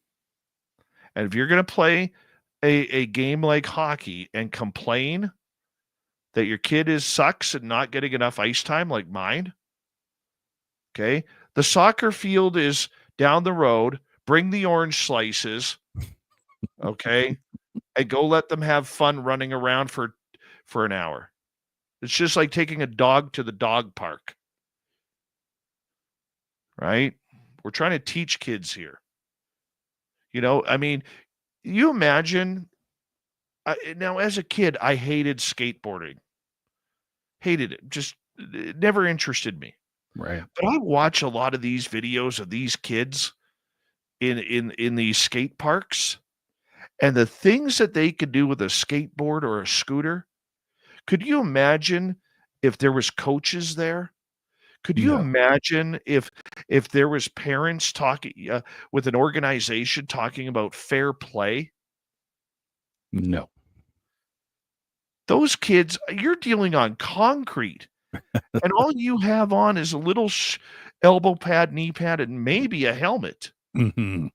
And if you're going to play a game like hockey and complain that your kid sucks and not getting enough ice time like mine, okay, the soccer field is down the road. Bring the orange slices, okay, and go let them have fun running around for an hour. It's just like taking a dog to the dog park, right? We're trying to teach kids here. You know, I mean, you imagine, now as a kid, I hated skateboarding. Hated it. Just it never interested me. Right. But I watch a lot of these videos of these kids in these skate parks, and the things that they could do with a skateboard or a scooter. Could you imagine if there was coaches there? Could you imagine if there was parents talking with an organization talking about fair play? No. Those kids, you're dealing on concrete, and all you have on is a little elbow pad, knee pad, and maybe a helmet. Mm-hmm.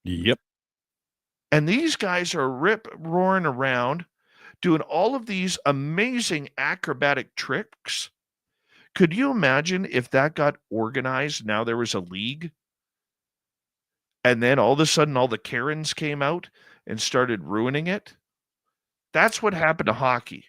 Yep. And these guys are rip-roaring around, doing all of these amazing acrobatic tricks. Could you imagine if that got organized? Now there was a league, and then all of a sudden all the Karens came out and started ruining it. That's what happened to hockey.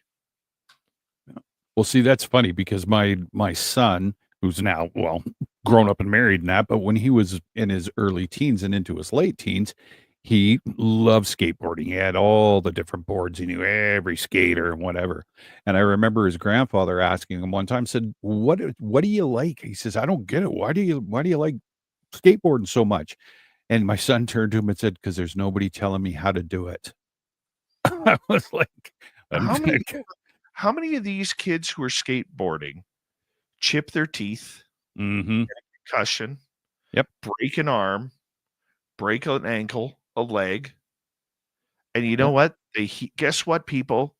Well, see, that's funny because my son, who's now, well, grown up and married and that, but when he was in his early teens and into his late teens, he loved skateboarding. He had all the different boards. He knew every skater and whatever. And I remember his grandfather asking him one time, said, what do you like? He says, I don't get it. Why do you like skateboarding so much? And my son turned to him and said, because there's nobody telling me how to do it. I was like, how many of these kids who are skateboarding chip their teeth, mm-hmm. get a concussion, yep, break an arm, break an ankle, a leg, and you know what? Guess what, people?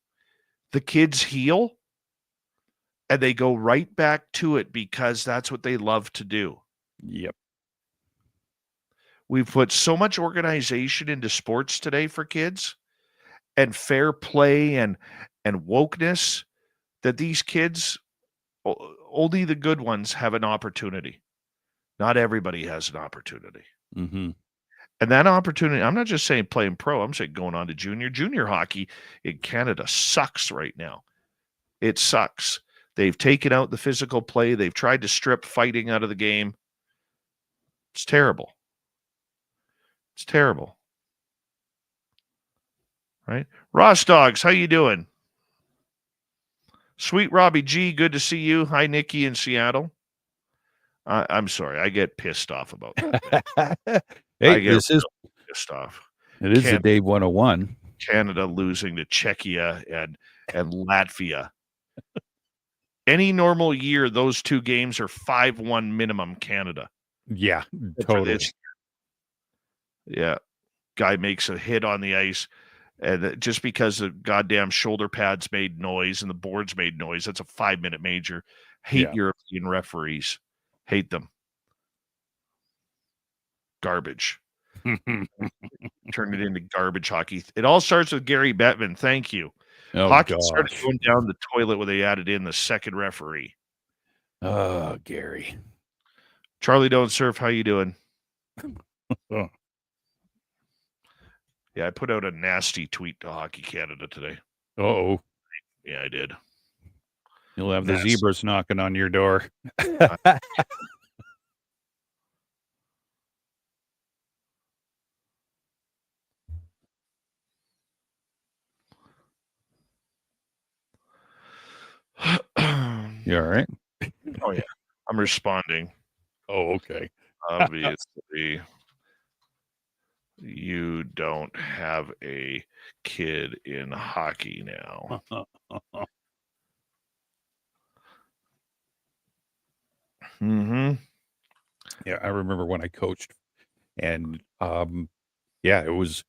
The kids heal, and they go right back to it because that's what they love to do. Yep. We've put so much organization into sports today for kids, and fair play and wokeness, that these kids, only the good ones have an opportunity. Not everybody has an opportunity. Mm-hmm. And that opportunity, I'm not just saying playing pro, I'm saying going on to junior. Junior hockey in Canada sucks right now. It sucks. They've taken out the physical play. They've tried to strip fighting out of the game. It's terrible. It's terrible. Right? Ross Dogs, how you doing? Sweet Robbie G, good to see you. Hi, Nikki in Seattle. I'm sorry, I get pissed off about that. Hey, this is pissed off. It is a Dave 101. Canada losing to Czechia and Latvia. Any normal year, those two games are 5-1 minimum Canada. Yeah, totally. Yeah. Guy makes a hit on the ice, and just because the goddamn shoulder pads made noise and the boards made noise, that's a 5-minute major. Hate European referees. Hate them. Garbage. Turn it into garbage hockey. It all starts with Gary Bettman. Thank you. Oh, Hockey started gosh. going down the toilet when they added in the second referee. Oh, Gary. Charlie Don't Surf, how you doing? Oh. Yeah, I put out a nasty tweet to Hockey Canada today. Uh-oh. Yeah, I did. You'll have the Nasty. zebras knocking on your door. You all right? Oh, yeah. I'm responding. Oh, okay. Obviously, you don't have a kid in hockey now. Mm-hmm. Yeah, I remember when I coached, and yeah, it was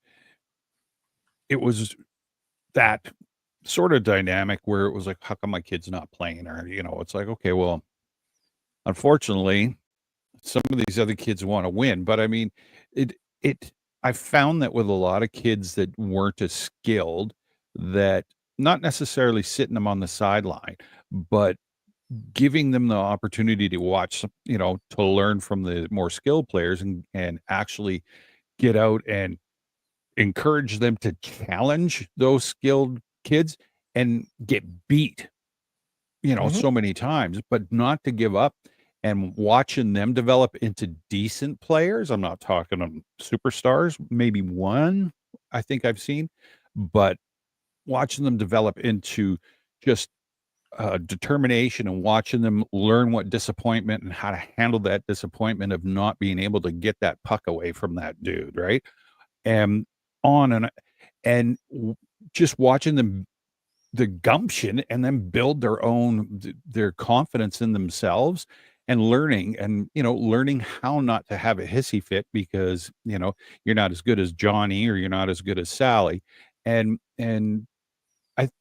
that sort of dynamic where it was like, how come my kid's not playing? Or, it's like, okay, well, unfortunately, some of these other kids want to win. But I mean, I found that with a lot of kids that weren't as skilled, that not necessarily sitting them on the sideline, but giving them the opportunity to watch, to learn from the more skilled players and actually get out and encourage them to challenge those skilled kids and get beat, so many times, but not to give up, and watching them develop into decent players. I'm not talking superstars, maybe one I think I've seen, but watching them develop into just determination, and watching them learn what disappointment and how to handle that disappointment of not being able to get that puck away from that dude, right? And on and just watching them, the gumption, and then build their confidence in themselves, and learning how not to have a hissy fit because you're not as good as Johnny, or you're not as good as Sally. And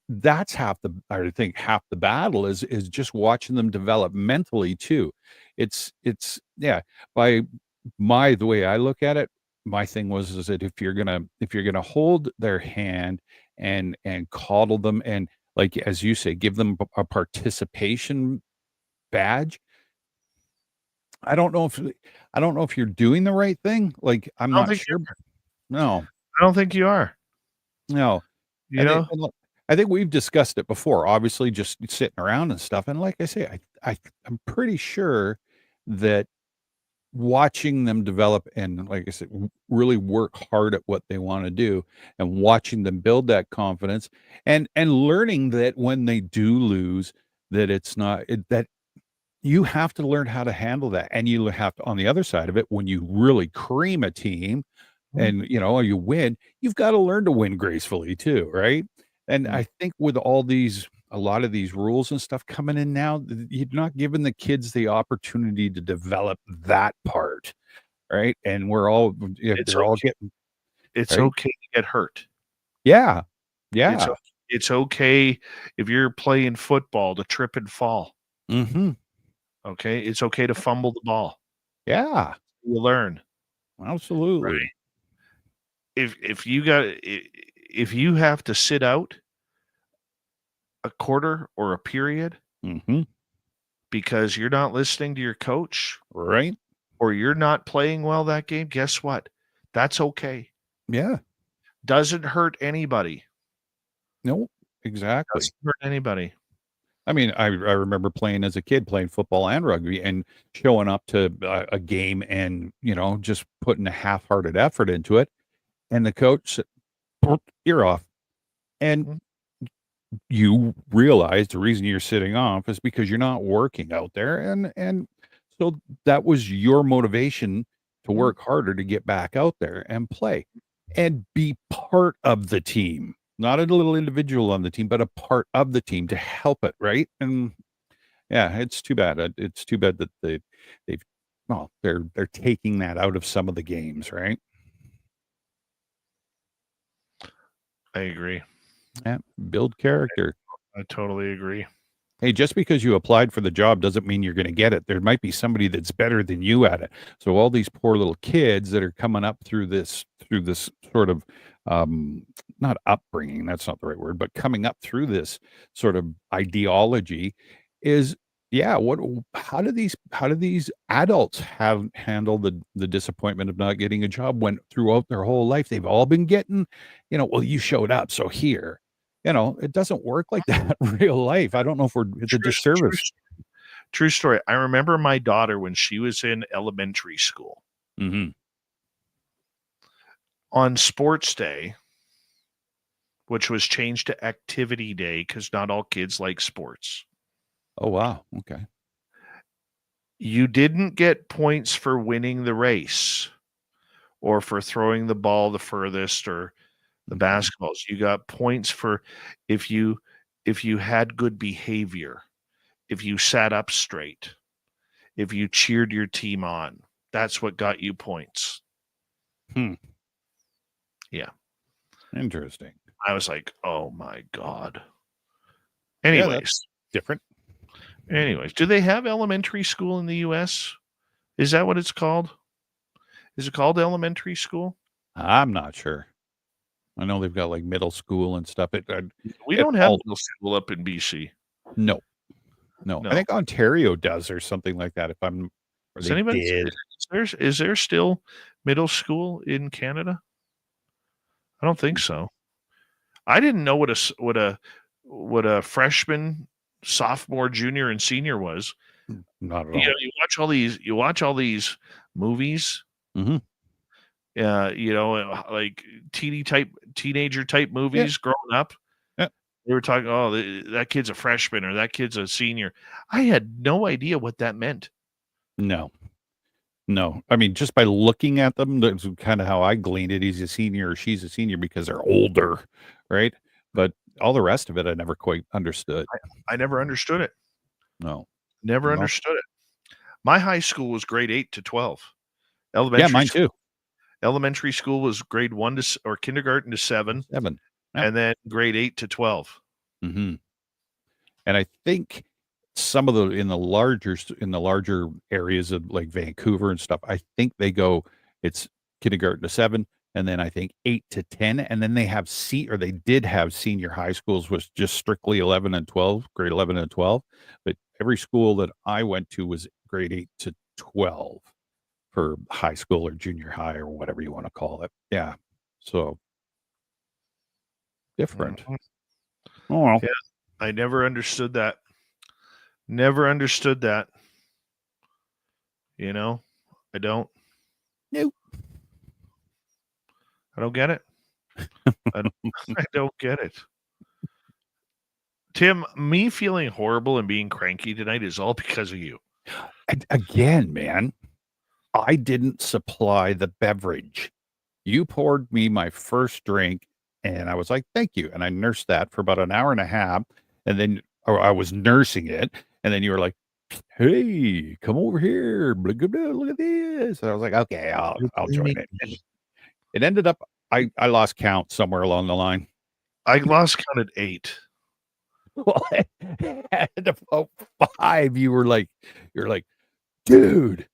that's I think half the battle is just watching them develop mentally too. It's yeah. By the way I look at it, my thing is that if you're gonna hold their hand and coddle them, and, like, as you say, give them a participation badge, I don't know if you're doing the right thing. Like, I'm I don't not think sure. No, I don't think you are. no. You And, know? look, I think we've discussed it before, obviously, just sitting around and stuff. And like I say, I'm pretty sure that watching them develop and, like I said, really work hard at what they want to do, and watching them build that confidence, and learning that when they do lose, that it's not that you have to learn how to handle that. And you have to, on the other side of it, when you really cream a team and you win, you've got to learn to win gracefully too, right? And I think with a lot of these rules and stuff coming in now, you're not giving the kids the opportunity to develop that part, right? And It's they're all okay. getting It's right. okay to get hurt. Yeah, It's yeah. it's okay if you're playing football to trip and fall. Mm-hmm. Okay, it's okay to fumble the ball. Yeah, You learn. absolutely. Right. If you have to sit out a quarter or a period Mm-hmm. because you're not listening to your coach Right. or you're not playing well that game, guess what? That's okay. Yeah. Doesn't hurt anybody. No, exactly. Doesn't hurt anybody. I mean, I remember playing as a kid, playing football and rugby, and showing up to a game, and just putting a half-hearted effort into it, and the coach said, "You're off," and Mhm. you realize the reason you're sitting off is because you're not working out there, and so that was your motivation to Mhm. work harder to get back out there and play and be part of the team, not a little individual on the team, but a part of the team to help it, right? And yeah, it's too bad. It's too bad that they've well, they're taking that out of some of the games, right? I agree. Yeah, build character. I totally agree. Hey, just because you applied for the job doesn't mean you're going to get it. There might be somebody that's better than you at it. So all these poor little kids that are coming up through this sort of not upbringing, that's not the right word, but coming up through this sort of ideology is yeah, what how do these adults have handle the disappointment of not getting a job when throughout their whole life they've all been getting, well, you showed up, so here. It doesn't work like that in real life. I don't know if it's a disservice. True story. I remember my daughter when she was in elementary school. Mm-hmm. On sports day, which was changed to activity day because not all kids like sports. Oh, wow. Okay. You didn't get points for winning the race or for throwing the ball the furthest or the basketballs. You got points for if you had good behavior, if you sat up straight, if you cheered your team on. That's what got you points. Yeah. Interesting. I was like, oh my God. Anyways. Yeah, that's different. Anyways, do they have elementary school in the US? Is that what it's called? Is it called elementary school? I'm not sure. I know they've got like middle school and stuff. We don't have middle school up in BC. No. I think Ontario does or something like that. Is there still middle school in Canada? I don't think so. I didn't know what a freshman, sophomore, junior, and senior was. Not at all. You watch all these movies. Mm-hmm. Like teenager type movies growing up. Yeah. They were talking, that kid's a freshman or that kid's a senior. I had no idea what that meant. No. I mean, just by looking at them, that's kind of how I gleaned it. He's a senior or she's a senior because they're older, right? But all the rest of it, I never quite understood. I never understood it. No. Never understood it. My high school was grade 8 to 12. Mine too. Elementary school was grade 1 or kindergarten to 7. And then grade 8 to 12. Mm-hmm. And I think some of in the larger areas of like Vancouver and stuff, I think it's kindergarten to 7, and then I think 8 to 10, and then they did have senior high schools was just strictly 11 and 12, grade 11 and 12. But every school that I went to was grade 8 to 12 for high school or junior high or whatever you want to call it. Yeah. So different. Mm-hmm. Oh, well. Yeah, I never understood that. Never understood that. I don't. Nope. I don't get it. I don't get it. Tim, me feeling horrible and being cranky tonight is all because of you. Again, man, I didn't supply the beverage. You poured me my first drink, and I was like, thank you. And I nursed that for about an hour and a half. And then I was nursing it. And then you were like, hey, come over here. Look at this. And I was like, okay, I'll join it. And it ended up, I lost count somewhere along the line. I lost count at 8. Well, at about 5, you're like, dude,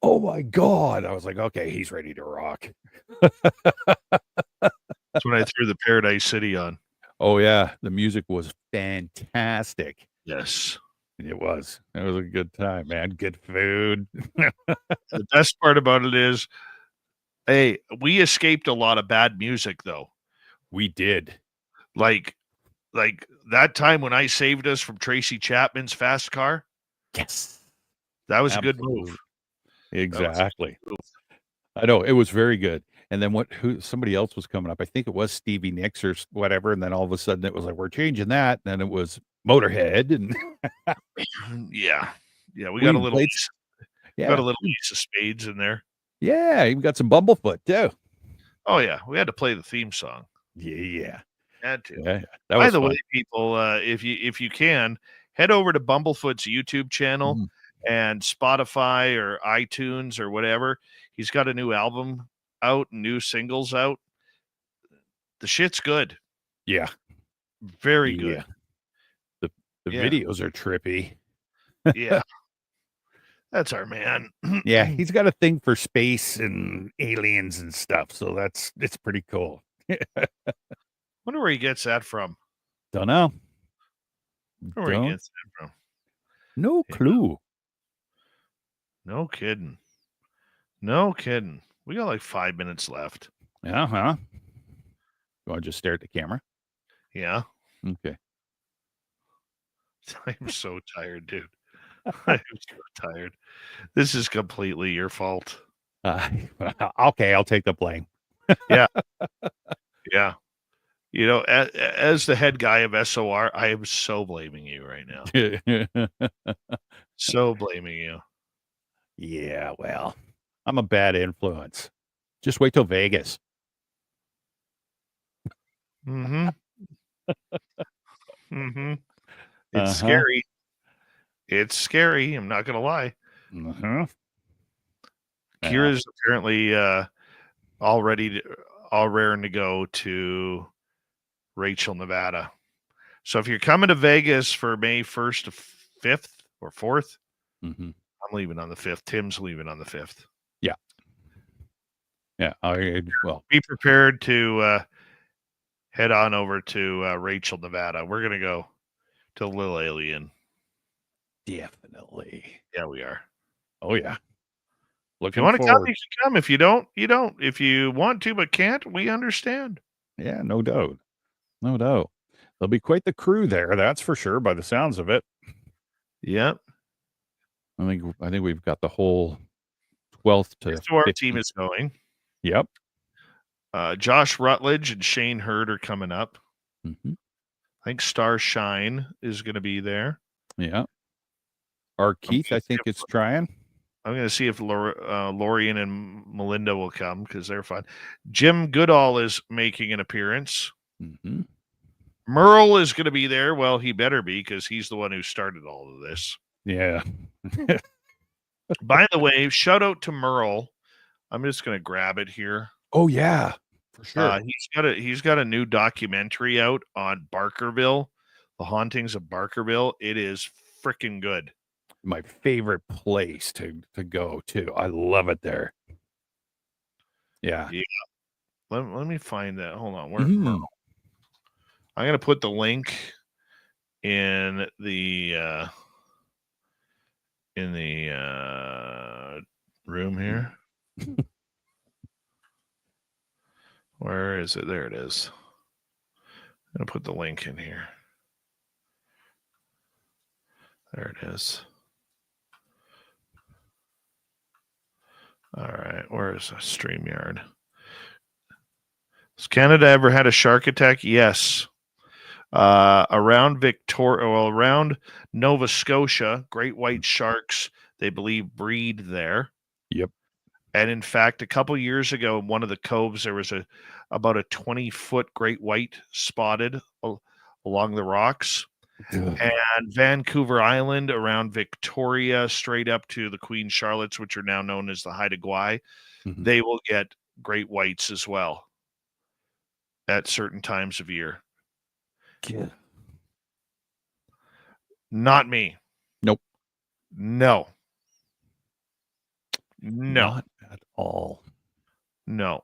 oh my God. I was like, okay, he's ready to rock. That's when I threw the Paradise City on. Oh yeah, the music was fantastic. Yes. It was a good time, man. Good food. The best part about it is, hey, we escaped a lot of bad music, though. We did. Like that time when I saved us from Tracy Chapman's Fast Car. Yes. That was a good move. Exactly. I know. It was very good. And then somebody else was coming up. I think it was Stevie Nicks or whatever. And then all of a sudden it was like, we're changing that. And then it was Motorhead. And yeah. We got a little Ace of Spades in there. Yeah. Even got some Bumblefoot too. Oh yeah. We had to play the theme song. Yeah. Had to. Yeah. By the way, people, if you can, head over to Bumblefoot's YouTube channel and Spotify or iTunes or whatever. He's got a new album out, new singles out. The shit's good. Yeah. Very good. The Yeah. videos are trippy. Yeah. That's our man. Yeah, he's got a thing for space and aliens and stuff, so it's pretty cool. Wonder where he gets that from. Don't know. Wonder where he gets that from. No Yeah. clue. No kidding. No kidding. We got like 5 minutes left. Uh-huh. You want to just stare at the camera? Yeah. Okay. I'm so tired, dude. I'm so tired. This is completely your fault. Okay, I'll take the blame. Yeah. You know, as the head guy of SOR, I am so blaming you right now. So blaming you. Yeah, well, I'm a bad influence. Just wait till Vegas. Mm-hmm. Mm-hmm. It's Uh-huh. scary. It's scary. I'm not gonna lie. Uh-huh. Kira's apparently all raring to go to Rachel, Nevada. So if you're coming to Vegas for May 1st to 5th or 4th, Mm-hmm. I'm leaving on the 5th. Tim's leaving on the 5th. Yeah. Well, Be prepared to head on over to Rachel, Nevada. We're gonna go to Little Alien. definitely. Yeah, we are. Oh yeah. If you Looking want to come, forward. you can come. If you don't, you don't. If you want to but can't, we understand. Yeah, no doubt. No doubt. There'll be quite the crew there, that's for sure, by the sounds of it. Yep. I think we've got the whole 12th to So our 15th. team is going. Yep. Josh Rutledge and Shane Hurd are coming up. Mm-hmm. I think Star Shine is going to be there. Yeah. Our Keith, I think, is trying. I'm going to see if Lorian and Melinda will come because they're fun. Jim Goodall is making an appearance. Mm-hmm. Merle is going to be there. Well, he better be because he's the one who started all of this. Yeah. By the way, shout out to Merle. I'm just going to grab it here. Oh yeah, for sure. He's got a new documentary out on Barkerville, the hauntings of Barkerville. It is freaking good. My favorite place to go to. I love it there. Yeah. Let me find that. Hold on. Where? Mhm. I'm going to put the link in the room here. Where is it? There it is. I'm going to put the link in here. There it is. All right. Where is StreamYard? Has Canada ever had a shark attack? Yes. Around around Nova Scotia, great white sharks, they believe, breed there. Yep. And in fact, a couple years ago, in one of the coves, there was about a 20-foot great white spotted along the rocks. Ugh. And Vancouver Island, around Victoria, straight up to the Queen Charlottes, which are now known as the Haida Gwaii, Mhm. they will get great whites as well at certain times of year. Yeah. Not me. Nope. No. Not at all. No.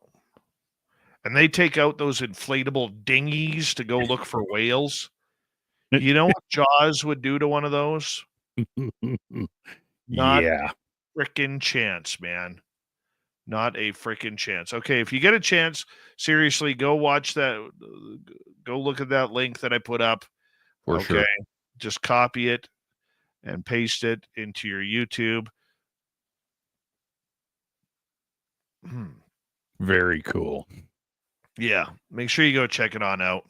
And they take out those inflatable dinghies to go look for whales. You know what Jaws would do to one of those? Not Yeah. frickin' chance, man. Not a frickin' chance. Okay, if you get a chance, seriously, go watch that. Go look at that link that I put up. For sure. Just copy it and paste it into your YouTube. Very cool. Yeah, make sure you go check it on out.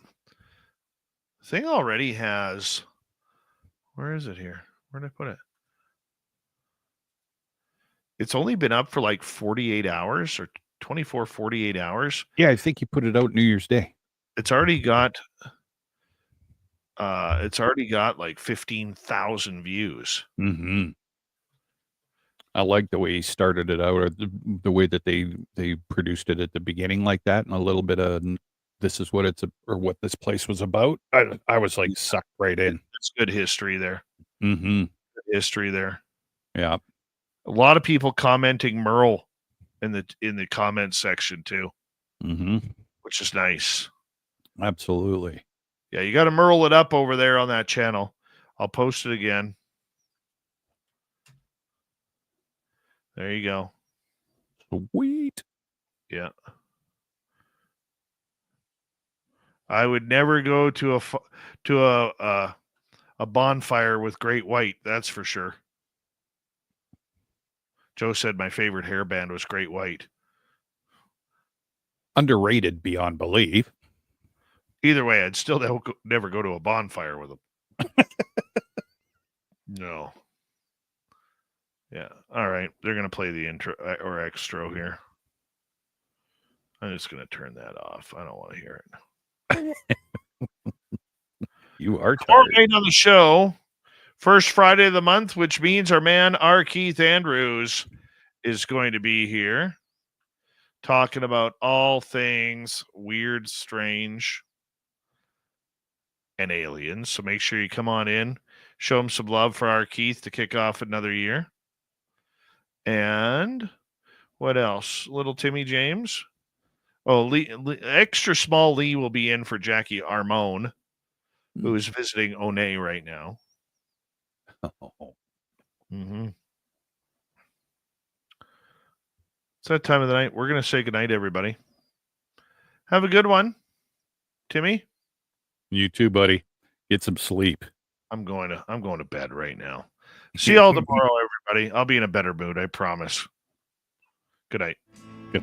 Thing already has. Where is it here? Where did I put it? It's only been up for like 48 hours or 24, 48 hours. Yeah, I think you put it out New Year's Day. It's already got like 15,000 views. Mm-hmm. I like the way he started it out, or the way that they produced it at the beginning like that, and a little bit of this is what what this place was about, I was like sucked right in. It's good history there. Mm-hmm. Good history there. Yeah. A lot of people commenting Merle in the comment section too, Mm-hmm. which is nice. Absolutely. Yeah, you got to Merle it up over there on that channel. I'll post it again. There you go. Sweet. Yeah. I would never go to a bonfire with Great White. That's for sure. Joe said my favorite hair band was Great White. Underrated beyond belief. Either way, I'd still never go to a bonfire with them. No. Yeah. All right. They're going to play the intro or extra here. I'm just going to turn that off. I don't want to hear it. You are All tired. right, on the show, first Friday of the month, which means our man R. Keith Andrews is going to be here talking about all things weird, strange, and aliens. So make sure you come on in, show him some love for R. Keith to kick off another year. And what else? Little Timmy James. Oh, Lee, extra small Lee will be in for Jackie Armone, who is visiting Onay right now. Mm-hmm. It's that time of the night. We're going to say goodnight, everybody. Have a good one. Timmy? You too, buddy. Get some sleep. I'm going to bed right now. See y'all tomorrow, everybody. I'll be in a better mood, I promise. Good night. Good.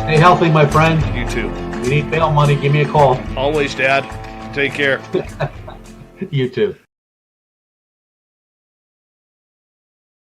Stay healthy, my friend. You too. If you need bail money, give me a call. Always, Dad. Take care. You too.